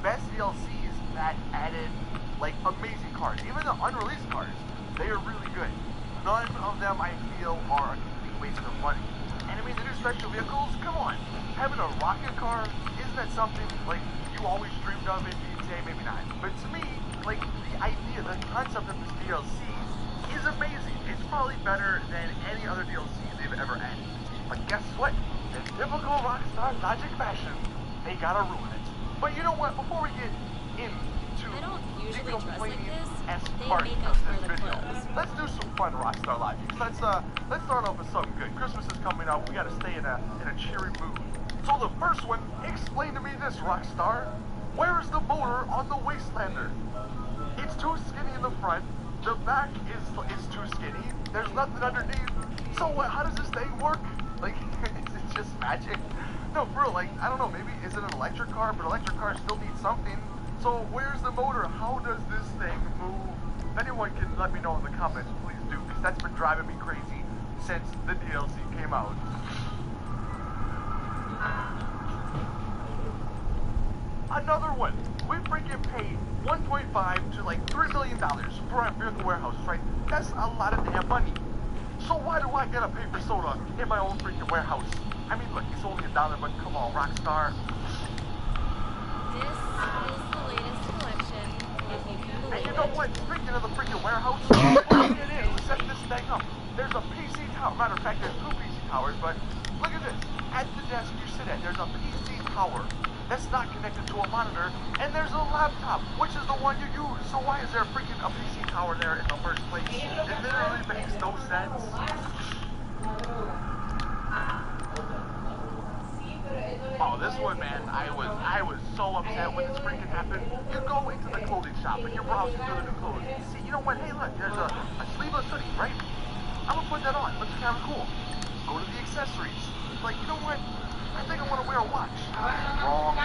M: best DLCs that added, like, amazing cars. Even the unreleased cars, they are really good. None of them, I feel, are a complete waste of money. And I mean, the new special vehicles, come on. Having a rocket car, isn't that something, like, you always dreamed of in GTA? Maybe not. But to me, like, the idea, the concept of this DLC is amazing. It's probably better than any other DLC they've ever added. But guess what? In typical Rockstar Logic fashion, they gotta ruin it. But you know what? Before we get into the complaining-esque part of this video, let's do some fun Rockstar Logic. Let's start off with something good. Christmas is coming up. We gotta stay in a cheery mood. So the first one, explain to me this, Rockstar. Where is the motor on the Wastelander? It's too skinny in the front. The back is too skinny. There's nothing underneath. So what? How does this thing work? Like, is it just magic? No, for real, like, I don't know, maybe is it an electric car? But electric cars still need something. So where's the motor? How does this thing move? If anyone can let me know in the comments, please do, because that's been driving me crazy since the DLC came out. Another one. We freaking paid $1.5 to like $3 million for our vehicle warehouse, right? That's a lot of damn money. So why do I gotta pay for soda in my own freaking warehouse? I mean, look, it's only $1, but come on, Rockstar.
B: This is the latest collection, if you can believe it.
M: And you know what? Speaking of the freaking warehouse, look at it. We set this thing up. There's a PC tower. Matter of fact, there's 2 PC towers, but look at this. At the desk you sit at, there's a PC tower that's not connected to a monitor, and there's a laptop, which is the one you use. So why is there freaking a PC tower there in the first place? It literally makes no sense. Oh, this one, man, I was so upset when this freaking happened. You go into the clothing shop and you're browsing through the new clothes. You see, you know what? Hey, look, there's a sleeveless hoodie, right? I'm gonna put that on. Looks kind of cool. Go to the accessories. Like, you know what? I think I want to wear a watch. Wrong.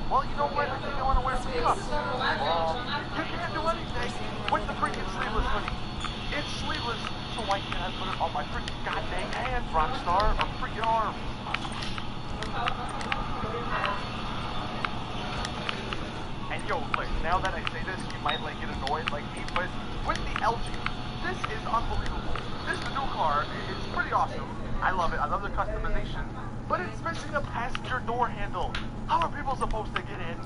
M: Well, you know what? I think I want to wear some cuffs. Wrong. You can't do anything with the freaking sleeveless hoodie. It's sleeveless, so why can't I put it on my freaking goddamn hands, Rockstar, or freaking arms? And yo, look, now that I say this, you might like get annoyed like me, but with the LG, this is unbelievable. This new car is pretty awesome. I love it. I love the customization. But it's missing a passenger door handle. How are people supposed to get in?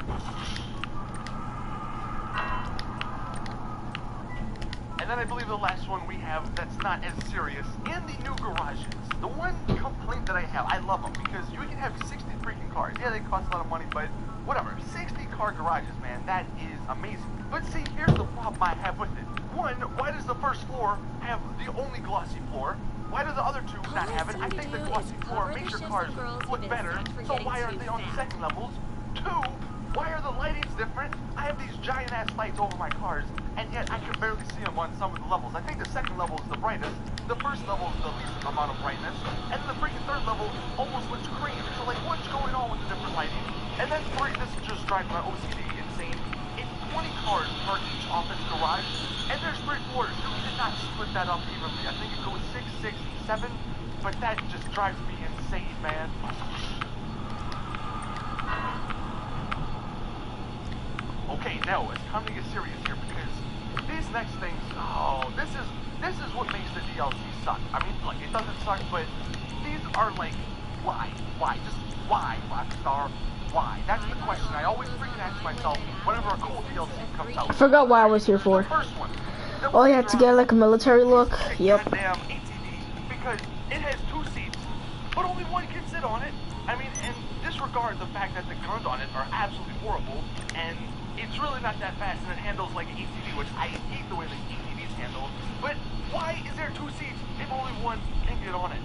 M: And then I believe the last one we have that's not as serious, in the new garages. The one complaint that I have, I love them, because you can have 60 freaking cars. Yeah, they cost a lot of money, but whatever. 60 car garages, man, that is amazing. But see, here's the problem I have with it. One, why does the first floor have the only glossy floor? Why do the other 2 not have it? I think the glossy floor makes your cars look better, so why aren't they on the second levels? 2, why are the lightings different? I have these giant-ass lights over my cars, and yet I can barely see them on some of the levels. I think the second level is the brightest, the first level is the least amount of brightness, and then the freaking third level almost looks green. So like, what's going on with the different lighting? And then 3, this just drives my OCD insane. It's 20 cars per each office garage, and there's 3 floors. You cannot split that up evenly. I think it goes 6, 6, 7, but that just drives me insane, man. Okay, now it's time to get serious here, because these next things, oh, this is what makes the DLC suck. I mean, look, it doesn't suck, but these are like, why? Just why, Rockstar? Why? That's the question I always freaking ask myself whenever a cool DLC comes out.
A: I forgot what I was here for. Oh, you have to get like a military look. Yep.
M: Goddamn ATV, because it has 2 seats, but only one can sit on it. I mean, and disregard the fact that the guns on it are absolutely horrible, and it's really not that fast, and it handles like an ATV, which I hate the way the ATVs handle. But why is there 2 seats if only one can get on it?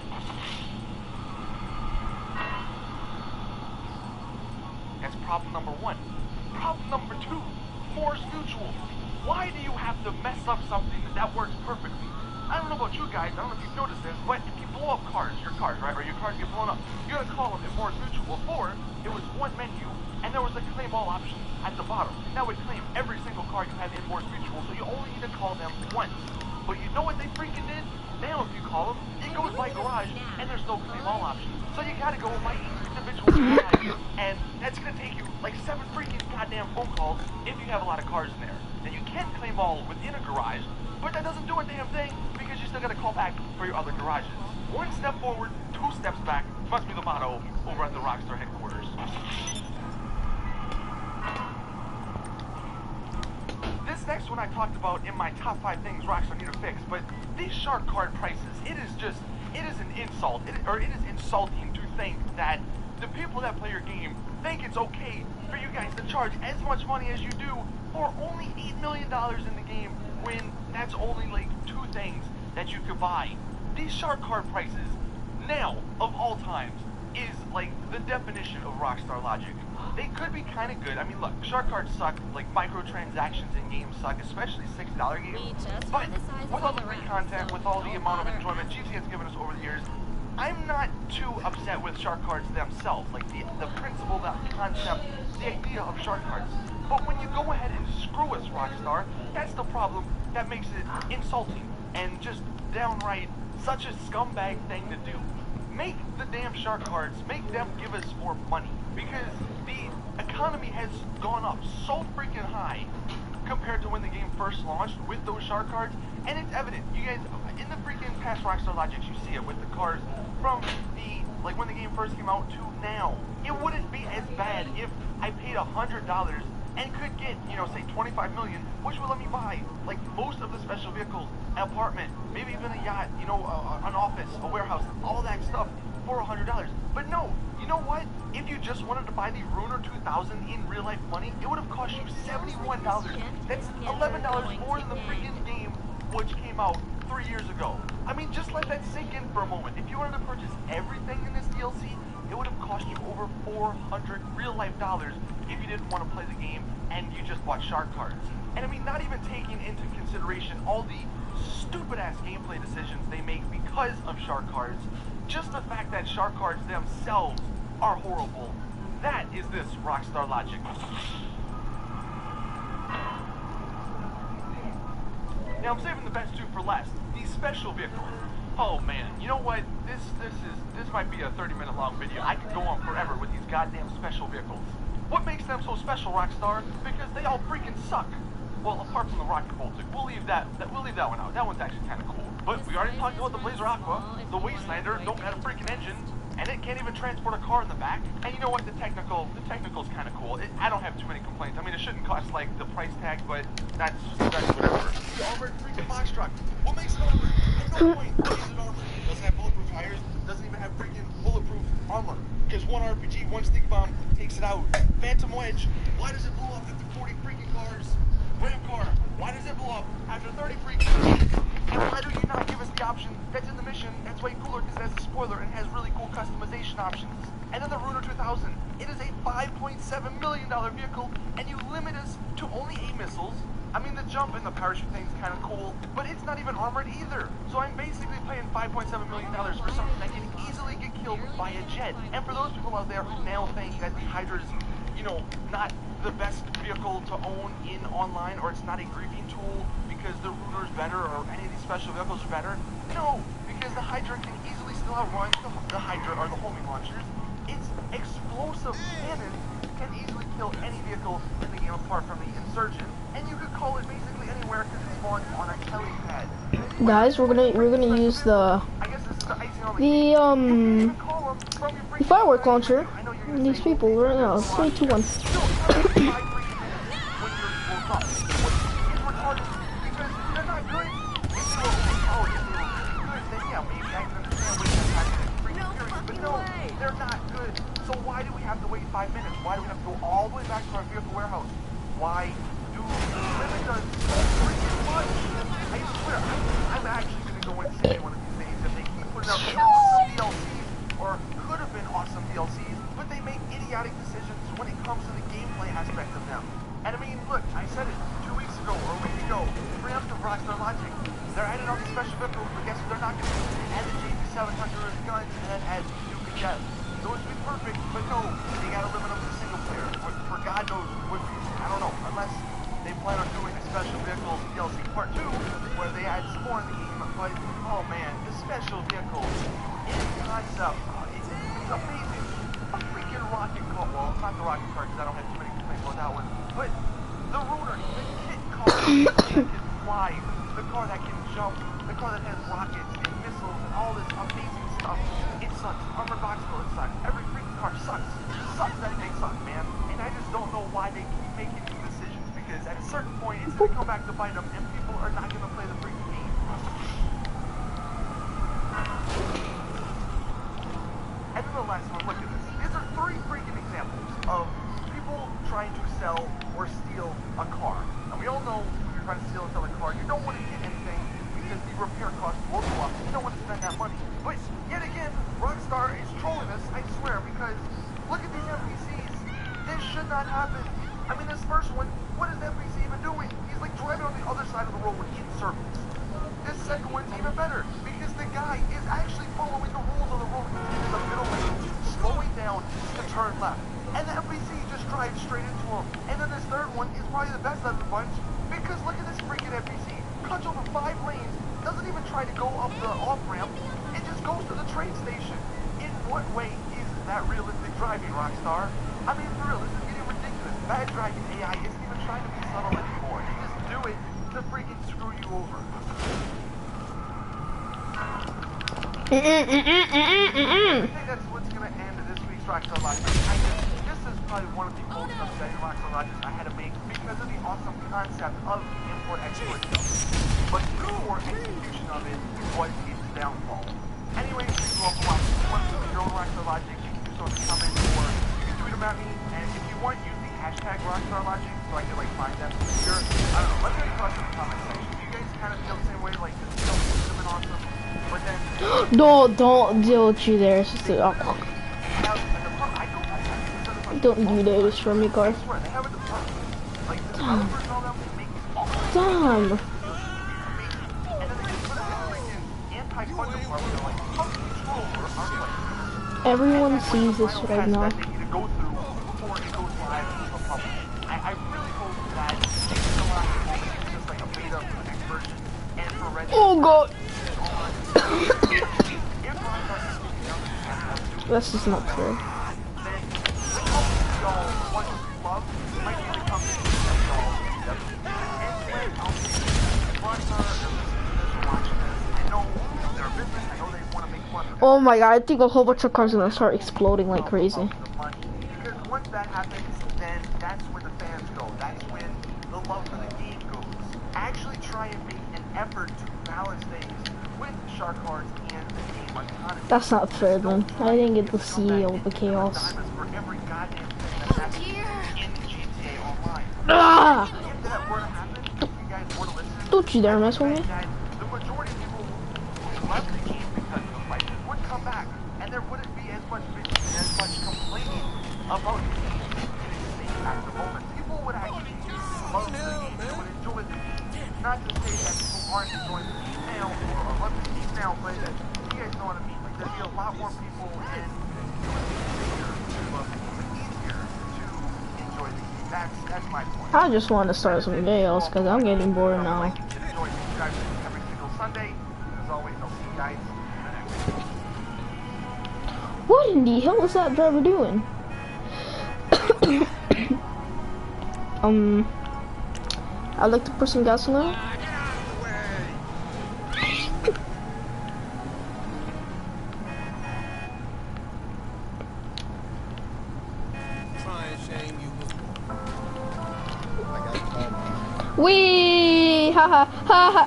M: That's problem number 1. Problem number 2, force mutual. Why do you have to mess up something that works perfectly? I don't know about you guys, I don't know if you've noticed this, but if you blow up your cars, right, or your cars get blown up, you're gonna call them in force mutual. Before, it was one menu, and there was a claim all option at the bottom. That would claim every single car you had in force mutual, so you only need to call them once. But you know what they freaking did? Now if you call them, it goes by garage, and there's no claim all option. So you gotta go by each individual garage, and that's gonna take you like 7 freaking goddamn phone calls if you have a lot of cars in there. Then you can claim all within a garage, but that doesn't do a damn thing because you still gotta call back for your other garages. 1 step forward, 2 steps back must be the motto over at the Rockstar headquarters. This next one I talked about in my top 5 things Rockstar need to fix, but these shark card prices, it is an insult, it is insulting to think that the people that play your game think it's okay for you guys to charge as much money as you do for only $8 million in the game when that's only like 2 things that you could buy. These shark card prices, now, of all times, is like the definition of Rockstar logic. They could be kind of good. I mean, look, shark cards suck, like microtransactions in games suck, especially $6 games. But with all the free content, with all the amount of enjoyment GTA has given us over the years, I'm not too upset with shark cards themselves, like the principle, the concept, the idea of shark cards. But when you go ahead and screw us, Rockstar, that's the problem that makes it insulting and just downright such a scumbag thing to do. Make the damn shark cards, make them give us more money, because the economy has gone up so freaking high compared to when the game first launched with those shark cards, and it's evident. You guys, in the freaking past Rockstar logics, you see it with the cars from like when the game first came out to now. It wouldn't be as bad if I paid $100 and could get, you know, say 25 million, which would let me buy like most of the special vehicles, an apartment, maybe even a yacht, you know, an office, a warehouse, all that stuff for $100. But no, you know what? If you just wanted to buy the Ruiner 2000 in real life money, it would have cost you $71. That's $11 more than the freaking game which came out 3 years ago. I mean, just let that sink in for a moment. If you wanted to purchase everything in this DLC, it would have cost you over $400 real life dollars if you didn't want to play the game and you just bought shark cards. And I mean, not even taking into consideration all the stupid ass gameplay decisions they make because of shark cards, just the fact that shark cards themselves are horrible. That is this Rockstar logic. Now I'm saving the best 2 for last. These special vehicles. Oh man, you know what? This might be a 30-minute long video. I could go on forever with these goddamn special vehicles. What makes them so special, Rockstar? Because they all freaking suck. Well, apart from the Rocket Boltic, we'll leave that one out. That one's actually kind of cool. But we already talked about the Blazer Aqua. The Wastelander don't have a freaking engine, and it can't even transport a car in the back. And you know what? The technical's kind of cool. I don't have too many complaints. I mean, it shouldn't cost like the price tag, but that's whatever. The armored freaking box truck. What makes it armored? At no point is it armored. It doesn't have bulletproof tires. Doesn't even have freaking bulletproof armor. Because one RPG, one stick bomb takes it out. Phantom Wedge. Why does it blow up after 40 freaking cars? Ram car. Why does it blow up after 30 freaking cars? And why do you not give us the option that's in the mission that's way cooler because it has a spoiler and has really cool customization options? And then the Ruiner 2000. It is a $5.7 million vehicle, and you limit us to only 8 missiles. I mean, the jump and the parachute thing's kind of cool, but it's not even armored either. So I'm basically paying $5.7 million for something that can easily get killed by a jet. And for those people out there who now think that the Hydra's, you know, not the best vehicle to own in online, or it's not a griefing tool because the Ruiner's better or any of these special vehicles are better, no, because the Hydra can easily still outrun the Hydra or the homing launchers. Its explosive cannon can easily kill any vehicle in the game apart from the Insurgent, and you could call it basically anywhere because it's spawned on a helipad.
A: Guys, we're gonna use the firework launcher. These people right now. 3, 2, 1.
M: Rockstar Logic. They're adding all these special vehicles, but guess what they're not going to do? Add the JP700 guns and then add Duke and Death. Those would be perfect, but no, they gotta limit them to single player. For God knows what reason. I don't know, unless they plan on doing a special vehicles DLC part 2, where they add some more in the game. But oh man, the special vehicles in concept, it's amazing. A freaking rocket car. Well, not the rocket car because I don't have too many complaints about that one. But the rotor, the kit car that can fly, the car that can jump, the car that has rockets and missiles and all this amazing stuff. It sucks. Armored box builder sucks. Every freaking car sucks. Sucks that they suck, man. And I just don't know why they keep making these decisions, because at a certain point it's gonna come back to bite them, and people are not gonna play the freaking game. And then the last one, look at this. These are 3 freaking examples of people trying to sell or steal a car. And we all know when you're trying to steal and sell a car, you don't want to get anything because the repair costs will go up. You don't want to spend that money. But yet again, Rockstar is trolling us, I swear, because look at these NPCs. This should not happen. I mean, this first one, what is the NPC even doing? He's like driving on the other side of the road in circles. This second one's even better, because the guy is actually following the rules of the road. He's in the middle lane, slowing down to turn left. And the NPC just drives straight into him. And then this third one is probably the best out of the bunch, because look at this freaking NPC. Cuts over 5 lanes, doesn't even try to go up the off-ramp, and just goes to the train station. In what way is that realistic driving, Rockstar? I mean, for real, this is getting ridiculous. Bad driving AI isn't even trying to be subtle anymore. You just do it to freaking screw you over. I think that's what's going to end this week's Rockstar Logic. This is probably one of the most upsetting Rockstar Logics I had to make because of the awesome concept of import-export stuff. But the poor execution of it was its downfall. Anyway, thank you all for watching. If you want to do your own Rockstar Logic, you can do so in the comments, or you can tweet about me, and if you want, use the hashtag Rockstar Logic so I can like find them here. I don't know, let me know your thoughts in the comment section. Do you guys kind of feel the same way, like this film would have been awesome? But then
A: Don't do you there. It's just don't do this for me, car. Damn. Everyone sees this right now.
M: I really hope that just like a beta version, and for Red
A: Oh god. This is not fair. Oh my god, I think a whole bunch of cars are gonna start exploding like crazy.
M: Because once that happens, then that's when the fans go. That's when the love for the game goes. Actually try and make an effort to balance things with shark cards and the game autonomy.
A: That's not fair then. I didn't get to see all the chaos. Ah! Don't you dare mess with me.
M: The majority of people who left the game because of the prices would come back, and there wouldn't be as much bitching and as much complaining about the game at the moment. People would actually love the game, they would enjoy the game. Not to say that people aren't enjoying the game now, or love the game now, but you guys know what I mean. Like, there'd be a lot more people, and it would be easier to enjoy the game. That's my point.
A: I just want to start some videos because I'm getting bored now.
M: Every single Sunday. As always, I'll see you guys in the next one.
A: What in the hell is that driver doing? I'd like to put some gasoline. Wee! Ha ha ha ha!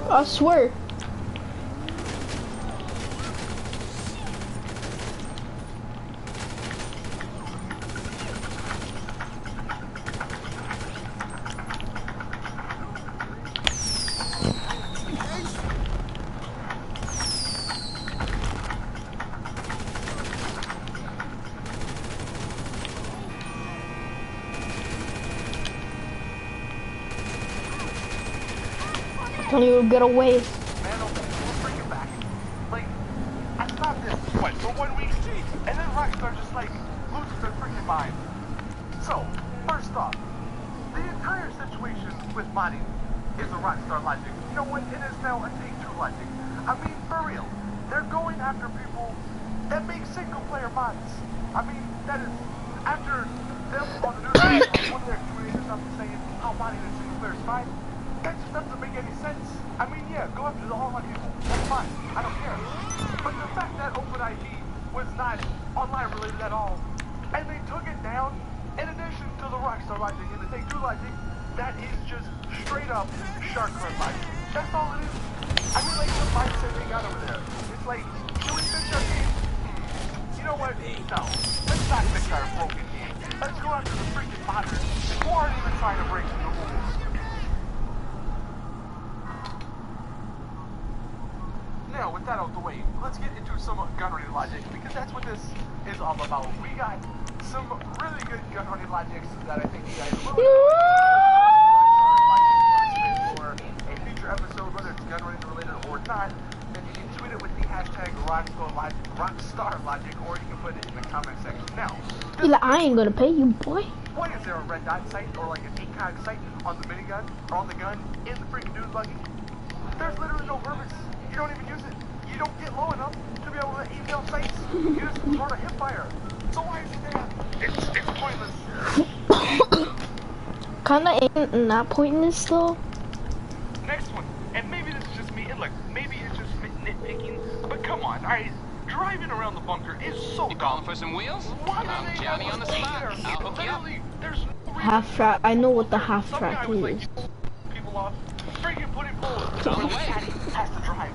A: I swear. Don't you get away.
M: Man, okay, we're freaking back. Like, I stopped this, what, for 1 week? And then Rockstar just, like, loses their freaking mind. So, first off, the entire situation with modding is a Rockstar logic. You know what? It is now a Take-Two logic. I mean, for real. They're going after people that make single-player mods. I mean, that is, after them on the news, on one of their Q&As or something saying how modding in single-player is fine, that just doesn't make any sense. I mean, yeah, go after the online people. That's fine. I don't care. But the fact that OpenID was not online related at all, and they took it down, in addition to the Rockstar logic and the Take-Two logic, that is just straight up shark card logic. That's all it is. I mean, like, the mindset they got over there. It's like, should we fix our game? You know what? No. Let's not fix our broken game. Let's go after the freaking modders who aren't even trying to break the rules. Now, with that out the way, let's get into some gun-running logic, because that's what this is all about. We got some really good gun-running logics that I think you guys will for a future episode, whether it's gun-running related or not. Then you can tweet it with the hashtag Rockstar Logic, or you can put it in the comment section. Now,
A: I ain't gonna pay you, boy.
M: Why is there a red dot sight or like an ACOG sight on the minigun or on the gun in the freaking dune buggy? There's literally no purpose. You don't even use it. You don't get low enough to be able to aim down sights. You just sort of hip fire. So why is it there? It's pointless.
A: Kinda ain't not pointless though.
M: Next one, and maybe this is just me, and look, maybe it's just nitpicking, but come on, alright, driving around the bunker is so dumb.
H: Calling for some wheels?
M: Why
H: I'm Johnny on the spot. I'll hook you up.
M: There's no reason.
A: Half track. I know what the half track is.
M: Like, people off, freaking putting poles.
H: On the way.
M: Has to drive.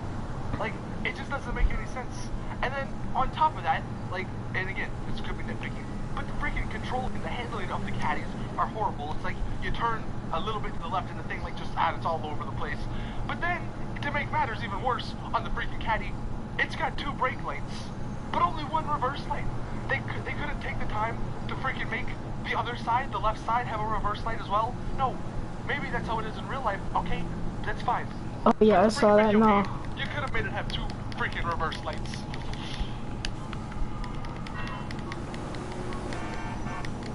M: Like, it just doesn't make any sense. And then, on top of that, like, and again, this could be nitpicking, but the freaking control and the handling of the caddies are horrible. It's like, you turn a little bit to the left and the thing, like, just, it's all over the place. But then, to make matters even worse, on the freaking caddy, it's got 2 brake lights, but only 1 reverse light. They couldn't take the time to freaking make the other side, the left side, have a reverse light as well? No. Maybe that's how it is in real life, okay? That's fine.
A: Oh yeah, I saw that now.
M: You could have made it have 2 freaking reverse lights.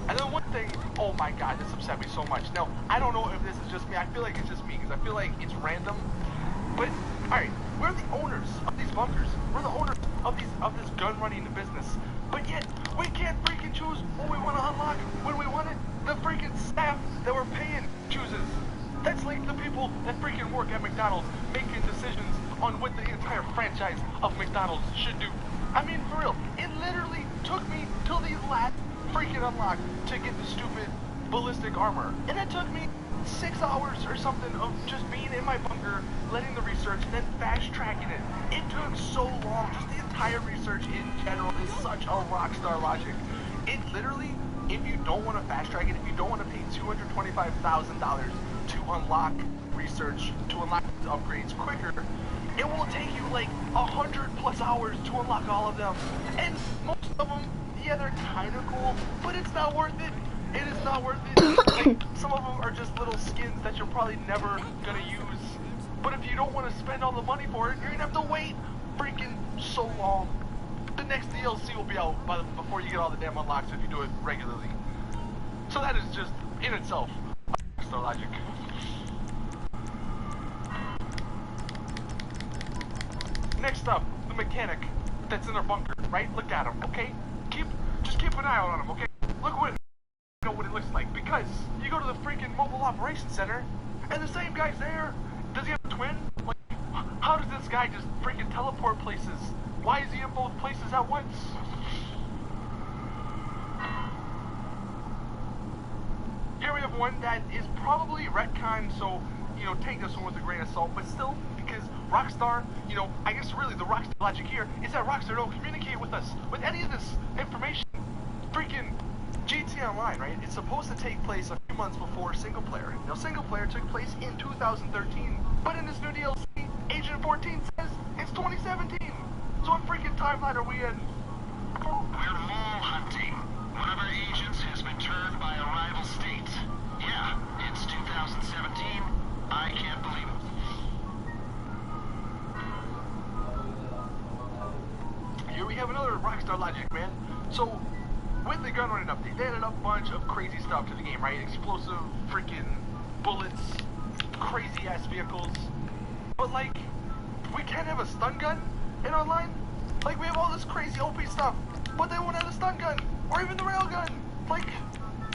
M: And then one thing, oh my god, this upset me so much. Now, I don't know if this is just me. I feel like it's just me, because I feel like it's random. But, alright, we're the owners of these bunkers. We're the owners of this gun running business. But yet, we can't freaking choose what we want to unlock when we want it. The freaking staff that we're paying chooses. That's like the people that freaking work at McDonald's making decisions on what the entire franchise of McDonald's should do. I mean, for real, it literally took me till the last freaking unlock to get the stupid ballistic armor. And it took me 6 hours or something of just being in my bunker, letting the research, and then fast tracking it. It took so long. Just the entire research in general is such a Rockstar logic. It literally, if you don't want to fast track it, if you don't want to pay $225,000 to unlock research, to unlock upgrades quicker, it will take you like 100+ hours to unlock all of them. And most of them, yeah, they're kind of cool, but it's not worth it. It is not worth it. Like, some of them are just little skins that you're probably never gonna use. But if you don't want to spend all the money for it, you're gonna have to wait freaking so long. The next DLC will be out before you get all the damn unlocks if you do it regularly. So that is just, in itself, Rockstar logic. Next up, the mechanic that's in our bunker, right? Look at him, okay? Just keep an eye out on him, okay? Look what it looks like, because you go to the freaking mobile operations center, and the same guy's there. Does he have a twin? Like, how does this guy just freaking teleport places? Why is he in both places at once? Here we have one that is probably retcon, so, you know, take this one with a grain of salt, but still, because Rockstar, you know, I guess really the Rockstar logic here is that Rockstar don't communicate with us with any of this information. Freaking GTA Online, right? It's supposed to take place a few months before single player. Now, single player took place in 2013, but in this new DLC, Agent 14 says it's 2017. So what freaking timeline are we in?
D: We're mole hunting. One of our agents has been turned by a rival state. Yeah, it's 2017. I can't believe it.
M: So, with the gun running update, they added a bunch of crazy stuff to the game, right? Explosive freaking bullets, crazy ass vehicles. But like, we can't have a stun gun in online? Like, we have all this crazy OP stuff, but they won't have the stun gun, or even the rail gun. Like,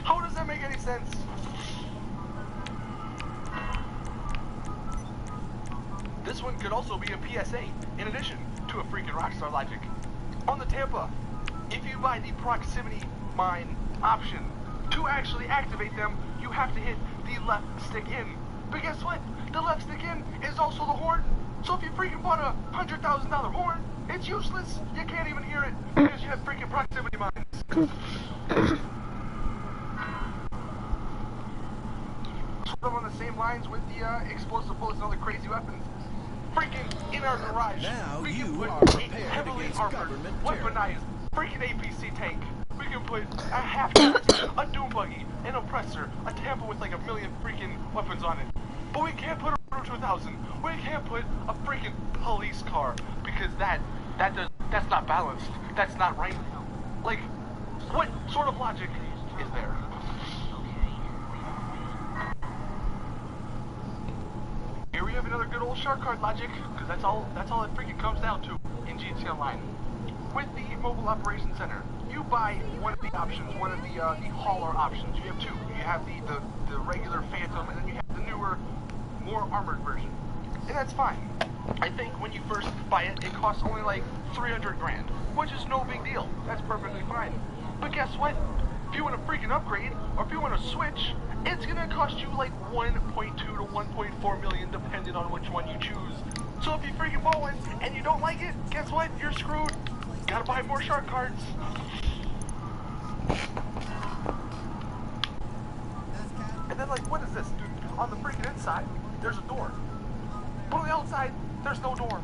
M: how does that make any sense? This one could also be a PSA, in addition to a freaking Rockstar Logic. On the Tampa, if you buy the proximity mine option, to actually activate them, you have to hit the left stick in. But guess what? The left stick in is also the horn. So if you freaking bought a $100,000 horn, it's useless. You can't even hear it because you have freaking proximity mines. Sort of on the same lines with the explosive bullets and other crazy weapons. Freaking in our garage,
L: now
M: we can
L: you
M: put
L: are
M: a
L: prepared
M: heavily
L: against
M: armored,
L: government
M: weaponized freaking APC tank. We can put a half a doom buggy, an oppressor, a Tampa with like a million freaking weapons on it. But we can't put a Rotor 2000. We can't put a freaking police car because that's not balanced. That's not right. Like, what sort of logic is there? Here we have another good old shark card logic, because that's all it freaking comes down to in GT Online. With the Mobile Operations Center, you buy one of the options, one of the hauler options. You have two. You have the regular Phantom, and then you have the newer, more armored version. And that's fine. I think when you first buy it, it costs only like 300 grand, which is no big deal. That's perfectly fine. But guess what? If you want to freaking upgrade, or if you want to switch, it's gonna cost you like 1.2 to 1.4 million, depending on which one you choose. So if you freaking bought one and you don't like it, guess what? You're screwed. Gotta buy more shark cards. And then like, what is this, dude? On the freaking inside, there's a door. But on the outside, there's no door.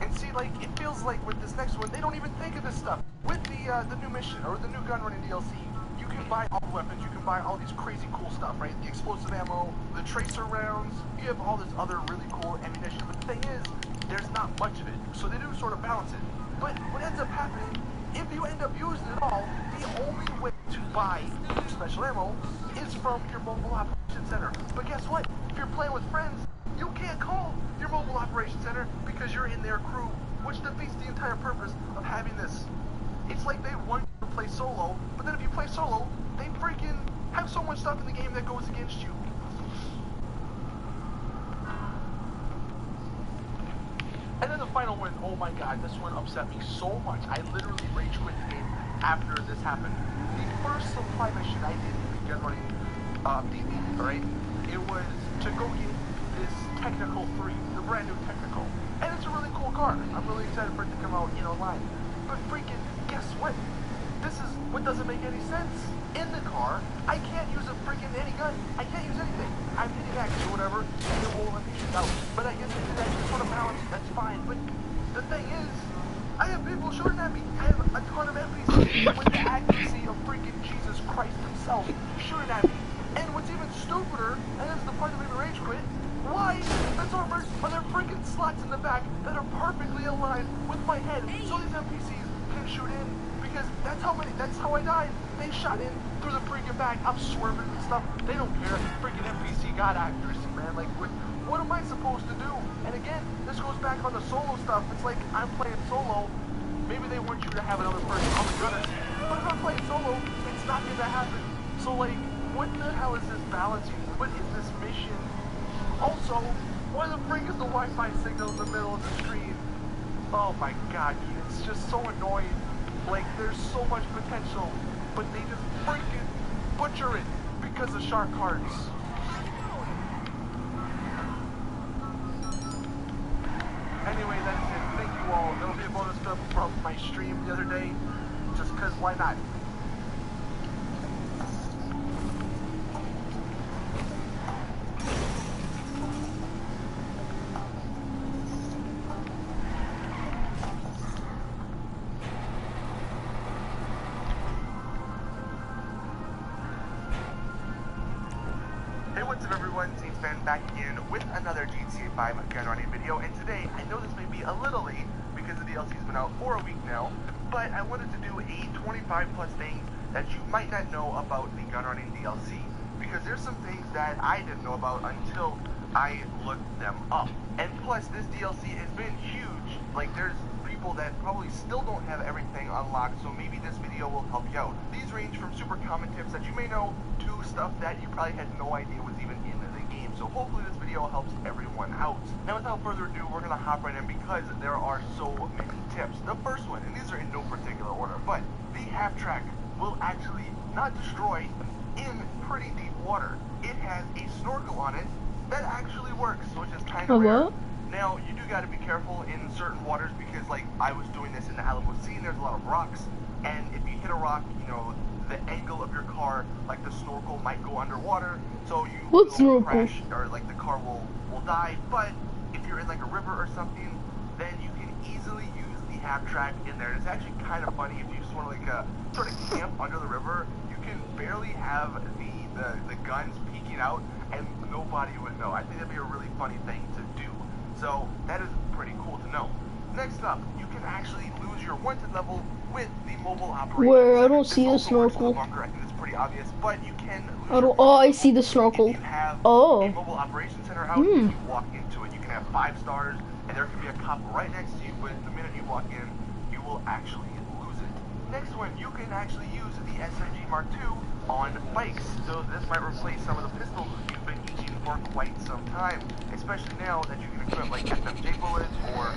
M: And see, like, it feels like with this next one, they don't even think of this stuff. With the new mission, or the new gun running DLC, you can buy all the weapons, you can buy all these crazy cool stuff, right? The explosive ammo, the tracer rounds, you have all this other really cool ammunition. But the thing is, there's not much of it. So they do sort of balance it. But what ends up happening, if you end up using it all, the only way to buy new special ammo is from your Mobile Operations Center. But guess what? If you're playing with friends, you can't call your Mobile Operations Center because you're in their crew, which defeats the entire purpose of having this. It's like they want you to play solo, but then if you play solo, they freaking have so much stuff in the game that goes against you. And then the final one, oh my god, this one upset me so much. I literally rage quit the game after this happened. The first supply mission I did in the gun running DB, alright? It was to go get this Technical 3, the brand new Technical. And it's a really cool car. I'm really excited for it to come out in online. But freaking, guess what? This is what doesn't make any sense. In the car, I can't use a freaking any gun. I can't use anything. I'm hitting X or whatever, and it won't let me shoot out. But I guess I did that to sort of balance it. That's fine. But the thing is, I have people shooting at me. I have a ton of NPCs with the accuracy of freaking Jesus Christ himself shooting at me. And what's even stupider, and this is the part that made me rage quit, why that's armored are there freaking slots in the back that are perfectly aligned with my head so these NPCs can shoot in? Because that's how I died. They shot in through the freaking back. I'm swerving and stuff. They don't care. Freaking NPC got accuracy, man. Like, what am I supposed to do? And again, this goes back on the solo stuff. It's like, I'm playing solo. Maybe they want you to have another person on the gunner. But if I'm playing solo, it's not going to happen. So, like, what the hell is this balancing? What is this mission? Also, why the freak is the Wi-Fi signal in the middle of the screen? Oh my god, dude, it's just so annoying. Like, there's so much potential, but they just freaking butcher it because of shark cards. Anyway, that's it. Thank you all. There'll be a bonus clip from my stream the other day, just because why not? what's up everyone, Saintsfan back again with another GTA 5 gun running video, and today, I know this may be a little late because the DLC's been out for a week now, but I wanted to do a 25 plus things that you might not know about the gun running DLC, because there's some things that I didn't know about until I looked them up. And plus, this DLC has been huge. Like, there's people that probably still don't have everything unlocked, so maybe this video will help you out. These range from super common tips that you may know to stuff that you probably had no idea was even in the game. So hopefully this video helps everyone out. Now without further ado, we're gonna hop right in because there are so many tips. The first one, and these are in no particular order, but the half track will actually not destroy in pretty deep water. It has a snorkel on it that actually works, which is kind of rare. Now, you do got to be careful in certain waters because, like, I was doing this in the Alamo Sea and there's a lot of rocks, and if you hit a rock, you know, the angle of your car, like the snorkel might go underwater, so you will crash, or like the car will die. But if you're in like a river or something, then you can easily use the half track in there. It's actually kind of funny if you just want to like sort of camp under the river. You can barely have the guns peeking out and nobody would know. I think that'd be a really funny thing to do. So that is pretty cool to know. Next up, you can actually lose your wanted level with the mobile operation.
A: Where I don't see the snorkel.
M: I think it's pretty obvious, but you can
A: lose I see the snorkel.
M: If you have a mobile operations center out, if you walk into it, you can have 5 stars, and there can be a cop right next to you, but the minute you walk in, you will actually lose it. Next one, you can actually use the SMG Mark II on bikes. So this might replace some of the pistols you've been using for quite some time, especially now that you can equip like FMJ bullets or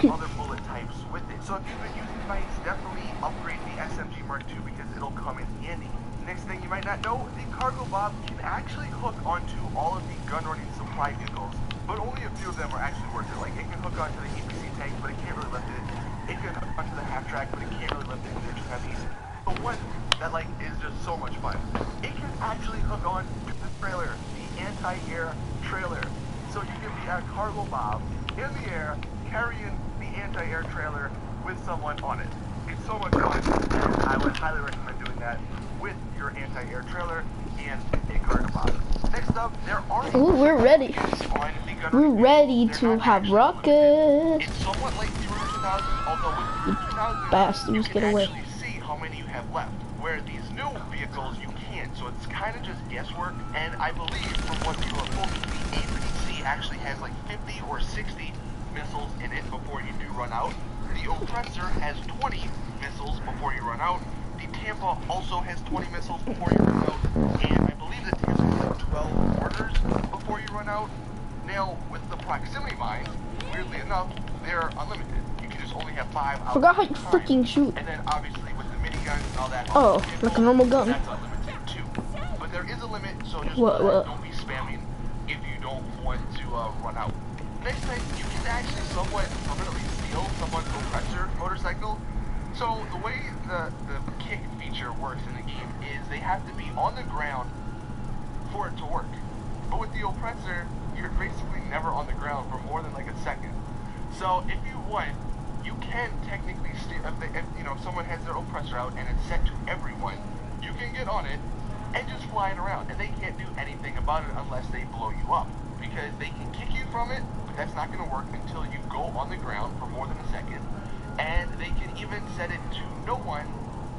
M: other bullet types with it. So if you've been using bikes, definitely upgrade the SMG Mark II because it'll come in handy. Next thing you might not know, the cargo bob can actually hook onto all of the gun running supply vehicles, but only a few of them are actually worth it. Like, it can hook onto the EPC tank, but it can't really lift it. It can hook onto the half track, but it can't really lift it because they're too heavy. But one that like is just so much fun, it can actually hook on to the trailer, the anti-air trailer. So you can be a cargo bob in the air carrying the anti-air trailer with someone on it. It's so much fun, and I would highly recommend doing that with your anti-air trailer and a cargo bob. Next up, there are
A: we're ready. We're ready to have rockets.
M: It's somewhat like the Route 2000, although with the 2000,
A: bastards, get away.
M: You can actually see how many you have left. Where these new vehicles you can't, so it's kind of just guesswork. And I believe from what you were told, the APC actually has like 50 or 60 missiles in it before you do run out. The Oppressor has 20 missiles before you run out. The Tampa also has 20 missiles before you run out. And I believe the Tampa has 12 mortars before you run out. Now, with the proximity mines, weirdly enough, they're unlimited. You can just only have 5 out.
A: Forgot how you freaking shoot.
M: And then obviously with the miniguns and all that.
A: Oh, like a normal gun.
M: That's unlimited too. But there is a limit, so just don't be spamming if you don't want to run out. Next thing, you can actually somewhat permanently steal someone's oppressor motorcycle. So the way the kick feature works in the game is they have to be on the ground for it to work. But with the oppressor, you're basically never on the ground for more than like a second. So if you want, you can technically steal, if you know, someone has their oppressor out and it's set to everyone, you can get on it and just fly it around, and they can't do anything about it unless they blow you up, because they can kick you from it, but that's not going to work until you go on the ground for more than a second. And they can even set it to no one,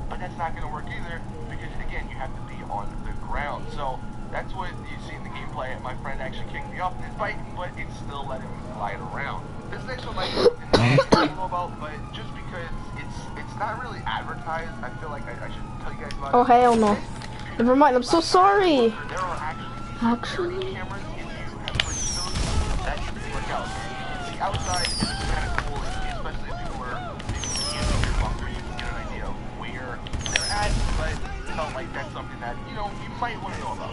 M: but that's not going to work either, because again, you have to be on the ground. So that's what you see in the gameplay. My friend actually kicked me off his bike, but it still let him fly it around. This next one might be something that I don't know about, but just because it's not really advertised, I feel like I should tell you guys about it.
A: Oh, hell no. Never mind, I'm so sorry.
M: There are actually cameras if you have purchased those that you can work out. The outside is kind of cool, especially if you were in your bunker, you can get an idea of where they're at, but it felt like that's something that, you know, you might want to know about.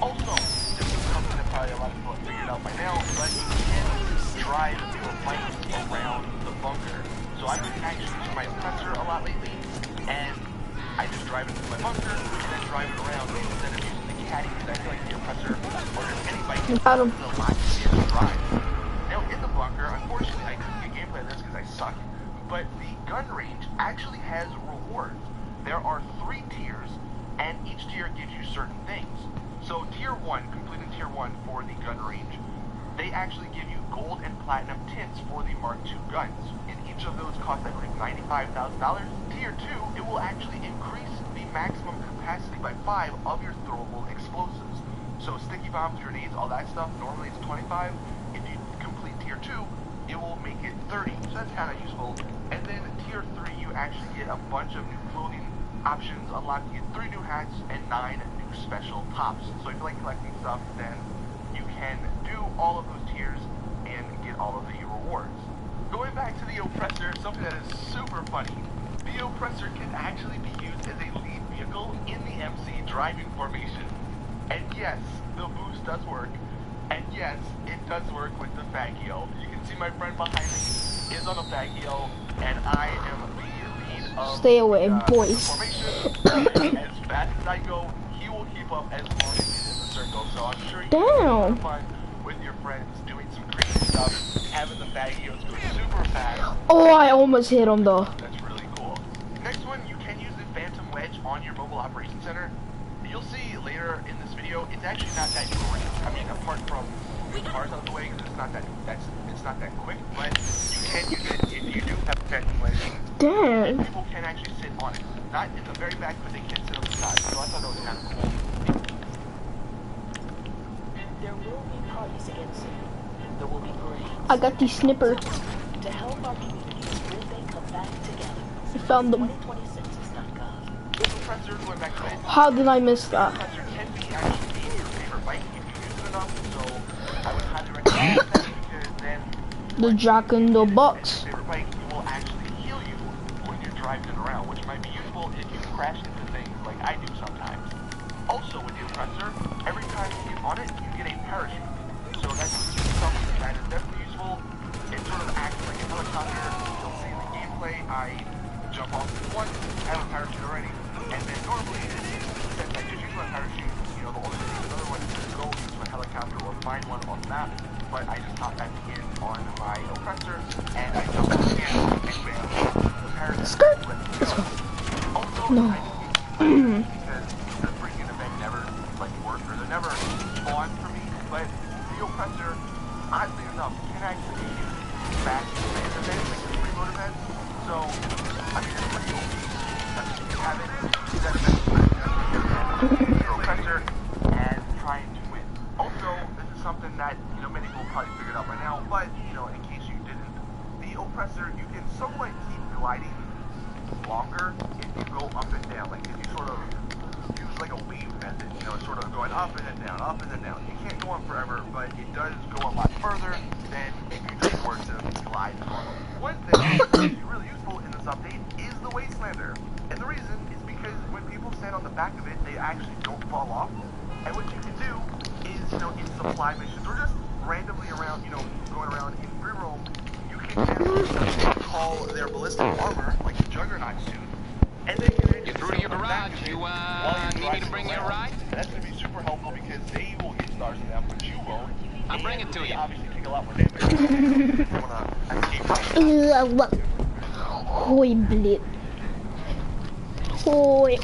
M: Also, this is something that probably a lot of people have figured out by now, but you can drive your bike around the bunker. So I've been actually using my oppressor a lot lately, and I just drive it to my bunker and then drive it around instead of using the caddy, because I feel like the oppressor or just any bike is a lot easier to drive. Now in the bunker, unfortunately I couldn't get gameplay of this because I suck, but the gun range actually has rewards. There are 3 tiers. and each tier gives you certain things. So tier 1, completing tier 1 for the gun range, they actually give you gold and platinum tints for the Mark II guns. And each of those cost, I believe, $95,000. Tier 2, it will actually increase the maximum capacity by 5 of your throwable explosives. So sticky bombs, grenades, all that stuff, normally it's 25. If you complete tier 2, it will make it 30, so that's kind of useful. And then tier 3, you actually get a bunch of new clothing options unlocked. You get 3 new hats and 9 new special tops. So if you like collecting stuff, then you can do all of those tiers and get all of the rewards. Going back to the Oppressor, something that is super funny. The Oppressor can actually be used as a lead vehicle in the MC driving formation. And yes, the boost does work. And yes, it does work with the Faggio. You can see my friend behind me is on a Faggio, and I am the lead of
A: Stay away, boys.
M: formation. As fast as I go, he will keep up as long as he's in the circle. So I'm sure you can have fun with your friends doing some crazy stuff, having the Faggios go super fast.
A: Oh, I almost hit him though.
M: That's really cool. Next one, you can use the Phantom Wedge on your mobile operations center. You'll see later in this video, it's actually not that great. I mean, apart from moving cars out of the way, because it's not that quick, but you can use it if you do have a Phantom Wedge.
A: Damn.
M: And people can actually sit on it. Not in the very back, but they can sit on the side. So I thought that was kind of cool.
N: There will be parties again soon. There will be parades.
A: I got these snippers.
N: To help our communities when they come back together.
A: I found them.
N: 2026 is not gone.
A: How did I miss that? The Jack in the Box.
M: Will actually heal you when you're driving around, which might be useful if you crash into things like I do sometimes. Also, with the Oppressor, every time you get on it, you get a parachute. So that's something that is definitely useful. It sort of acts like a helicopter. You'll see in the gameplay, I jump off once, I have a parachute already, and then normally, since I just use my parachute, you know, the only thing another one is to go into a helicopter or find one on the map. But I just hop back in on my Oppressor, and I jump off again, and bam, the parachute lets me go. Also,
A: no.
M: Because the freaking event never, like, worked, or they never spawned for me, but the Oppressor, oddly enough, can actually be used back in the event, like the free mode event. So, I mean, it's pretty OP. I mean, you have it, the Oppressor, and trying to win. Also, this is something that, you know, many people probably figured out by now, but, you know, in case you didn't, the Oppressor, you can somewhat keep gliding longer if you go up and down. Like, if you sort of use, like, a wave method, you know, sort of going up and then down, up and then down. You can't go on forever, but it does go a lot further than if you just were to glide normally. One thing that's actually really useful in this update is the Wastelander. And the reason is because when people stand on the back of it, they actually don't fall off. And what you can do is, you know, in supply missions or just randomly around, you know, going around in free roam, you can just call their ballistic armor, like the Juggernaut suit, and they can actually
H: through to your garage. You need me to bring you a ride?
M: And that's going to be super helpful because they will get stars in that, but you won't.
H: I'll bring it to you.
M: Obviously take a lot more damage. You want to escape.
A: Hoi blit. Hoi.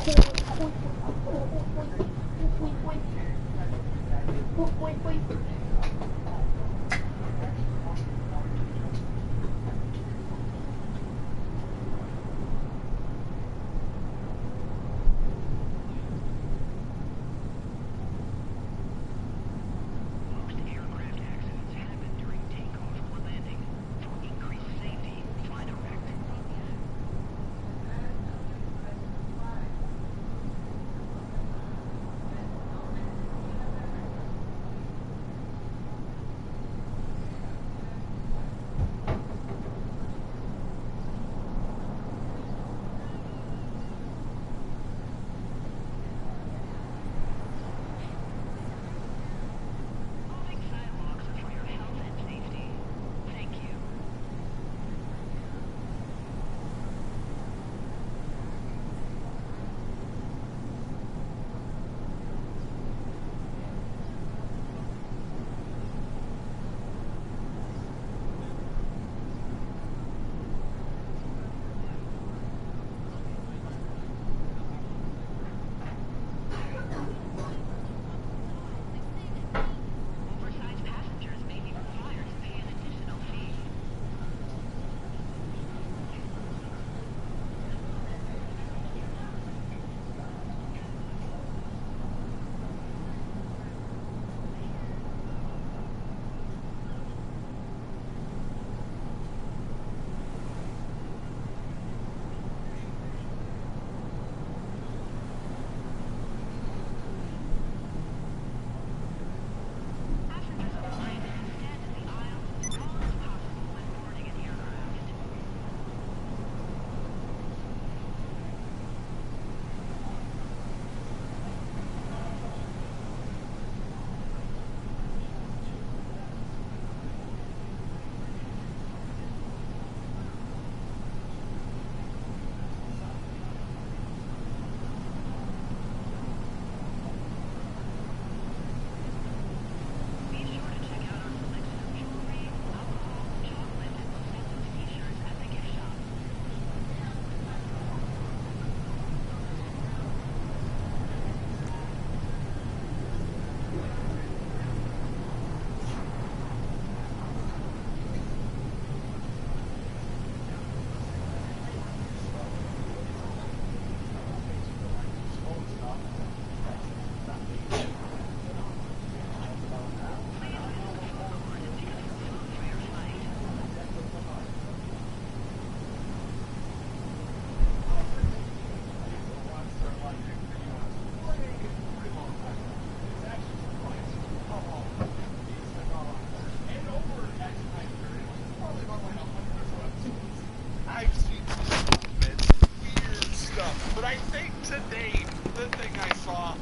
M: today, the thing I saw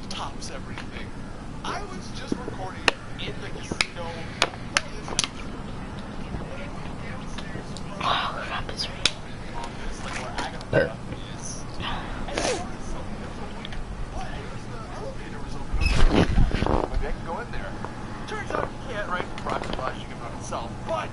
M: tops everything. I was just recording in the casino for this episode. When I went downstairs from office, like where Agatha is, and I wanted something to win. But I noticed the elevator was open. Maybe I can go in there. Turns out you can't, right? Rocket launching about itself. But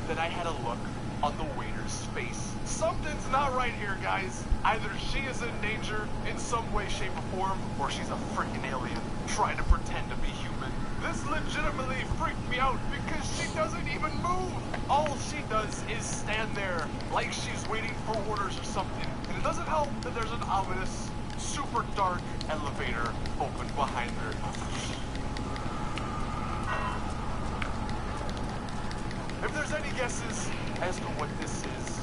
M: then I had a look on the waiter's face. Something's not right here, guys. Either she is in danger in some way, shape, or form, or she's a freaking alien trying to pretend to be human. This legitimately freaked me out because she doesn't even move. All she does is stand there like she's waiting for orders or something. And it doesn't help that there's an ominous, super dark elevator open behind her. If there's any guesses as to what this is,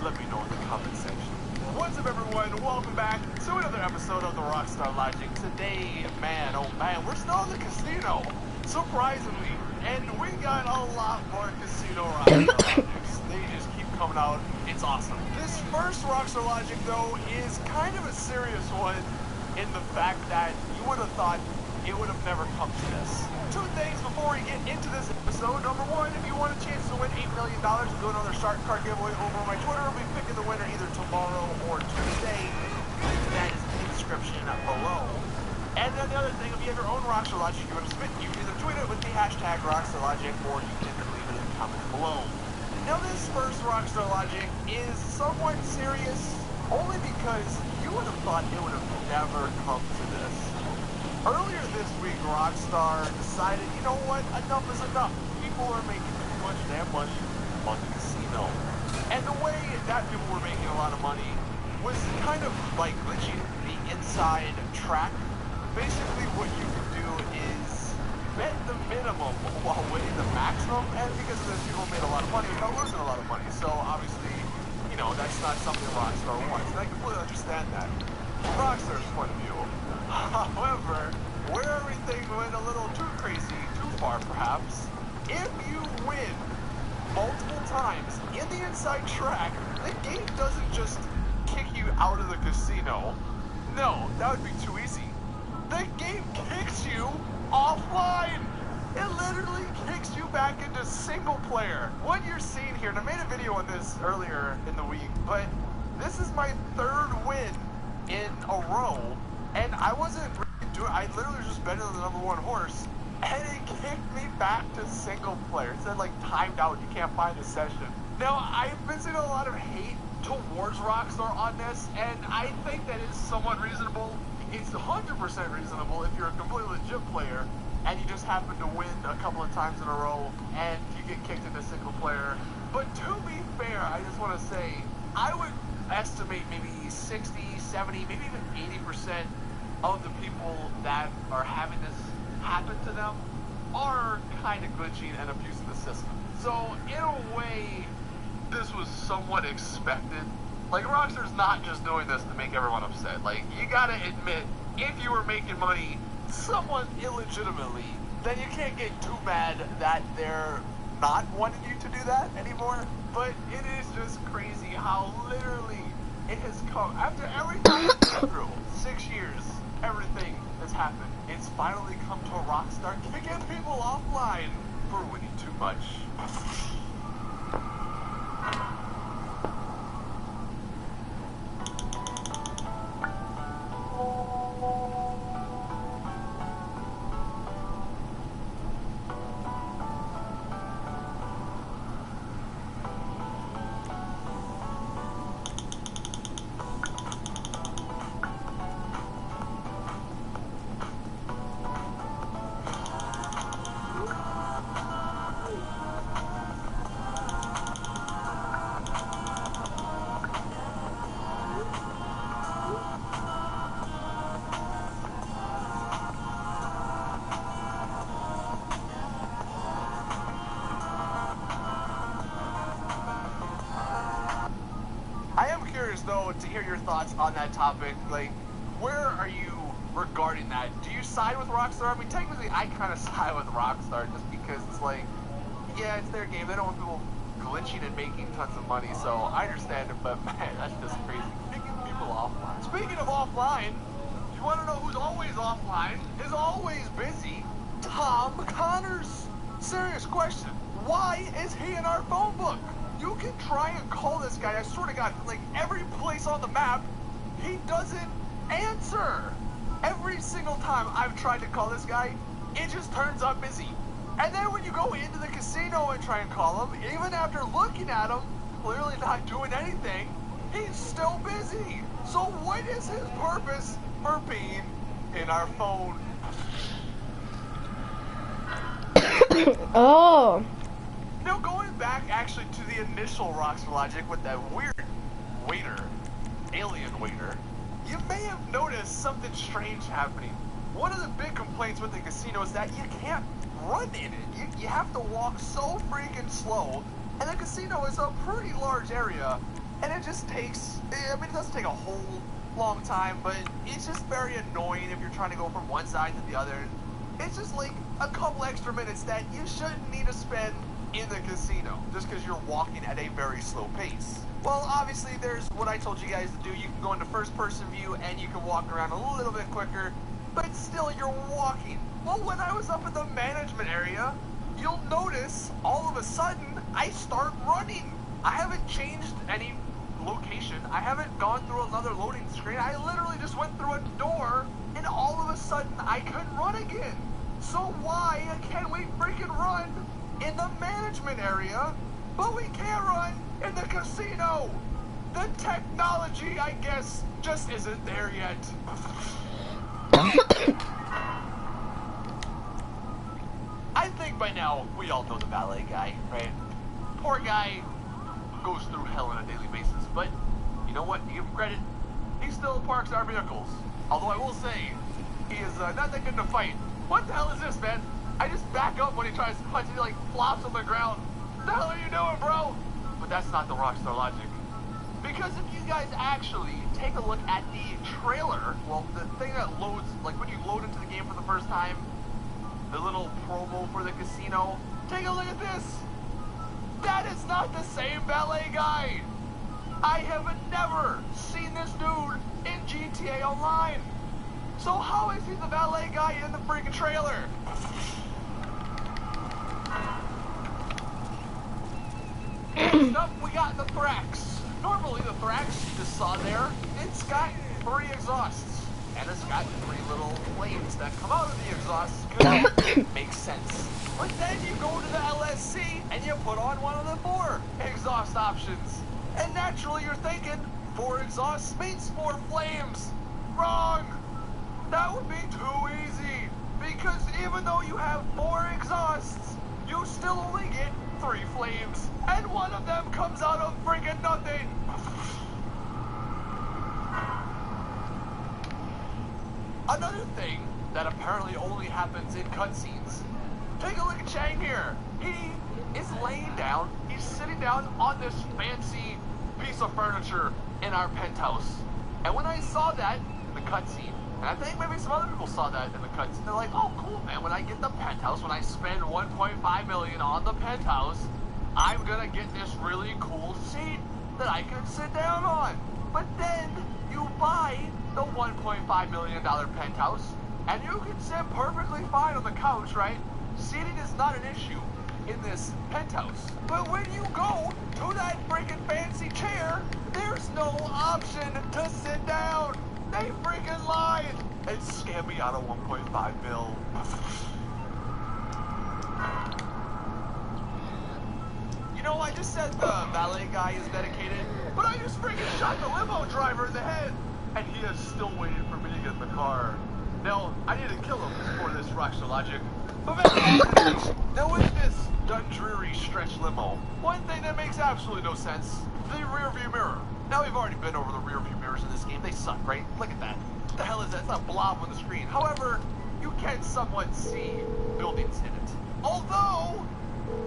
M: let me know in the comment section. What's up, everyone? Welcome back to another episode of the Rockstar Logic. Today, man, oh man, we're still in the casino, surprisingly, and we got a lot more casino Rockstar Logics. They just keep coming out. It's awesome. This first Rockstar Logic, though, is kind of a serious one in the fact that you would have thought it would have never come to this. Two things before we get into this episode. Number one, if you want a chance to win $8 million and do another shark card giveaway over on my Twitter, I'll be picking the winner either tomorrow or Tuesday. That is in the description below. And then the other thing, if you have your own Rockstar Logic you want to submit, you can either tweet it with the hashtag Rockstar Logic or you can leave it in the comments below. Now this first Rockstar Logic is somewhat serious, only because you would have thought it would have never come to this. Earlier this week, Rockstar decided, you know what, enough is enough. People are making too much damn money on the casino. And the way that people were making a lot of money was kind of like glitching the inside track. Basically what you can do is bet the minimum while winning the maximum, and because of this, people made a lot of money without losing a lot of money. So obviously, you know, that's not something Rockstar wants, and I completely understand that from Rockstar's point of view. However, where everything went a little too crazy, too far perhaps, if you win multiple times in the inside track, the game doesn't just kick you out of the casino. No, that would be too easy. The game kicks you offline. It literally kicks you back into single player. What you're seeing here, and I made a video on this earlier in the week, but this is my third win in a row. And I wasn't really doing, I literally was just betting on the number one horse, and it kicked me back to single player. It said like timed out, you can't find the session. Now, I've been seeing a lot of hate towards Rockstar on this, and I think that is somewhat reasonable. It's 100% reasonable if you're a completely legit player, and you just happen to win a couple of times in a row, and you get kicked into single player. But to be fair, I just want to say, I would estimate maybe 60, 70, maybe even 80% of the people that are having this happen to them are kind of glitching and abusing the system. So in a way, this was somewhat expected. Like, Rockstar's not just doing this to make everyone upset. Like, you gotta admit, if you were making money somewhat illegitimately, then you can't get too mad that they're not wanting you to do that anymore. But it is just crazy how literally it has come after everything it's been through 6 years. Everything that's happened, it's finally come to Rockstar kicking people offline for winning too much. Though, to hear your thoughts on that topic. Like, where are you regarding that? Do you side with Rockstar? I mean, technically, I kind of side with Rockstar just because it's like, yeah, it's their game. They don't want people glitching and making tons of money, so I understand it, but man, that's just crazy. Kicking people offline. Speaking of offline, you want to know who's always offline? Is always busy? Tom Connors. Serious question. Why is he in our phone book? You can try and call this guy, I swear to God, like every place on the map, he doesn't answer. Every single time I've tried to call this guy, it just turns up busy. And then when you go into the casino and try and call him, even after looking at him, clearly not doing anything, he's still busy. So what is his purpose for being in our phone?
A: Oh.
M: Now going back actually to the initial Rockstar logic with that weird waiter, alien waiter, you may have noticed something strange happening. One of the big complaints with the casino is that you can't run in it. You have to walk so freaking slow, and the casino is a pretty large area, and it just takes, I mean, it doesn't take a whole long time, but it's just very annoying if you're trying to go from one side to the other. It's just like a couple extra minutes that you shouldn't need to spend in the casino, just because you're walking at a very slow pace. Well, obviously there's what I told you guys to do. You can go into first person view and you can walk around a little bit quicker, but still you're walking. Well, when I was up in the management area, you'll notice all of a sudden I start running. I haven't changed any location. I haven't gone through another loading screen. I literally just went through a door and all of a sudden I couldn't run again. So why can we freaking run in the management area, but we can't run in the casino? The technology, I guess, just isn't there yet. I think by now we all know the valet guy, right? Poor guy goes through hell on a daily basis, but you know what? You give him credit, he still parks our vehicles. Although I will say, he is not that good to fight. What the hell is this, man? I just back up when he tries to punch, and he like flops on the ground. What the hell are you doing, bro? But that's not the Rockstar logic. Because if you guys actually take a look at the trailer, well, the thing that loads, like when you load into the game for the first time, the little promo for the casino, take a look at this. That is not the same valet guy. I have never seen this dude in GTA Online. So how is he the valet guy in the freaking trailer? Next up, we got the Thrax. Normally the Thrax, you just saw there, it's got 3 exhausts. And it's got 3 little flames that come out of the exhausts. Makes sense. But then you go to the LSC and you put on one of the 4 exhaust options. And naturally you're thinking, 4 exhausts means 4 flames. Wrong! That would be too easy. Because even though you have 4 exhausts, you still only get 3 flames. And one of them comes out of friggin' nothing. Another thing that apparently only happens in cutscenes. Take a look at Chang here. He is laying down. He's sitting down on this fancy piece of furniture in our penthouse. And when I saw that in the cutscene, and I think maybe some other people saw that in the cutscene, they're like, oh cool man, when I get the penthouse, when I spend 1.5 million on the penthouse, I'm gonna get this really cool seat that I can sit down on. But then you buy the $1.5 million penthouse, and you can sit perfectly fine on the couch, right? Seating is not an issue in this penthouse. But when you go to that freaking fancy chair, there's no option to sit down. They freaking lied and scammed me out of 1.5 mil. You know, I just said the valet guy is dedicated, but I just freaking shot the limo driver in the head, and he is still waiting for me to get in the car. Now, I need to kill him for this Rockstar logic. But man, now with this Dundreary stretch limo, one thing that makes absolutely no sense, the rear view mirror. Now we've already been over the rear view mirrors in this game. They suck, right? Look at that. What the hell is that? It's a blob on the screen. However, you can somewhat see buildings in it. Although,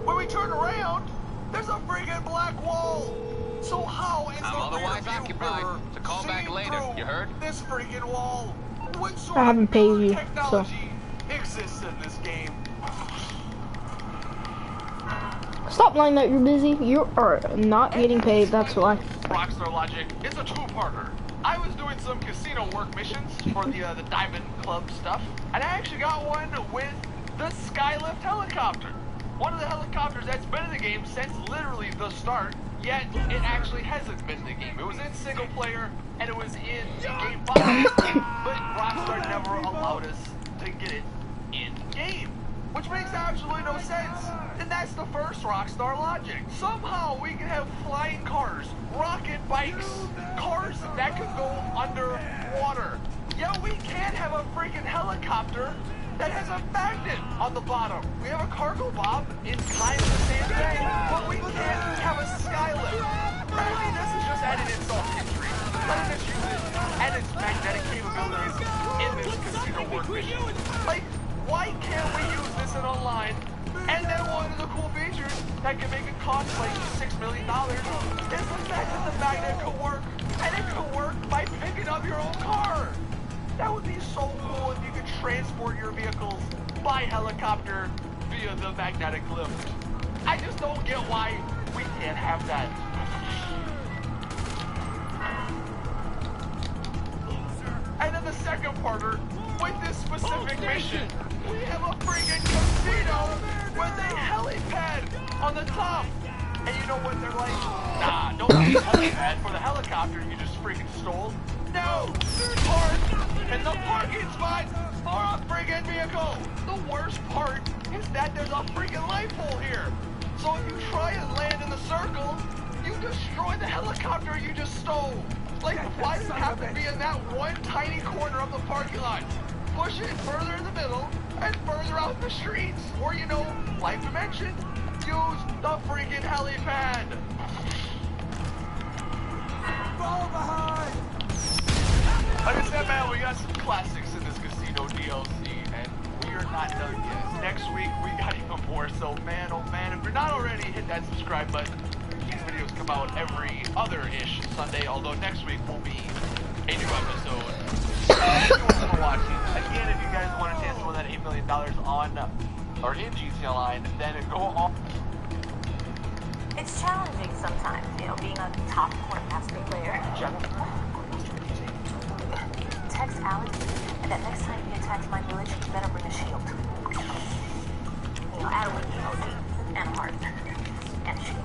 M: when we turn around, there's a friggin' black wall. So how is the rear view mirror
H: so call back later, you heard?
M: This friggin' wall? What sort
A: I haven't paid
M: of
A: you,
M: technology exists in this game?
A: Stop lying that you're busy. You are not getting paid, that's why.
M: Rockstar logic is a two-parter. I was doing some casino work missions for the Diamond Club stuff, and I actually got one with the Skylift helicopter. One of the helicopters that's been in the game since literally the start, yet it actually hasn't been in the game. It was in single player, and it was in the game box, but Rockstar never allowed us to get it in game, which makes absolutely no sense. And that's the first Rockstar logic. Somehow we can have flying cars, rocket bikes, cars that can go underwater. Yet we can't have a freaking helicopter that has a magnet on the bottom. We have a cargo bob, it's kind of the same thing, but we can't have a skylift. I mean, this is just adding insult to injury. Letting us use it and its magnetic capabilities in this casino work mission. Like, why can't we use this in online? And then one of the cool features that can make it cost like $6 million is the fact that the magnet could work, and it could work by picking up your own car. That would be so cool if you could transport your vehicles by helicopter via the magnetic lift. I just don't get why we can't have that. And then the second parter, with this specific mission, we have a freaking casino with a helipad on the top. And you know what they're like? Nah, don't use helipad for the helicopter you just freaking stole. No! Park in the parking spot for a friggin' vehicle! The worst part is that there's a freaking light pole here. So if you try and land in the circle, you destroy the helicopter you just stole. Like, why does it have to be in that one tiny corner of the parking lot? Push it further in the middle and further out the streets. Or, you know, like we mentioned, use the freaking helipad.
L: Fall behind!
M: Like I said, man, we got some classics in this casino DLC, and we are not done yet. Next week, we got even more, so man, oh man, if you're not already, hit that subscribe button. These videos come out every other-ish Sunday, although next week will be a new episode. Thank you all for watching. Again, if you guys want a chance to win that $8 million on, or in GTA Online, then go on.
O: It's challenging sometimes, you know, being a top Cornmaster player. Text Alex, and that next time he attacks my village, you better bring a shield. You know, add a wing, and a heart, and a shield.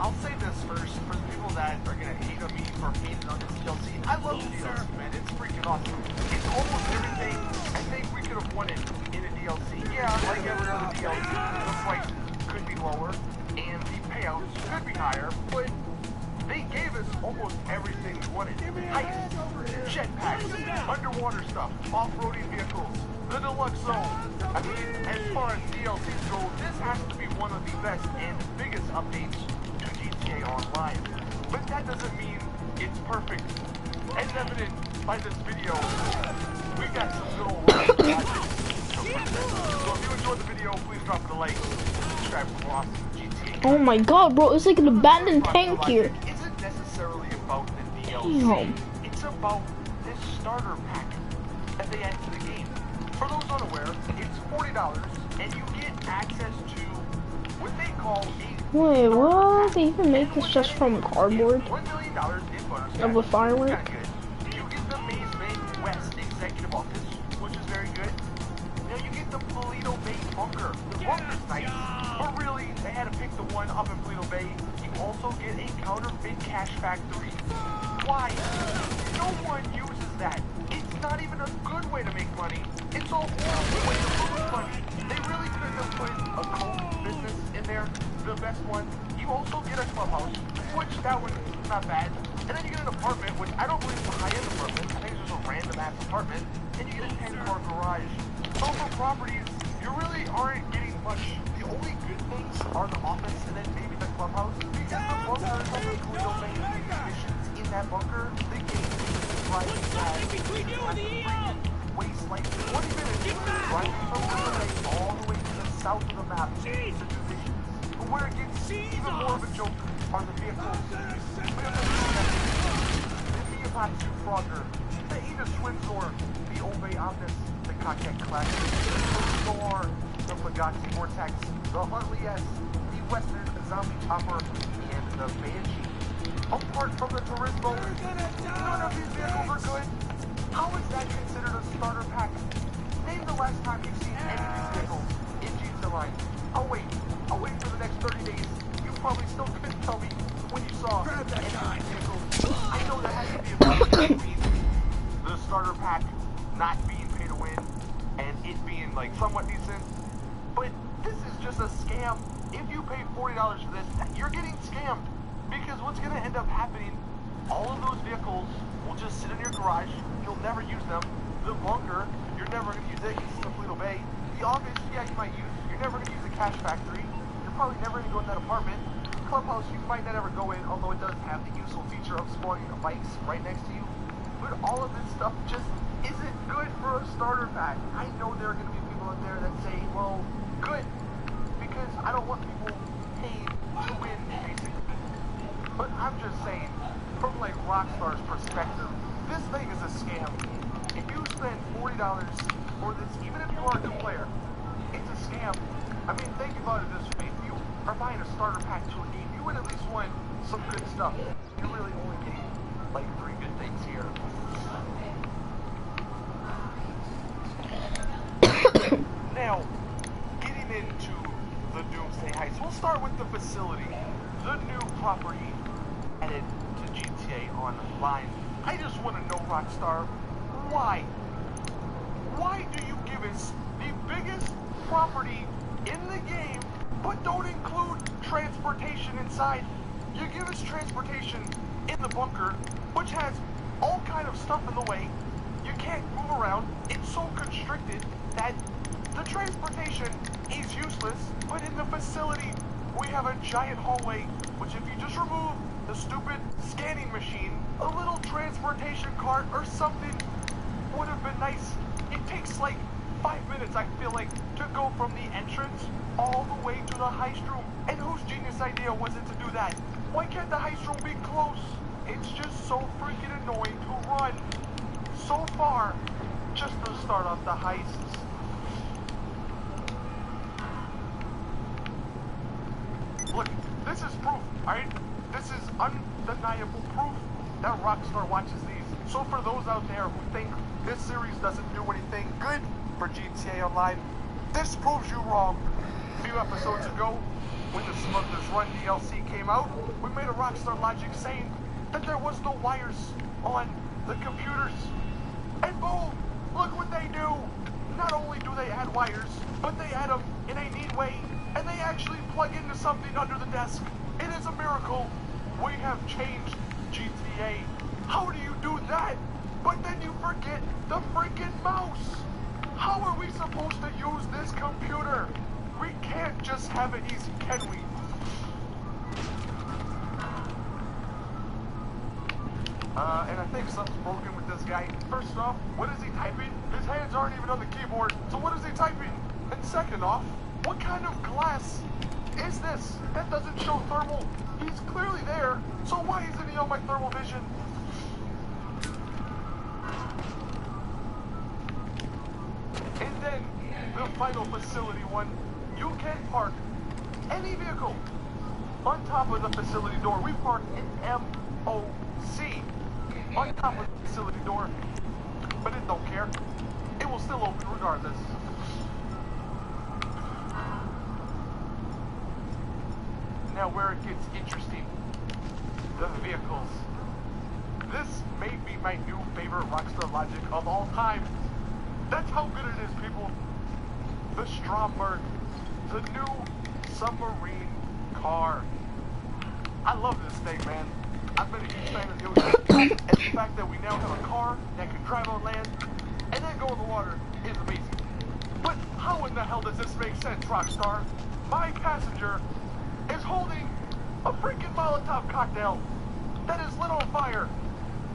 M: I'll say this first, for the people that are gonna hate on me for hating on this DLC, I love the DLC, man, it's freaking awesome. It's almost everything I think we could have wanted in a DLC. Yeah, like every other DLC, the prices could be lower, and the payouts could be higher, but they gave us almost everything we wanted. Heists, jetpacks, underwater stuff, off-roading vehicles, the deluxe zone. I mean, as far as DLCs go, this has to be one of the best and biggest updates to GTA Online. But that doesn't mean it's perfect. As evident by this video, we got some good old logic. So if you enjoyed the video, please drop it a like, subscribe for more awesome GTA.
A: Oh my god, bro, it's like an abandoned tank here.
M: Isn't necessarily about the DLC. It's about this starter pack that they add to the game. For those unaware, it's $40 and you get access to what they call a...
A: Wait, what? They even make this just from cardboard?
M: $1 million in bonus.
A: Of a firework?
M: You get the Maze Bay West Executive Office, which is very good. Now you get the Polito Bay Bunker. The bunker's nice, but really, they had to pick the one up in Polito Bay. You also get a counterfeit cash factory. Why? No one uses that. It's not even a good way to make money. It's a horrible way to lose money. They really couldn't have put a cold business in there. The best one. You also get a clubhouse, which that one's not bad. And then you get an apartment, which I don't believe is a high-end apartment. I think it's just a random-ass apartment. And you get a 10-car garage. So for properties, you really aren't getting much. The only good things are the office and then maybe the clubhouse. Because the clubhouse doesn't include those missions in that that bunker, the game driving fast. Between you and the EO! Waste like 20 minutes driving from the lake all the way to the south of the map to the divisions. But where it gets even more of a joke are the vehicles. We have the Miyamatsu Frogger, the Ida Swinzor, the Obey Omnis, the Kakek Classic, the Solar, the Bugatti Vortex, the Huntley S, the Western Zombie Chopper, and the Banshee. Apart from the Turismo, none of these vehicles are good. How is that considered a starter pack? Name the last time you've seen any of these vehicles in Jeans Line. I'll wait for the next 30 days. You probably still couldn't tell me when you saw any of these vehicles. I know that has to be a between the starter pack not being pay to win and it being like somewhat decent. But this is just a scam. If you pay $40 for this, you're getting scammed. Because what's going to end up happening, all of those vehicles will just sit in your garage. You'll never use them. The bunker, you're never going to use it because it's a Toledo Bay. The office, yeah, you might use. You're never going to use the cash factory. You're probably never going to go in that apartment. Clubhouse, you might not ever go in, although it does have the useful feature of spawning bikes right next to you. But all of this stuff just isn't good for a starter pack. I know there are going to be people out there that say, well, good, because I don't want people paid to win, basically. But I'm just saying, from like Rockstar's perspective, this thing is a scam. If you spend $40 for this, even if you are a new player, it's a scam. I mean, think about it this way. If you are buying a starter pack to a game, you would at least want some good stuff. You're really only getting like 3 good things here. Now, getting into the Doomsday Heights, we'll start with the facility, the new property added to GTA Online. I just want to know, Rockstar, why? Why do you give us the biggest property in the game, but don't include transportation inside? You give us transportation in the bunker, which has all kind of stuff in the way. You can't move around. It's so constricted that the transportation is useless. But in the facility, we have a giant hallway, which if you just remove the stupid scanning machine, a little transportation cart or something would have been nice. It takes like 5 minutes, I feel like, to go from the entrance all the way to the heist room. And whose genius idea was it to do that? Why can't the heist room be close? It's just so freaking annoying to run so far just to start off the heists. Look, this is proof, alright? This is undeniable proof that Rockstar watches these. So for those out there who think this series doesn't do anything good for GTA Online, this proves you wrong. A few episodes ago, when the Smuggler's Run DLC came out, we made a Rockstar Logic saying that there was no wires on the computers. And boom, look what they do. Not only do they add wires, but they add them in a neat way, and they actually plug into something under the desk. It is a miracle. We have changed GTA. How do you do that? But then you forget the freaking mouse. How are we supposed to use this computer? We can't just have it easy, can we? And I think something's broken with this guy. First off, what is he typing? His hands aren't even on the keyboard, so what is he typing? And second off, what kind of glass is this? That doesn't show thermal. He's clearly there, so why isn't he on my thermal vision? And then, the final facility one, you can park any vehicle on top of the facility door. We parked an MOC on top of the facility door, but it don't care. It will still open regardless. Now where it gets interesting, the vehicles. This may be my new favorite Rockstar Logic of all time. That's how good it is, people. The Stromberg, the new submarine car. I love this thing, man. I've been a huge fan of the ocean, and the fact that we now have a car that can drive on land and then go in the water is amazing. But how in the hell does this make sense, Rockstar? My passenger is holding a freaking Molotov cocktail that is lit on fire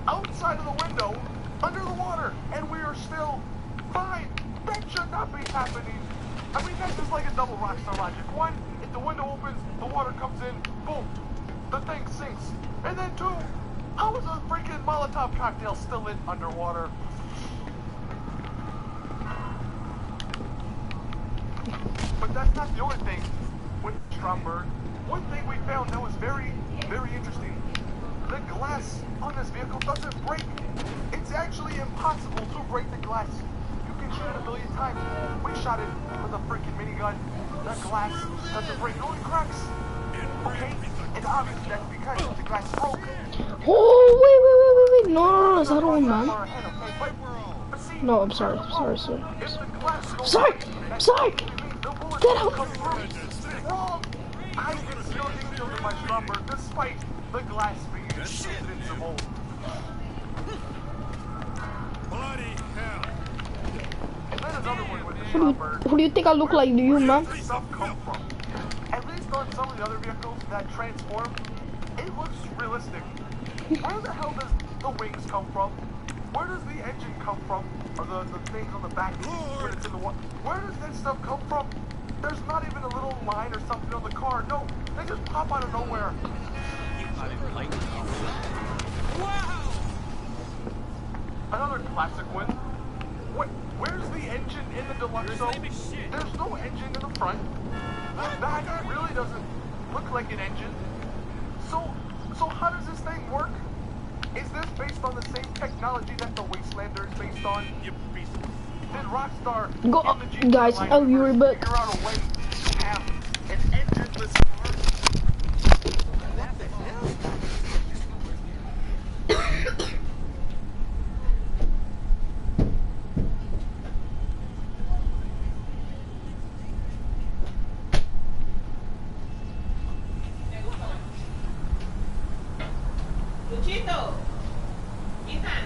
M: outside of the window, under the water, and we are still fine. That should not be happening. I mean, that's just like a double Rockstar logic. One, if the window opens, the water comes in, boom, the thing sinks. And then two, how is a freaking Molotov cocktail still lit underwater? But that's not the only thing with Stromberg. One thing we found that was very, very interesting. The glass on this vehicle doesn't break. It's actually impossible to break the glass. You can shoot it a million times. We shot it with a freaking minigun. The glass doesn't break. It only cracks. Okay? And obviously that's because the glass broke.
A: Oh, wait. No, is that one, man? No, I'm sorry. Sorry. Get out.
M: Wrong. I can still get killed in my Stromberg despite the glass being invincible.
L: Bloody hell.
M: And then another one with the Stromberg.
A: Who do you think I look like to you, man?
M: Where does this stuff come from? At least on some of the other vehicles that transform, it looks realistic. Where the hell does the wings come from? Where does the engine come from? Or the things on the back when it's in the water? Where does that stuff come from? There's not even a little line or something on the car. No, they just pop out of nowhere.
L: Wow!
M: Another classic one. Where's the engine in the Deluxo? There's no engine in the front. The back really doesn't look like an engine. So how does this thing work? Is this based on the same technology that the Wastelander is based on? Did Rockstar
A: Guys, I'll be right back.
M: figure out a way to have an engineless car? What the hell?
P: Luchito, Ethan.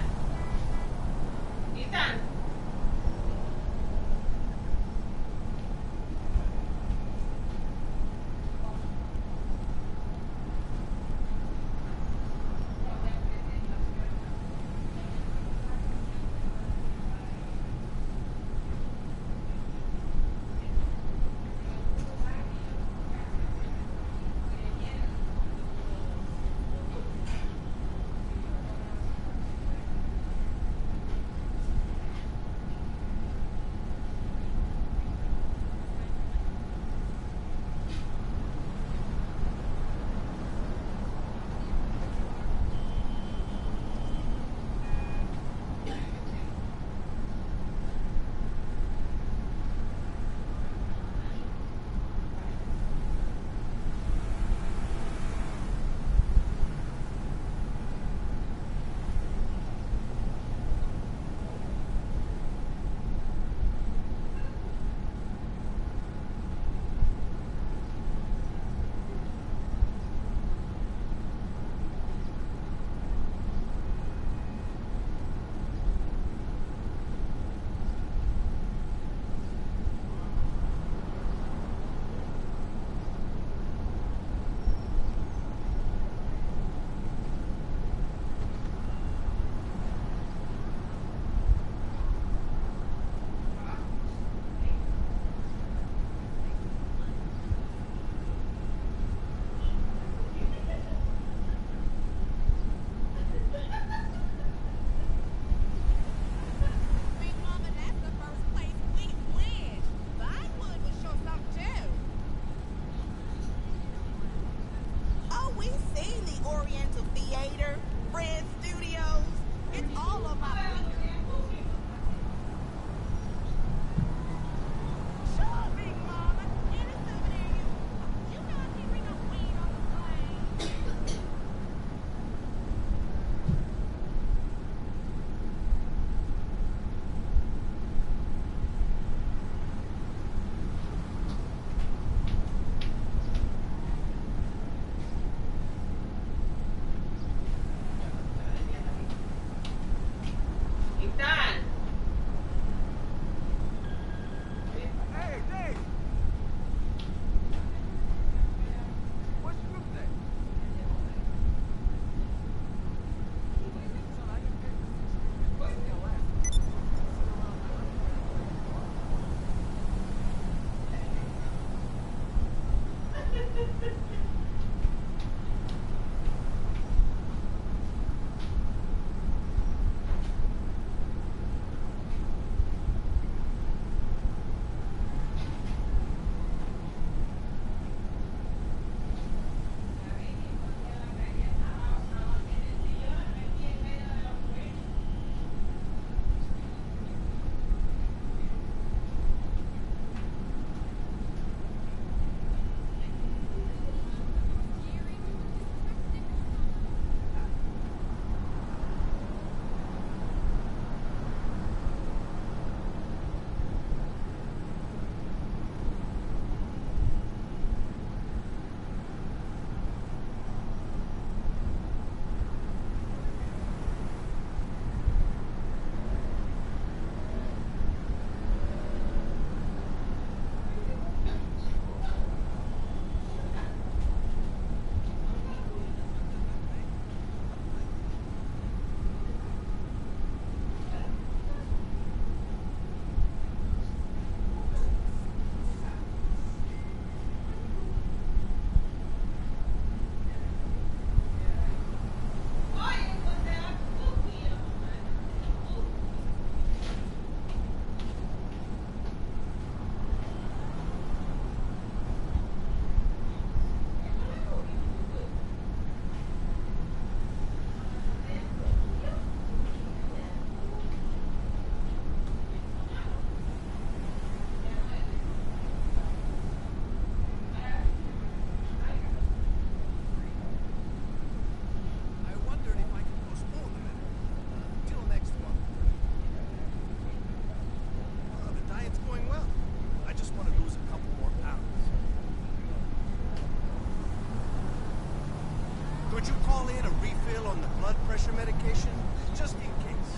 L: pressure medication, just in case.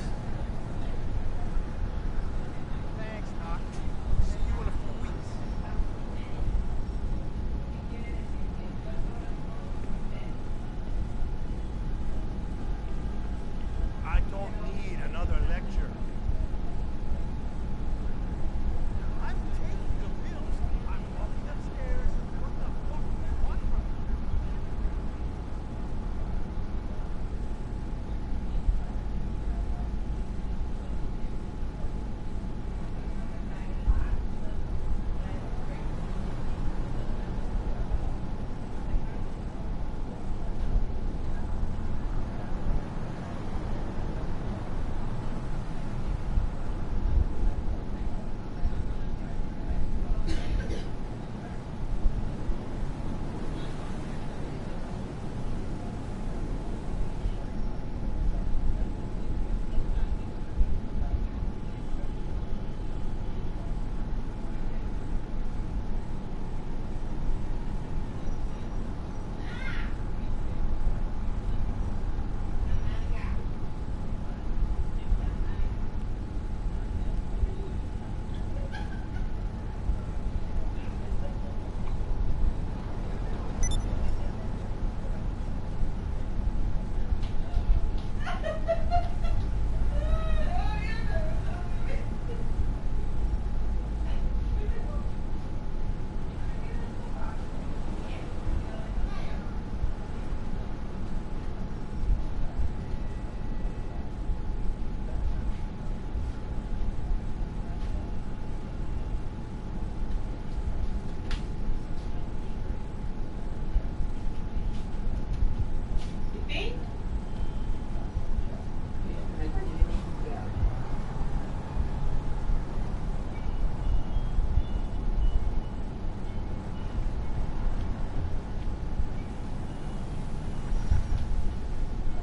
L: Thanks, Doc. See you in a few weeks. I don't need another lecture. I'm taking the pills. I'm walking upstairs. What the fuck do you want from me?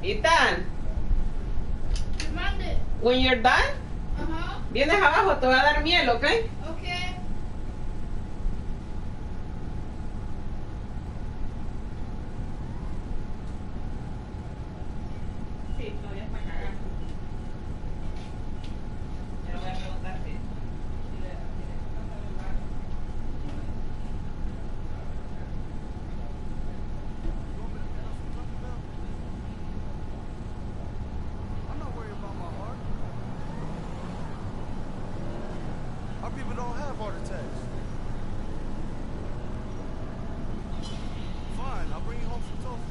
P: Ethan, when you're done, vienes abajo, te voy a dar miel, ¿ok?
A: Okay.
P: Sí, todavía está cagando. Ya le voy a preguntar si
L: I'm not worried about my heart. Our people don't have heart attacks. Fine, I'll bring you home some tofu.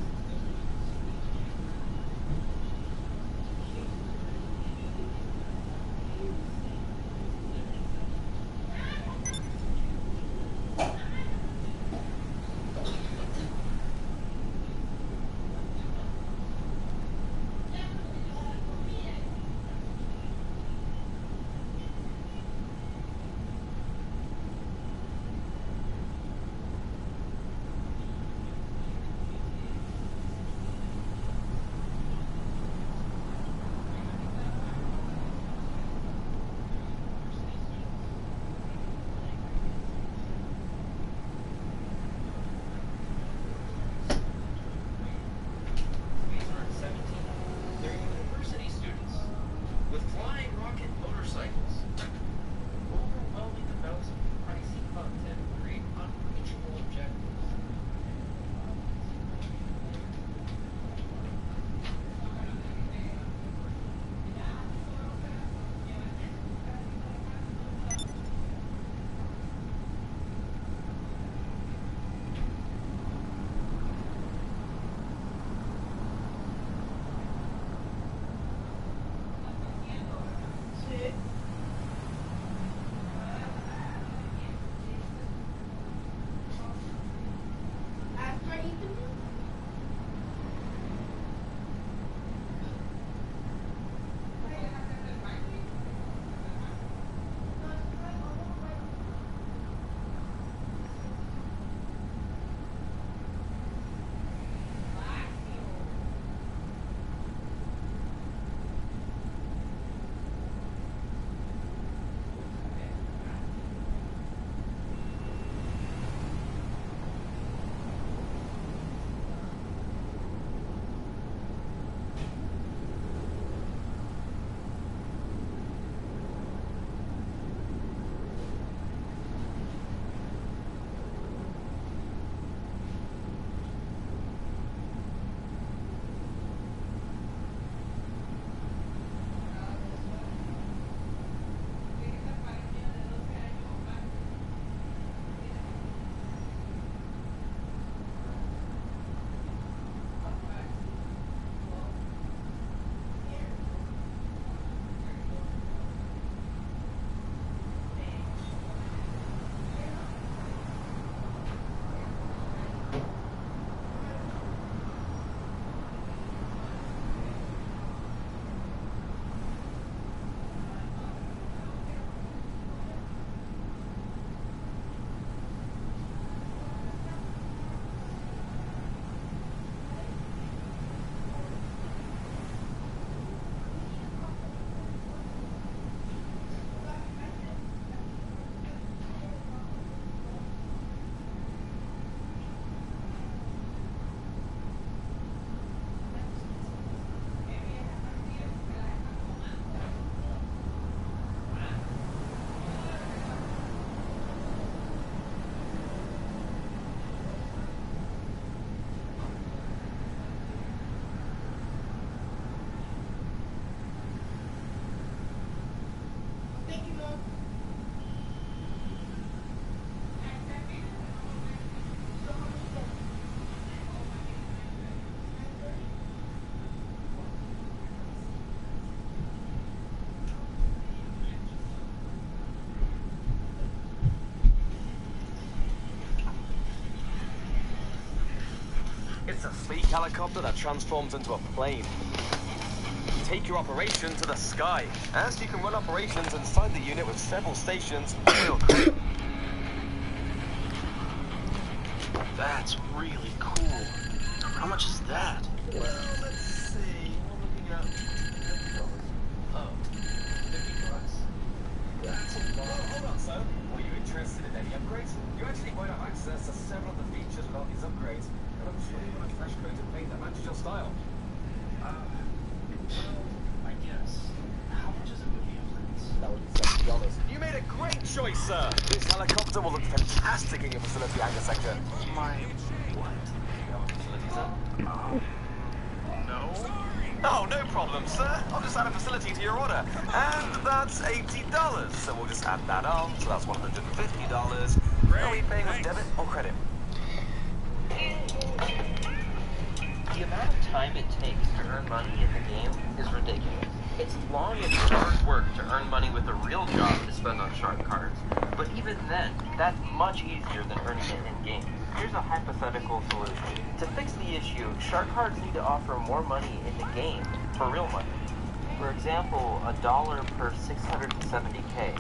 Q: sleek helicopter that transforms into a plane. Take your operation to the sky, as you can run operations inside the unit with several stations for your crew.
D: That's really cool. How much is that?
Q: Well, let's see. We're looking at $50. Oh, $50. That's a lot. Oh, hold on, sir. Were you interested in any upgrades? You actually might have access to several of the features with all these upgrades, and I'm sure you want a fresh coat of paint that matches your style. Well, I guess. How much is a movie upgrades? That would be $70. You made a great choice, sir. This helicopter will look fantastic in your facility hangar sector.
D: My what?
Q: Facility, sir?
D: No.
Q: Oh, no problem, sir. I'll just add a facility to your order. And that's $80. So we'll just add that on. So that's $150. Are we paying with debit or credit?
G: The amount of time it takes to earn money in the game is ridiculous. It's long and hard work to earn money with a real job to spend on shark cards. But even then, that's much easier than earning it in-game. Here's a hypothetical solution. To fix the issue, shark cards need to offer more money in the game for real money. For example, $1 per 670K.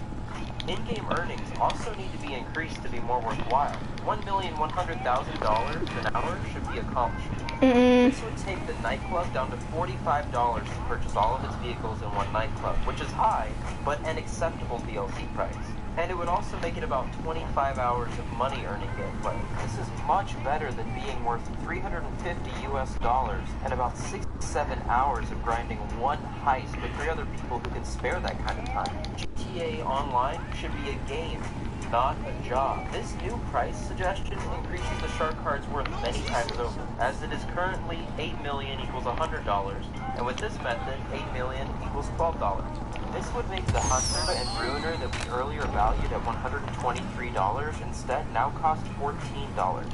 G: In-game earnings also need to be increased to be more worthwhile. $1,100,000 an hour should be accomplished. This would take the nightclub down to $45 to purchase all of its vehicles in one nightclub, which is high, but an acceptable DLC price. And it would also make it about 25 hours of money earning gameplay. This is much better than being worth $350 and about 6 to 7 hours of grinding one heist with 3 other people who can spare that kind of time. GTA Online should be a game, not a job. This new price suggestion increases the shark card's worth many times over, as it is currently $8 million equals $100, and with this method, $8 million equals $12. This would make the Hunter and Ruiner that we earlier valued at $123 instead now cost $14.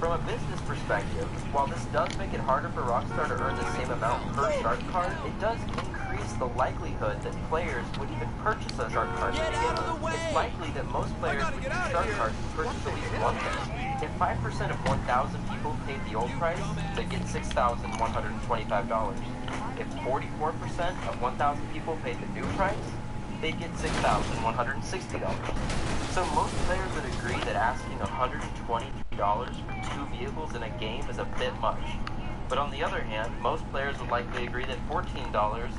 G: From a business perspective, while this does make it harder for Rockstar to earn the same amount per shark card, it does increase the likelihood that players would even purchase a shark card to begin with. It's likely that most players would use shark cards to purchase at least one thing. If 5% of 1,000 people paid the old price, they'd get $6,125. If 44% of 1,000 people paid the new price, they'd get $6,160. So most players would agree that asking $123 for 2 vehicles in a game is a bit much. But on the other hand, most players would likely agree that $14 is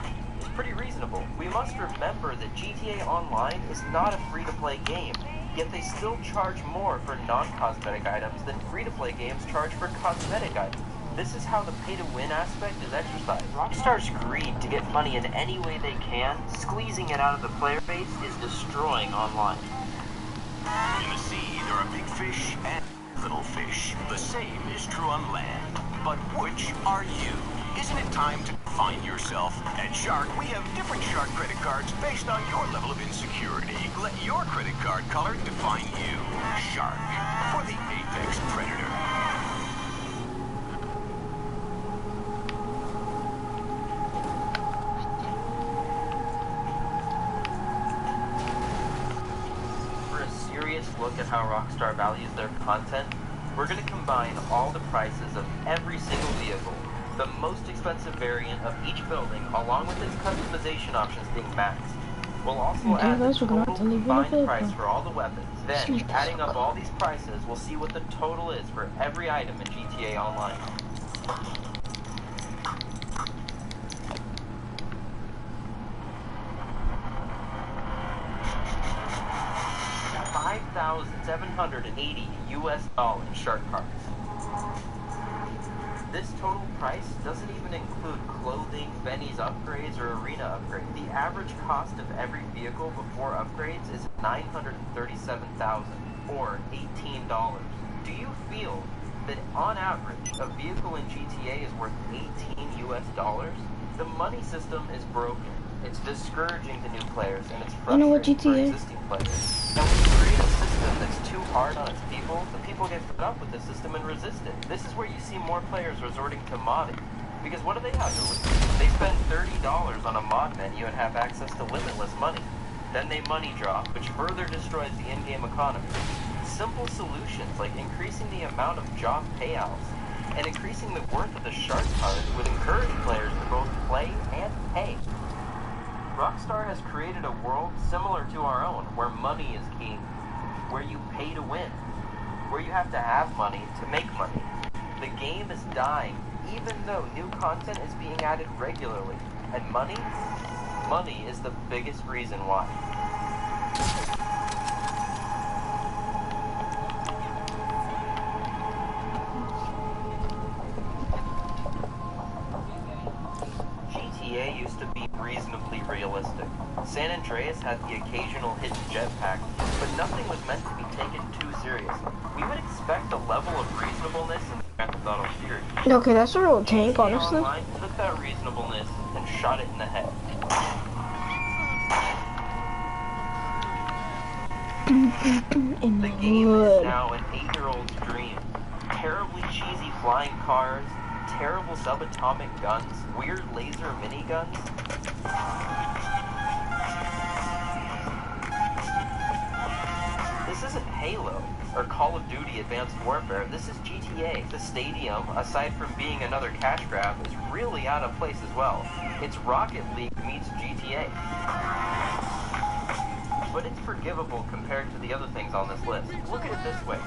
G: pretty reasonable. We must remember that GTA Online is not a free-to-play game, yet they still charge more for non-cosmetic items than free-to-play games charge for cosmetic items. This is how the pay-to-win aspect is exercised. Rockstar's greed to get money in any way they can, squeezing it out of the player base, is destroying online.
R: In the sea, there are big fish and little fish. The same is true on land. But which are you? Isn't it time to find yourself? At Shark, we have different Shark credit cards based on your level of insecurity. Let your credit card color define you. Shark, for the apex predator.
G: Look at how Rockstar values their content, we're going to combine all the prices of every single vehicle, the most expensive variant of each building, along with its customization options being maxed. We'll also add the total combined price for all the weapons. Then, adding up all these prices, we'll see what the total is for every item in GTA Online. 5,780 US dollars shark cards. This total price doesn't even include clothing, Benny's upgrades, or arena upgrades. The average cost of every vehicle before upgrades is $937,000, or $18. Do you feel that on average a vehicle in GTA is worth 18 US dollars? The money system is broken. It's discouraging to new players, and it's frustrating for existing players. And when you create a system that's too hard on its people, the people get fed up with the system and resist it. This is where you see more players resorting to modding. Because what do they have to lose? They spend $30 on a mod menu and have access to limitless money. Then they money drop, which further destroys the in-game economy. Simple solutions like increasing the amount of job payouts and increasing the worth of the shark card would encourage players to both play and pay. Rockstar has created a world similar to our own, where money is king, where you pay to win, where you have to have money to make money. The game is dying, even though new content is being added regularly, and money is the biggest reason why. GTA used to be reasonably realistic. San Andreas had the occasional hidden jetpack, but nothing was meant to be taken too seriously. We would expect a level of reasonableness in Grand Theft Auto series.
A: Okay, that's a real tank, honestly.
G: Online took that reasonableness and shot it in the head. The game is now an 8-year-old's dream. Terribly cheesy flying cars, terrible subatomic guns, weird laser miniguns. This isn't Halo or Call of Duty Advanced Warfare. This is GTA. The stadium, aside from being another cash grab, is really out of place as well. It's Rocket League meets GTA. But it's forgivable compared to the other things on this list. Look at it this way.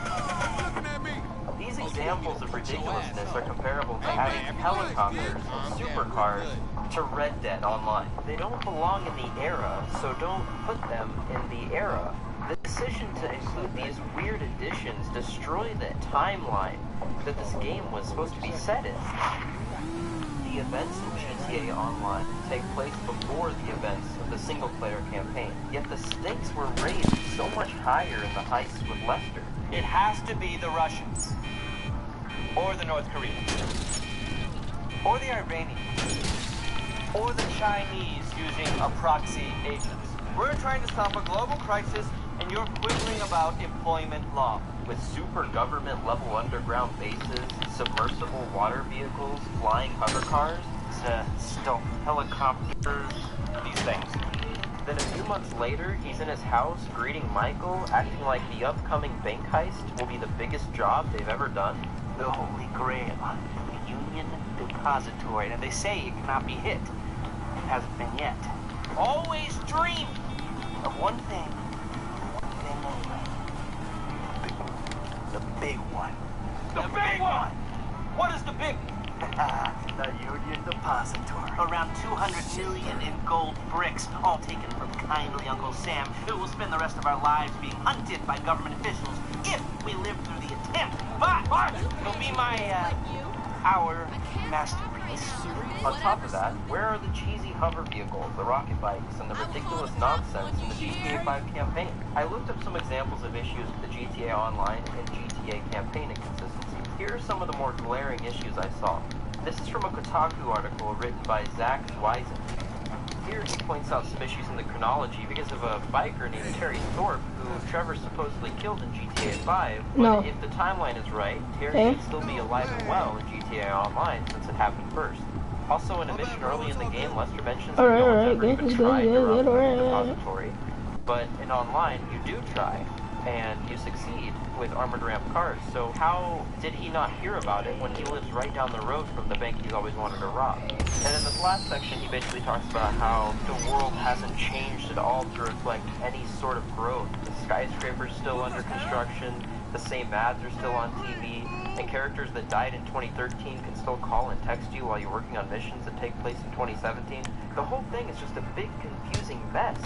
G: These examples of ridiculousness are comparable to adding helicopters and supercars to Red Dead Online. They don't belong in the era, so don't put them in the era. The decision to include these weird additions destroy the timeline that this game was supposed to be set in. The events in GTA Online take place before the events of the single-player campaign, yet the stakes were raised so much higher in the heist with Lester.
E: It has to be the Russians, or the North Koreans, or the Iranians, or the Chinese using a proxy agent. We're trying to stop a global crisis, and you're quibbling about employment law.
G: With super government level underground bases, submersible water vehicles, flying hover cars, stealth helicopters, these things. Then a few months later, he's in his house greeting Michael, acting like the upcoming bank heist will be the biggest job they've ever done.
E: The Holy Grail, the Union Depository, and they say it cannot be hit. It hasn't been yet. Always dream of one thing only. The big one. The big one! What is the big one? The Union Depository. Around 200 million in gold bricks, all taken from kindly Uncle Sam, who will spend the rest of our lives being hunted by government officials if we live through the attempt. But it'll be our masterpiece.
G: On top of that, where are the cheesy hover vehicles, the rocket bikes, and the ridiculous nonsense in the GTA 5 campaign? I looked up some examples of issues with the GTA Online and GTA campaign inconsistency. Here are some of the more glaring issues I saw. This is from a Kotaku article written by Zach Zweisen. Here he points out some issues in the chronology because of a biker named Terry Thorpe, who Trevor supposedly killed in GTA 5. But if the timeline is right, Terry should still be alive and well in GTA Online since it happened first. Also, in a mission early in the game, Lester mentions that no one's ever even tried to rob the depository. But in Online, you do try, and you succeed with armored ramp cars. So how did he not hear about it when he lives right down the road from the bank he's always wanted to rob? And in this last section, he basically talks about how the world hasn't changed at all to reflect any sort of growth. The skyscraper's still under construction, the same ads are still on TV, and characters that died in 2013 can still call and text you while you're working on missions that take place in 2017. The whole thing is just a big confusing mess.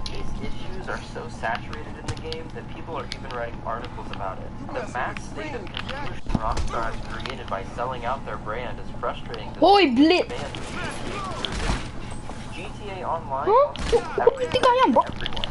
G: These issues are so saturated in the game that people are even writing articles about it. The mass state of confusion Rockstar has created by selling out their brand is frustrating to
A: Blitz!
G: GTA Online
A: Who do you think I am, bro?
G: Everyone.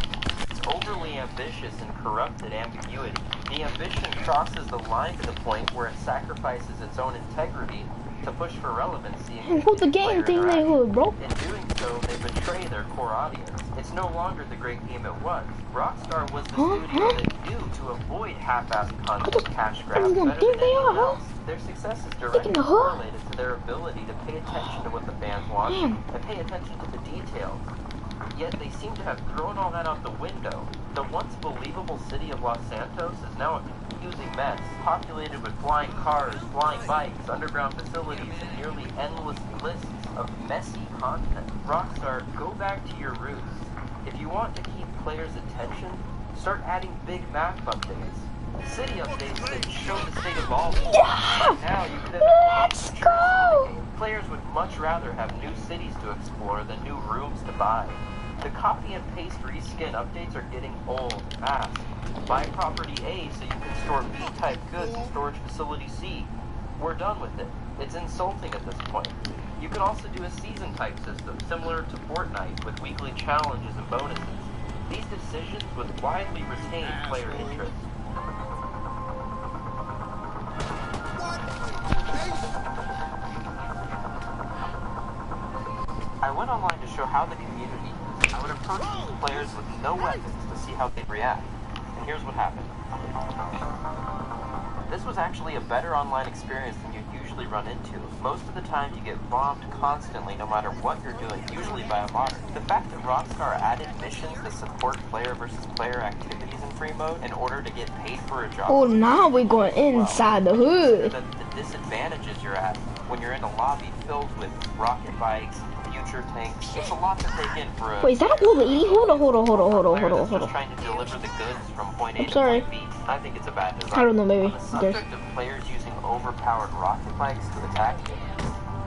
G: It's overly ambitious and corrupted ambiguity. The ambition crosses the line to the point where it sacrifices its own integrity to push for relevancy.
A: And who the game thing they would, bro?
G: In doing so, they betray their core audience. It's no longer the great game it was. Rockstar was the studio that knew to avoid half-assed content cash grabs better than anyone else. Their success is directly correlated to their ability to pay attention to what the fans want and pay attention to the details. Yet they seem to have thrown all that out the window. The once believable city of Los Santos is now a
S: confusing mess, populated with flying cars, flying bikes, underground facilities, and nearly endless lists of messy content. Rockstar, go back to your roots. If you want to keep players' attention, start adding big map updates. City updates that show the state of all. Right now, you could have features in the game. Players would much rather have new cities to explore than new rooms to buy. The copy and paste reskin updates are getting old fast. Buy property A so you can store B-type goods in storage facility C. We're done with it. It's insulting at this point. You could also do a season-type system similar to Fortnite with weekly challenges and bonuses. These decisions would widely retain player interest. I went online to show how the community I would approach players with no weapons to see how they'd react. And here's what happened. This was actually a better online experience than you'd usually run into. Most of the time you get bombed constantly no matter what you're doing, usually by a modder. The fact that Rockstar added missions that support player versus player activities in free mode in order to get paid for a job.
A: Oh, now we're going inside the hood.
S: The disadvantages you're at when you're in a lobby filled with rocket bikes, future tanks. It's a lot to take in for a...
A: Wait, is that a old lady? Hold on.
S: Just trying to deliver the goods from point A to
A: sorry.
S: point B. I think it's a bad design.
A: I don't know, maybe.
S: On the subject of players using overpowered rocket bikes to attack,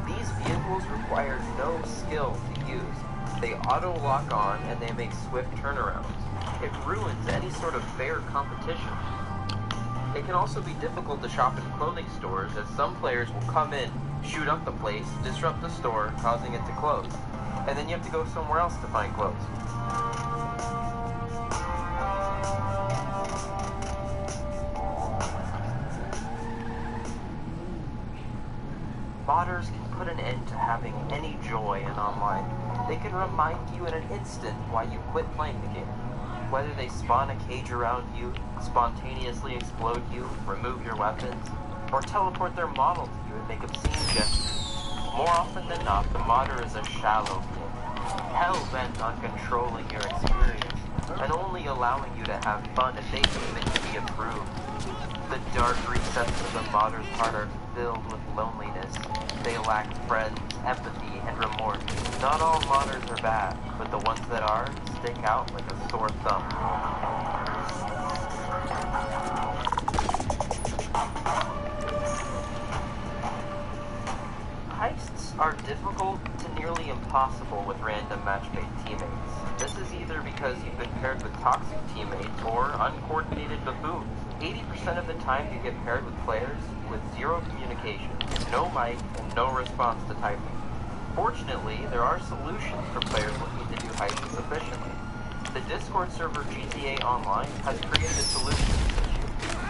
S: these vehicles require no skill to use. They auto-lock on and they make swift turnarounds. It ruins any sort of fair competition. It can also be difficult to shop in clothing stores as some players will come in, shoot up the place, disrupt the store, causing it to close. And then you have to go somewhere else to find clothes. Modders can put an end to having any joy in online. They can remind you in an instant why you quit playing the game. Whether they spawn a cage around you, spontaneously explode you, remove your weapons, or teleport their model to you and make obscene gestures. More often than not, the modder is a shallow game, hell-bent on controlling your experience, and only allowing you to have fun if they deem it to be approved. The dark recesses of the modder's heart are filled with loneliness. They lack friends, empathy, and remorse. Not all modders are bad, but the ones that are stick out like a sore thumb. Heists are difficult to nearly impossible with random match-made teammates. This is either because you've been paired with toxic teammates or uncoordinated buffoons. 80% of the time you get paired with players with zero communication, no mic, and no response to typing. Fortunately, there are solutions for players looking to do heists efficiently. The Discord server GTA Online has created a solution to this issue.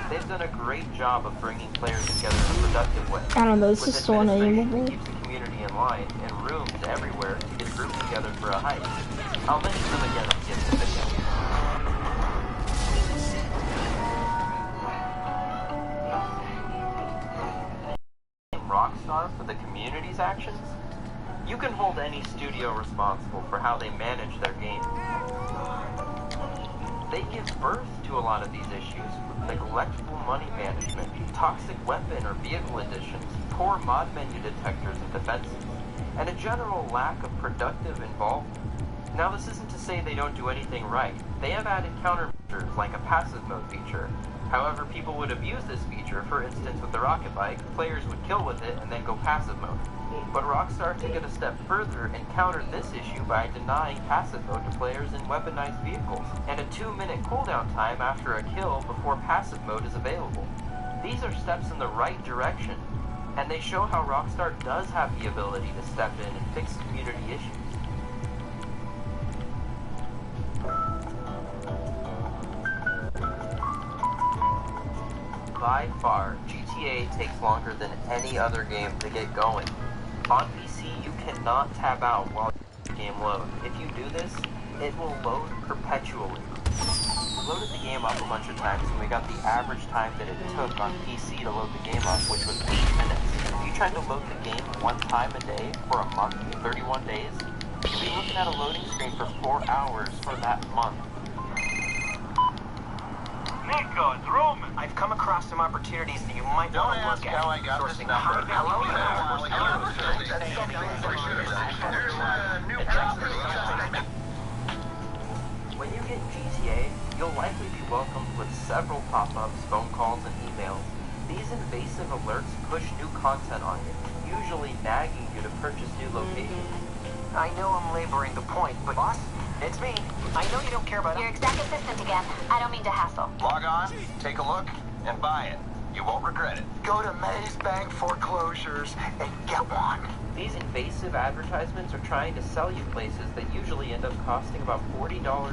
S: They've done a great job of bringing players together in a productive way.
A: I don't know, this is so unable.
S: Keeps the community in line and rooms everywhere to get groups together for a heist. I'll mention them again at the end of the video. Rockstar for the community's actions? You can hold any studio responsible for how they manage their game. They give birth to a lot of these issues with neglectful money management, toxic weapon or vehicle additions, poor mod menu detectors and defenses, and a general lack of productive involvement. Now, this isn't to say they don't do anything right. They have added countermeasures like a passive mode feature. However, people would abuse this feature. For instance, with the rocket bike, players would kill with it and then go passive mode. But Rockstar took it a step further and countered this issue by denying passive mode to players in weaponized vehicles, and a 2-minute cooldown time after a kill before passive mode is available. These are steps in the right direction, and they show how Rockstar does have the ability to step in and fix community issues. By far, GTA takes longer than any other game to get going. On PC, you cannot tab out while the game loads. If you do this, it will load perpetually. We loaded the game up a bunch of times, and we got the average time that it took on PC to load the game up, which was 8 minutes. If you tried to load the game one time a day for a month, 31 days, you'd be looking at a loading screen for 4 hours for that month.
Q: Nico, it's Roman. I've come across some opportunities that you might want to look at.
H: How I got this number.
Q: Hello
S: When you get GTA, you'll likely be welcomed with several pop-ups, phone calls, and emails. These invasive alerts push new content on you, usually nagging you to purchase new locations.
Q: I know I'm laboring the point, but boss, it's me. I know you don't care about
O: Your exec assistant again. I don't mean to hassle.
H: Log on, take a look, and buy it. You won't regret it.
Q: Go to Maze Bank Foreclosures and get one.
S: These invasive advertisements are trying to sell you places that usually end up costing about $40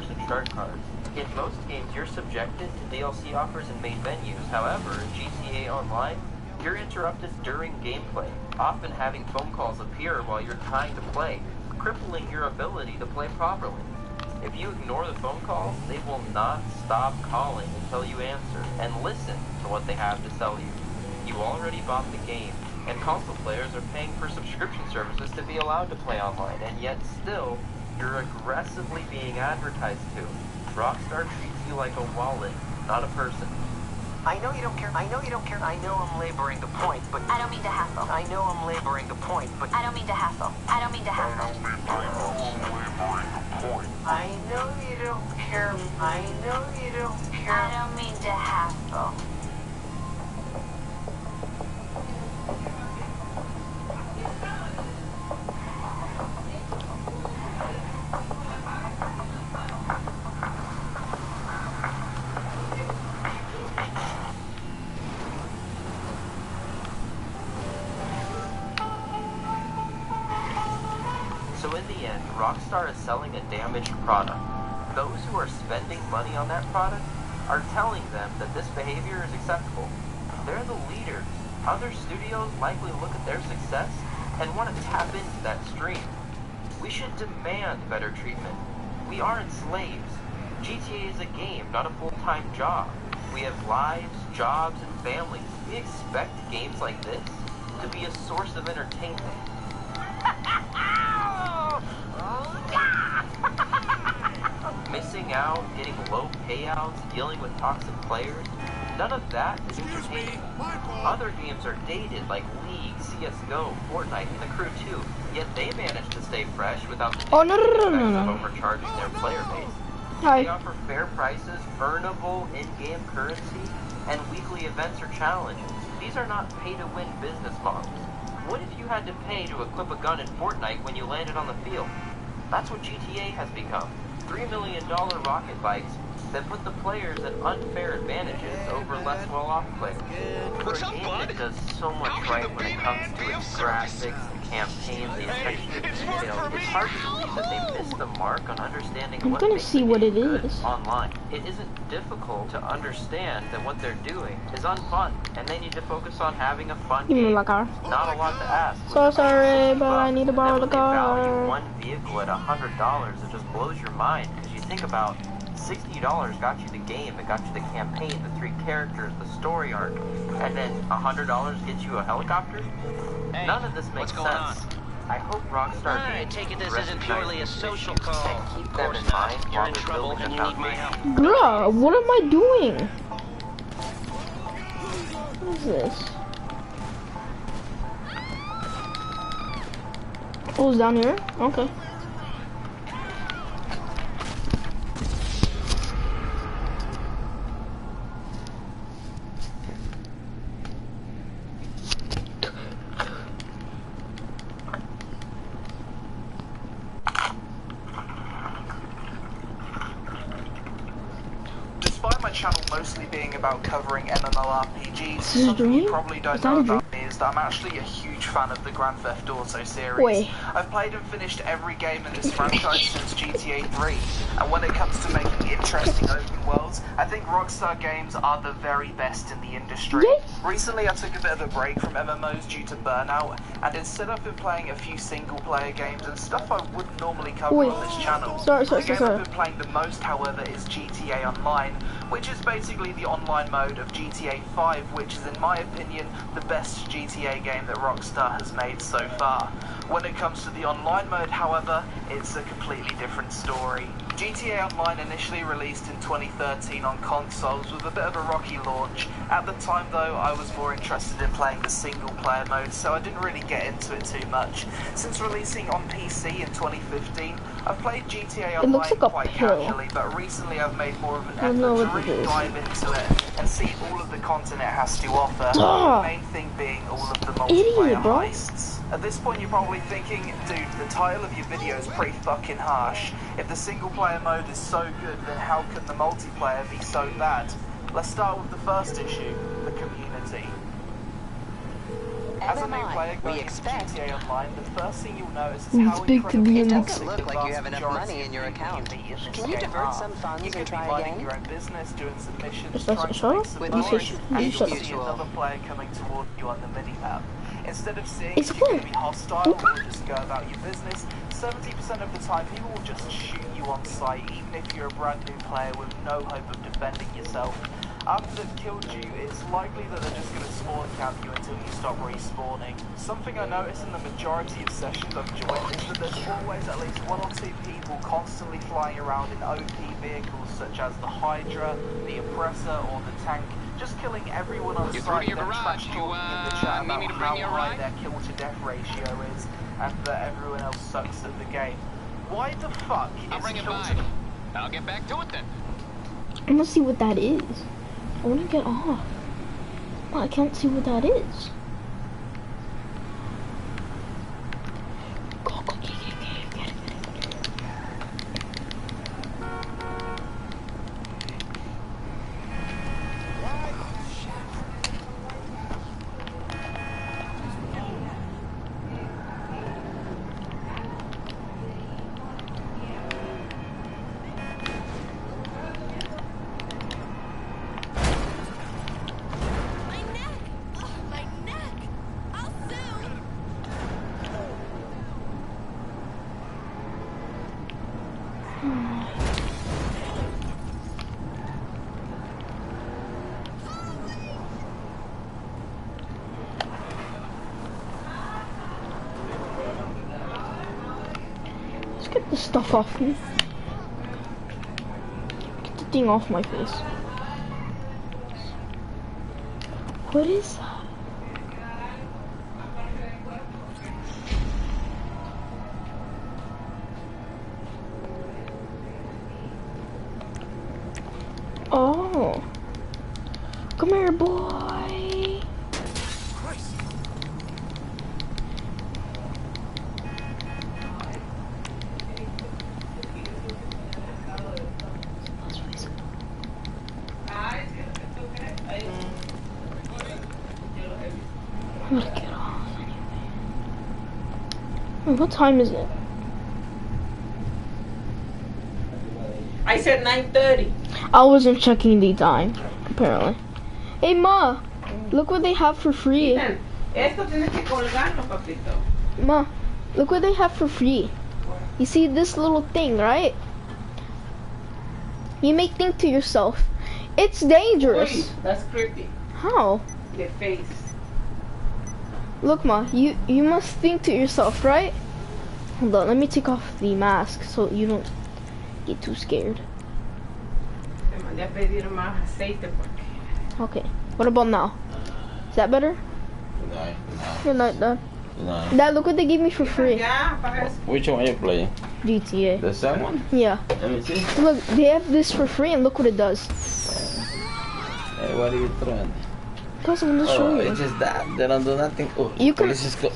S: in shark cards. In most games, you're subjected to DLC offers and main menus. However, in GTA Online, you're interrupted during gameplay, often having phone calls appear while you're trying to play, crippling your ability to play properly. If you ignore the phone calls, they will not stop calling until you answer and listen to what they have to sell you. You already bought the game, and console players are paying for subscription services to be allowed to play online, and yet still, you're aggressively being advertised to. Rockstar treats you like a wallet, not a person.
Q: I know you don't care. I know you don't care. I know I'm laboring the point, but
O: I don't mean to hassle.
Q: I know I'm laboring the point, but
O: I don't mean to hassle. I don't mean to hassle.
Q: I know you don't care. I know you don't care.
O: I don't mean to hassle.
S: So in the end, Rockstar is selling a damaged product. Those who are spending money on that product are telling them that this behavior is acceptable. They're the leaders. Other studios likely look at their success and want to tap into that stream. We should demand better treatment. We aren't slaves. GTA is a game, not a full-time job. We have lives, jobs, and families. We expect games like this to be a source of entertainment. Missing out, getting low payouts, dealing with toxic players, none of that is entertaining. Other games are dated like League, CSGO, Fortnite, and The Crew 2, yet they manage to stay fresh without the
A: no.
S: of overcharging their player base.
A: Hi.
S: They offer fair prices, earnable in-game currency, and weekly events or challenges. These are not pay-to-win business models. What if you had to pay to equip a gun in Fortnite when you landed on the field? That's what GTA has become. $3 million rocket bikes that put the players at unfair advantages over less well-off players. For a game that does so much right when it comes to its graphics, the campaigns, the attention to detail, it's hard to believe that they missed the mark on understanding
A: I'm
S: what
A: gonna
S: makes
A: see
S: the
A: what
S: game
A: it
S: good
A: is.
S: online. It isn't difficult to understand that what they're doing is unfun, and they need to focus on having a fun
A: Give me
S: game.
A: my car.
S: Not a lot to ask.
A: So sorry, but I need to borrow the
S: Value
A: car.
S: one vehicle at $100, it just blows your mind because you think about $60 got you the game, it got you the campaign, the 3 characters, the story arc, and then $100 gets you a helicopter?
J: Hey,
S: None of this makes
J: what's going
S: sense. I hope Rockstar
J: I
S: games
J: take it this isn't
S: recognize
J: purely a
S: these
J: social
S: issues
J: call.
S: and keep
J: Of
S: them
J: course
S: in
J: not.
S: mind
J: You're
S: while
J: in
S: they're
J: trouble
S: building
J: and
S: a
J: you need my
S: foundation.
J: help.
A: Bruh, what am I doing? What is this? Oh, it's down here? Okay.
E: Despite my channel mostly being about covering MMORPGs,
A: Is this a
E: something
A: dream?
E: you probably don't
A: Is that
E: know
A: a dream?
E: about me is that I'm actually a huge fan of the Grand Theft Auto series.
A: Wait.
E: I've played and finished every game in this franchise since GTA 3, and when it comes to making interesting open worlds, I think Rockstar games are the very best in the industry. Recently I took a bit of a break from MMOs due to burnout, and instead I've been playing a few single player games and stuff I wouldn't normally cover on this channel. The game I've been playing the most, however, is GTA Online, which is basically the online mode of GTA 5, which is in my opinion the best GTA game that Rockstar has made so far. When it comes to the online mode, however, it's a completely different story.
T: GTA Online initially released in 2013 on consoles with a bit of a rocky launch. At the time though, I was more interested in playing the single player mode, so I didn't really get into it too much. Since releasing on PC in 2015, I've played GTA Online quite casually, but recently I've made more of an effort to really dive into it and see all of the content it has to offer, the main thing being all of the multiplayer heists. At this point you're probably thinking, dude, the title of your video is pretty fucking harsh. If the single player mode is so good, then how can the multiplayer be so bad? Let's start with the first issue, the community. As a new player going into GTA Online, the first thing you'll notice is how incredibly
F: It doesn't look like you have enough money in your account. Can you divert some funds and try again?
T: Your own business, doing submissions, trying to make some noise, and you'll see another player coming toward you on the mini-map. Instead of seeing if you can be hostile or just go about your business, 70% of the time people will just shoot you on sight, even if you're a brand new player with no hope of defending yourself. After they've killed you, it's likely that they're just going to spawn camp you until you stop respawning. Something I notice in the majority of sessions I've joined is that there's always at least 1 or 2 people constantly flying around in OP vehicles such as the Hydra, the Oppressor, or the tank, just killing everyone on sight, then trash talking in the chat about how high their kill to death ratio is, and that everyone else sucks at the game. Why the fuck is kill to...
H: I'll get back to it then.
A: I want to see what that is. I want to get off. Oh, I can't see what that is. Let's get the stuff off me. Get the thing off my face. What is that? Oh, come here, boy.
L: Christ.
A: I'm gonna get off anyway. Wait, what time is it?
P: I said 9:30.
A: I wasn't checking the time, apparently. Hey, Ma, look what they have for free.
P: Esto tienes que colgarlo, papito.
A: Ma, look what they have for free. You see this little thing, right? You may think to yourself, it's dangerous.
P: Uy, that's creepy.
A: How?
P: The face.
A: Look, Ma, you must think to yourself, right? Hold on, let me take off the mask so you don't get too scared.
P: Te mandé a pedir más aceite porque...
A: Okay, what about now? Is that better?
K: No.
A: Good night, Dad.
K: No.
A: Dad, look what they gave me for free.
K: Which one are you playing?
A: GTA.
K: The same one?
A: Yeah.
K: Let me see.
A: Look, they have this for free and look what it does.
K: Hey, what are you throwing?
A: Because I'm gonna show you.
K: It's just that. They don't do nothing. Oh,
A: You can...
K: police is go.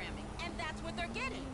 B: programming, and that's what they're getting.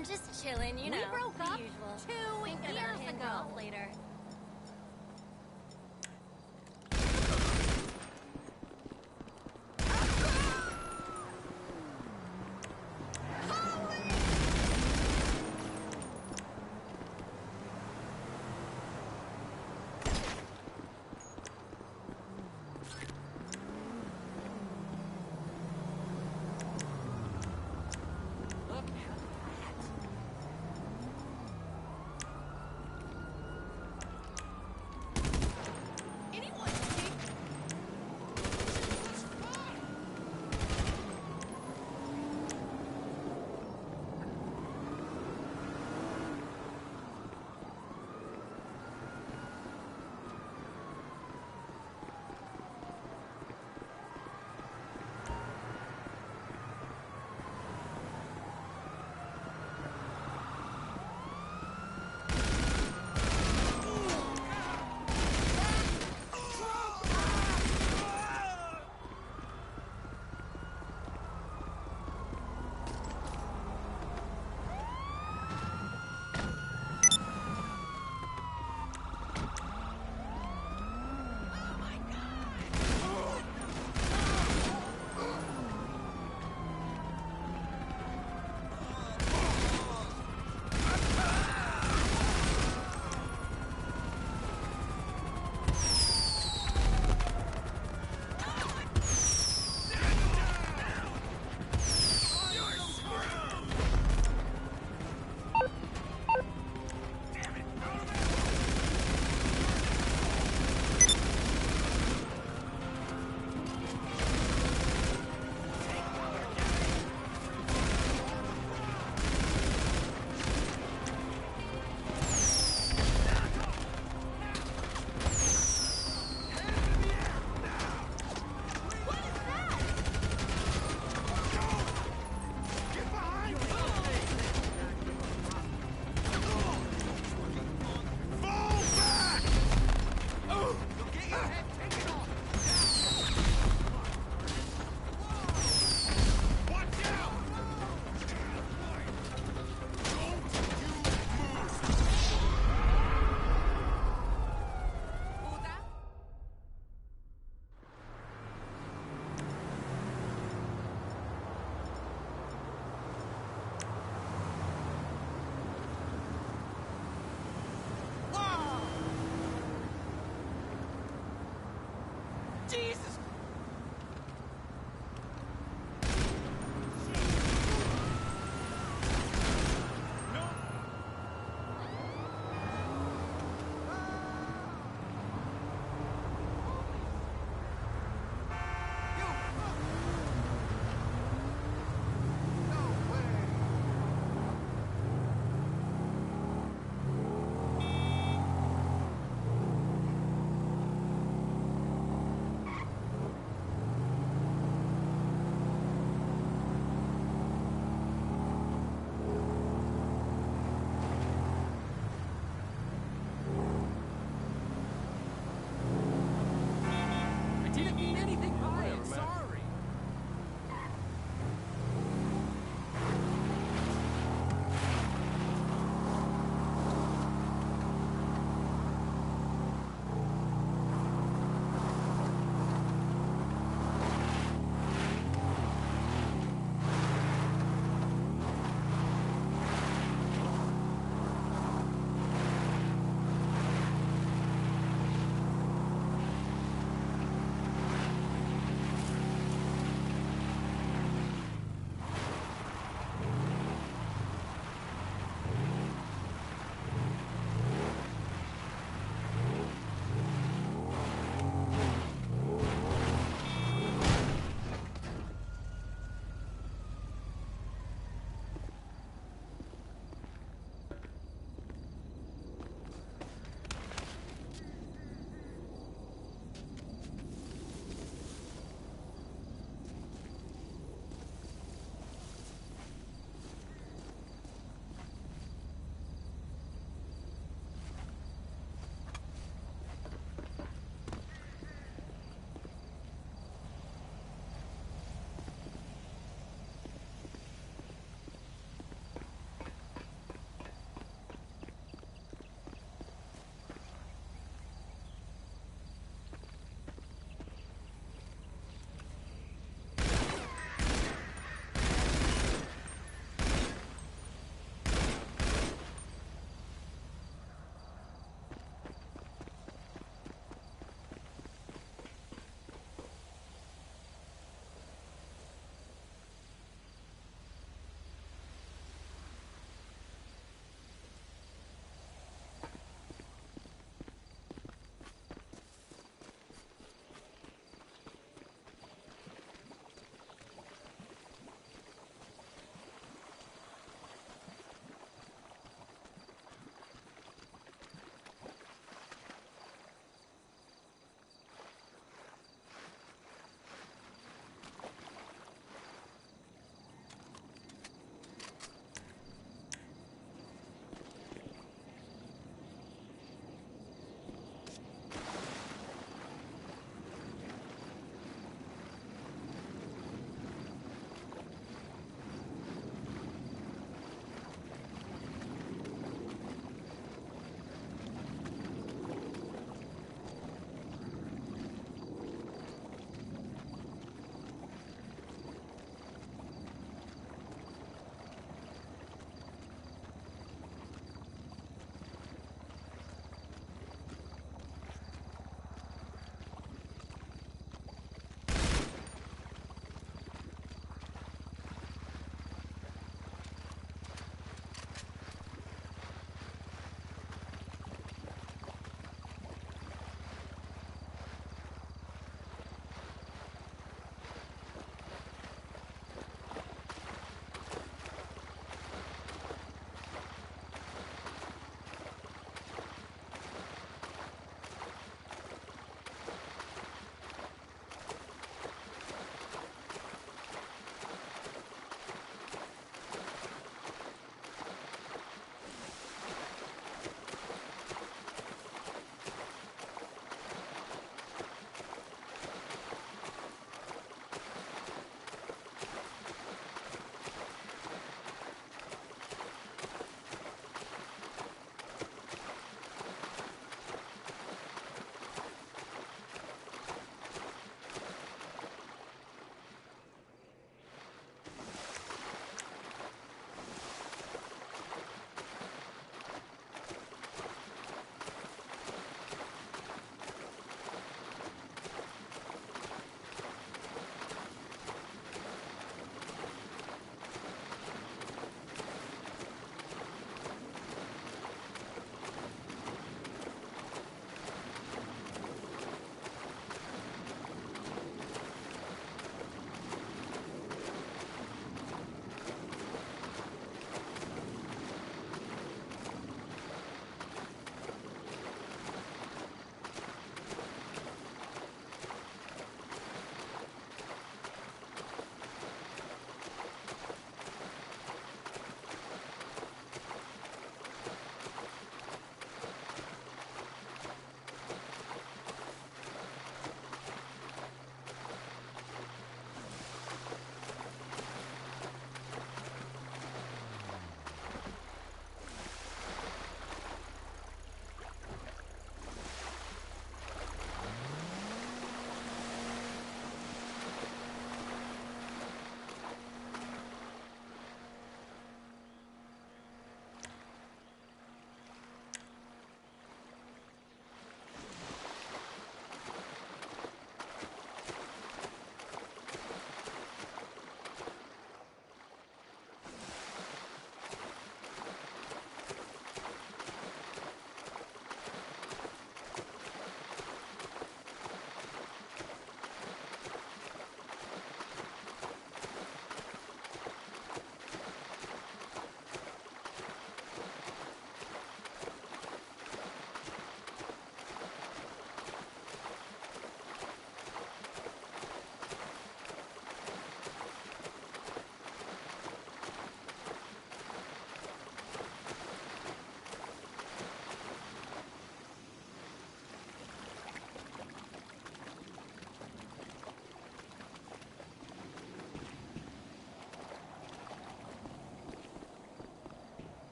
U: I'm just chilling, you know.
B: We broke
U: the
B: up
U: usual.
B: 2
U: Thinking about
B: years
U: hitting
B: ago.
U: off later.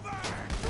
L: over!